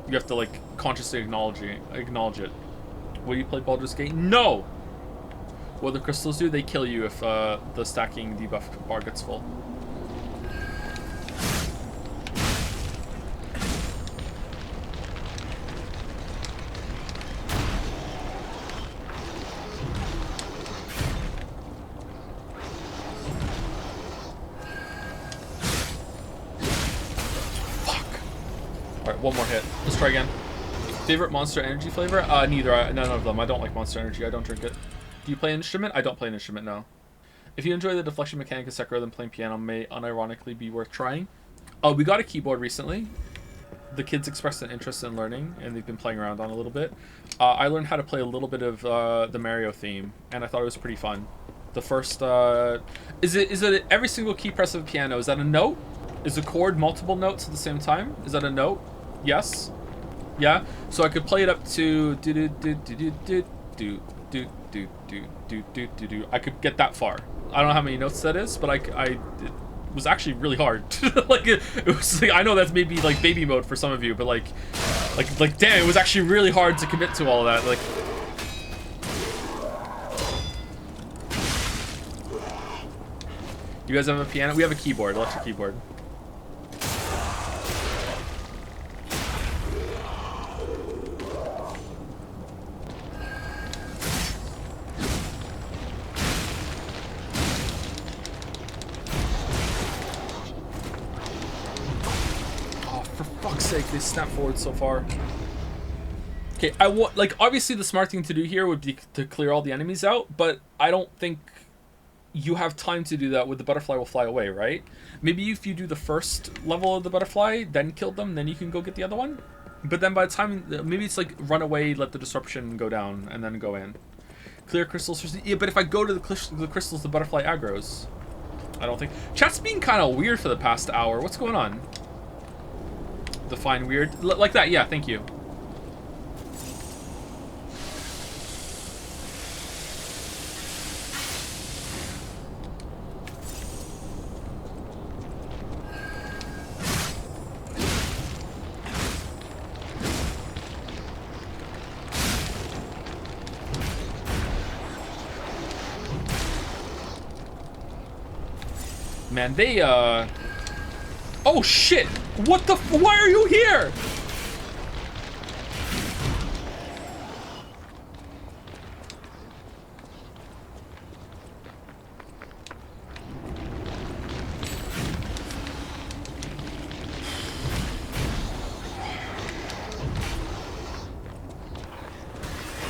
you have to like consciously acknowledge it. Will you play Baldur's Gate? No. What the crystals do? They kill you if the stacking debuff bar gets full. One more hit. Let's try again. Favorite Monster Energy flavor? Neither. None of them. I don't like Monster Energy. I don't drink it. Do you play an instrument? I don't play an instrument, no. If you enjoy the deflection mechanic of Sekiro, then playing piano may unironically be worth trying. We got a keyboard recently. The kids expressed an interest in learning, and they've been playing around on it a little bit. I learned how to play a little bit of the Mario theme, and I thought it was pretty fun. The first... Is it every single key press of a piano? Is that a note? Is a chord multiple notes at the same time? Is that a note? Yes. Yeah. So I could play it up to do do do do do do do do do do do do do. I could get that far. I don't know how many notes that is, but it was actually really hard. Like it was like, I know that's maybe like baby mode for some of you, but like damn, it was actually really hard to commit to all of that. Like, you guys have a piano? We have a keyboard, electric keyboard. They snap forward so far. Okay, I want, like, obviously the smart thing to do here would be to clear all the enemies out, but I don't think you have time to do that with the butterfly will fly away, right? Maybe if you do the first level of the butterfly, then kill them, then you can go get the other one. But then by the time, maybe it's like run away, let the disruption go down, and then go in. Clear crystals. Yeah, but if I go to the crystals, the butterfly aggroes. I don't think. Chat's being kind of weird for the past hour. What's going on? Define weird. Like that, yeah, thank you. Man, they, oh shit! What the why are you here?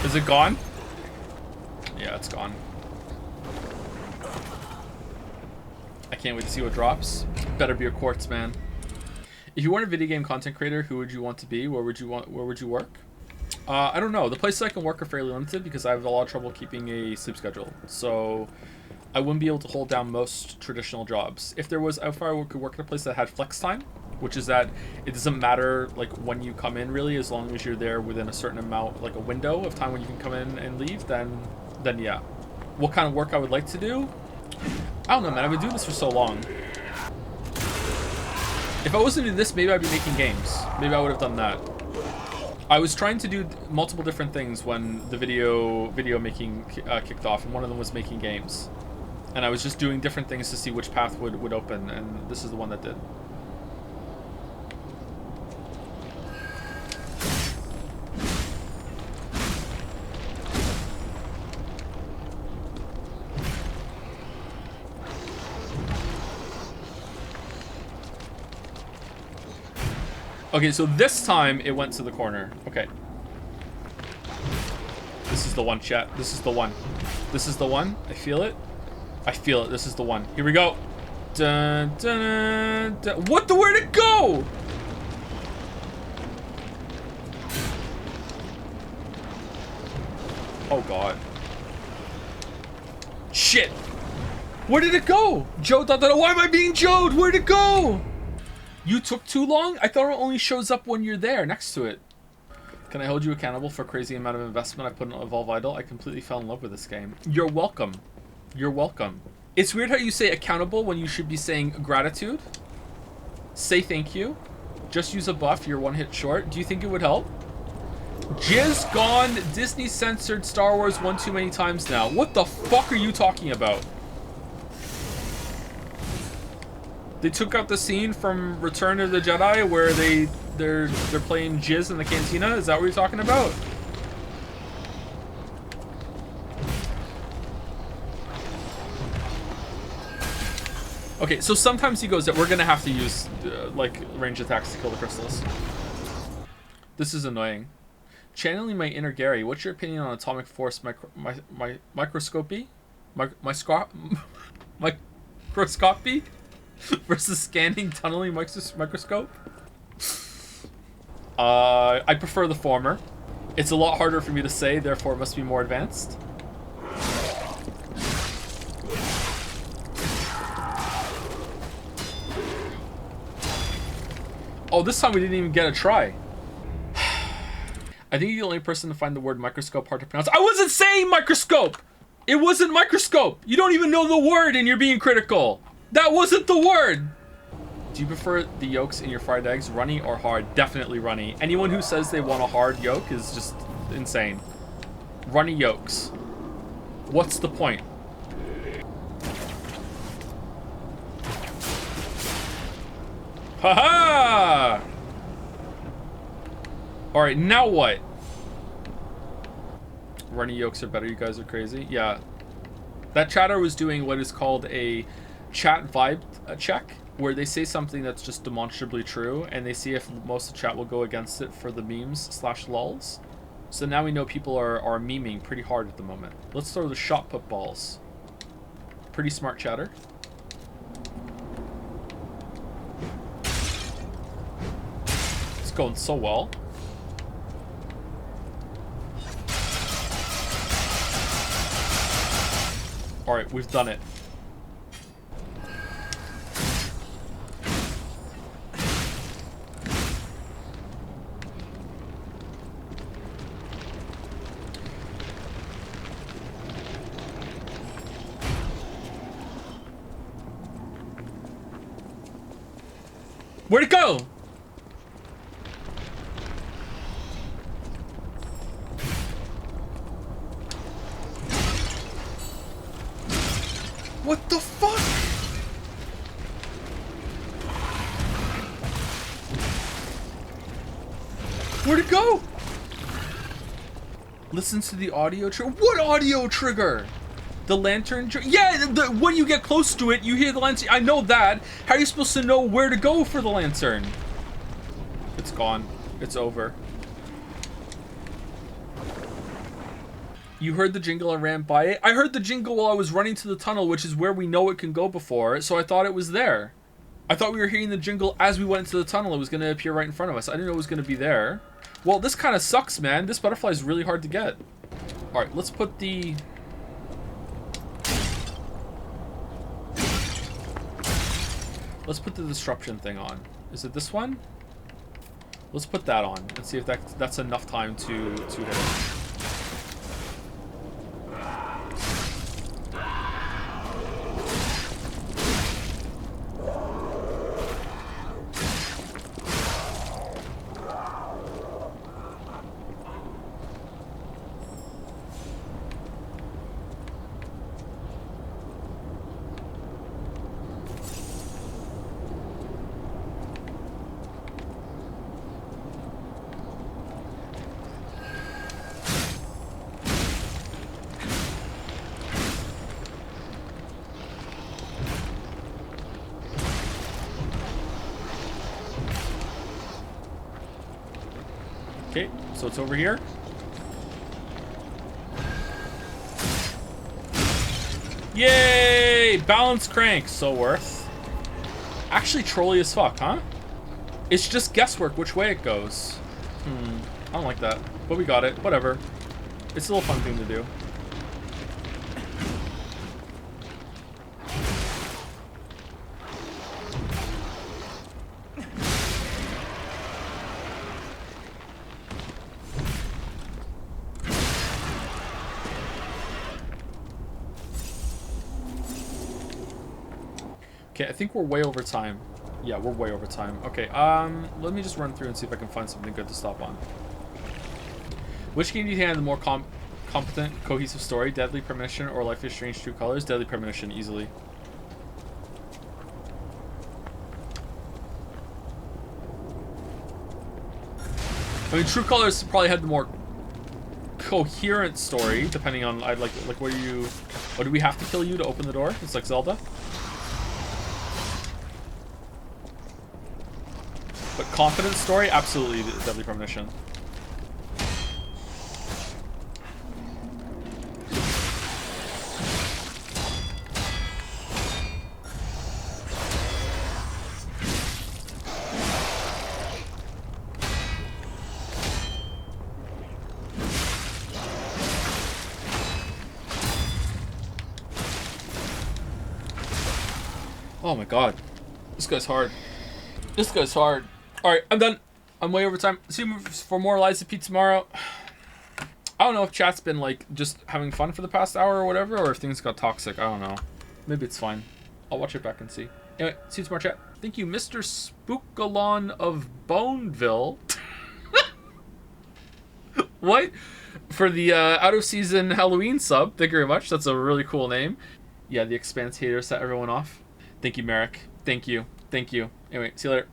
Is it gone? Yeah, it's gone. I can't wait to see what drops. Better be a quartz, man. If you weren't a video game content creator, who would you want to be? Where would you work? I don't know. The places I can work are fairly limited because I have a lot of trouble keeping a sleep schedule. So I wouldn't be able to hold down most traditional jobs. If I could work at a place that had flex time, which is that it doesn't matter like when you come in really, as long as you're there within a certain amount, like a window of time when you can come in and leave, then yeah. What kind of work I would like to do? I don't know, man. I've been doing this for so long. If I wasn't doing this, maybe I'd be making games. Maybe I would have done that. I was trying to do multiple different things when the video making kicked off, and one of them was making games. And I was just doing different things to see which path would open, and this is the one that did. Okay, so this time it went to the corner. Okay. This is the one, chat. This is the one. This is the one. I feel it. I feel it. This is the one. Here we go. Dun, dun, dun. What the? Where'd it go? Oh, God. Shit. Where did it go? Joe, why am I being Joed? Where'd it go? You took too long? I thought it only shows up when you're there next to it. Can I hold you accountable for a crazy amount of investment I put in Evolve Idol? I completely fell in love with this game. You're welcome. You're welcome. It's weird how you say accountable when you should be saying gratitude. Say thank you. Just use a buff. You're one hit short. Do you think it would help? Jizz gone. Disney censored Star Wars one too many times now. What the fuck are you talking about? They took out the scene from Return of the Jedi where they're playing Jizz in the cantina. Is that what you're talking about? Okay, so sometimes he goes that we're gonna have to use like range attacks to kill the crystals. This is annoying. Channeling my inner Gary. What's your opinion on atomic force microscopy? Microscopy? Versus scanning tunneling microscope? I prefer the former. It's a lot harder for me to say, therefore it must be more advanced. Oh, this time we didn't even get a try. I think you're the only person to find the word microscope hard to pronounce. I wasn't saying microscope! It wasn't microscope! You don't even know the word and you're being critical! That wasn't the word! Do you prefer the yolks in your fried eggs runny or hard? Definitely runny. Anyone who says they want a hard yolk is just insane. Runny yolks. What's the point? Haha! Alright, now what? Runny yolks are better, you guys are crazy. Yeah. That chatter was doing what is called a chat vibe check, where they say something that's just demonstrably true, and they see if most of the chat will go against it for the memes / lulz. So now we know people are memeing pretty hard at the moment. Let's throw the shot put balls. Pretty smart chatter. It's going so well. Alright, we've done it. Where'd it go? What the fuck? Where'd it go? Listens to the audio trigger. What audio trigger? The lantern trigger? Yeah, when you get close to it, you hear the lantern. I know that. How are you supposed to know where to go for the lantern? It's gone. It's over. You heard the jingle and ran by it? I heard the jingle while I was running to the tunnel, which is where we know it can go before, so I thought it was there. I thought we were hearing the jingle as we went into the tunnel. It was going to appear right in front of us. I didn't know it was going to be there. Well, this kind of sucks, man. This butterfly is really hard to get. Alright, let's put the... Let's put the disruption thing on. Is it this one? Let's put that on and see if that's enough time to hit it. Okay, so it's over here. Yay! Balance crank, so worth. Actually trolly as fuck, huh? It's just guesswork which way it goes. I don't like that. But we got it. Whatever. It's a little fun thing to do. Okay, I think we're way over time. Yeah, we're way over time. Okay, let me just run through and see if I can find something good to stop on. Which game do you think had the more competent, cohesive story? Deadly Premonition or Life is Strange True Colors? Deadly Premonition, easily. I mean, True Colors probably had the more coherent story, depending on, like what do you... Oh, do we have to kill you to open the door? It's like Zelda. But confident story, absolutely Deadly Premonition. Oh my god. This guy's hard. This guy's hard. Alright, I'm done. I'm way over time. See you for more Lies of Pete tomorrow. I don't know if chat's been like just having fun for the past hour or whatever, or if things got toxic. I don't know. Maybe it's fine. I'll watch it back and see. Anyway, see you tomorrow, chat. Thank you, Mr. Spookalon of Boneville. What? For the out of season Halloween sub. Thank you very much. That's a really cool name. Yeah, the Expanse hater set everyone off. Thank you, Merrick. Thank you. Thank you. Anyway, see you later.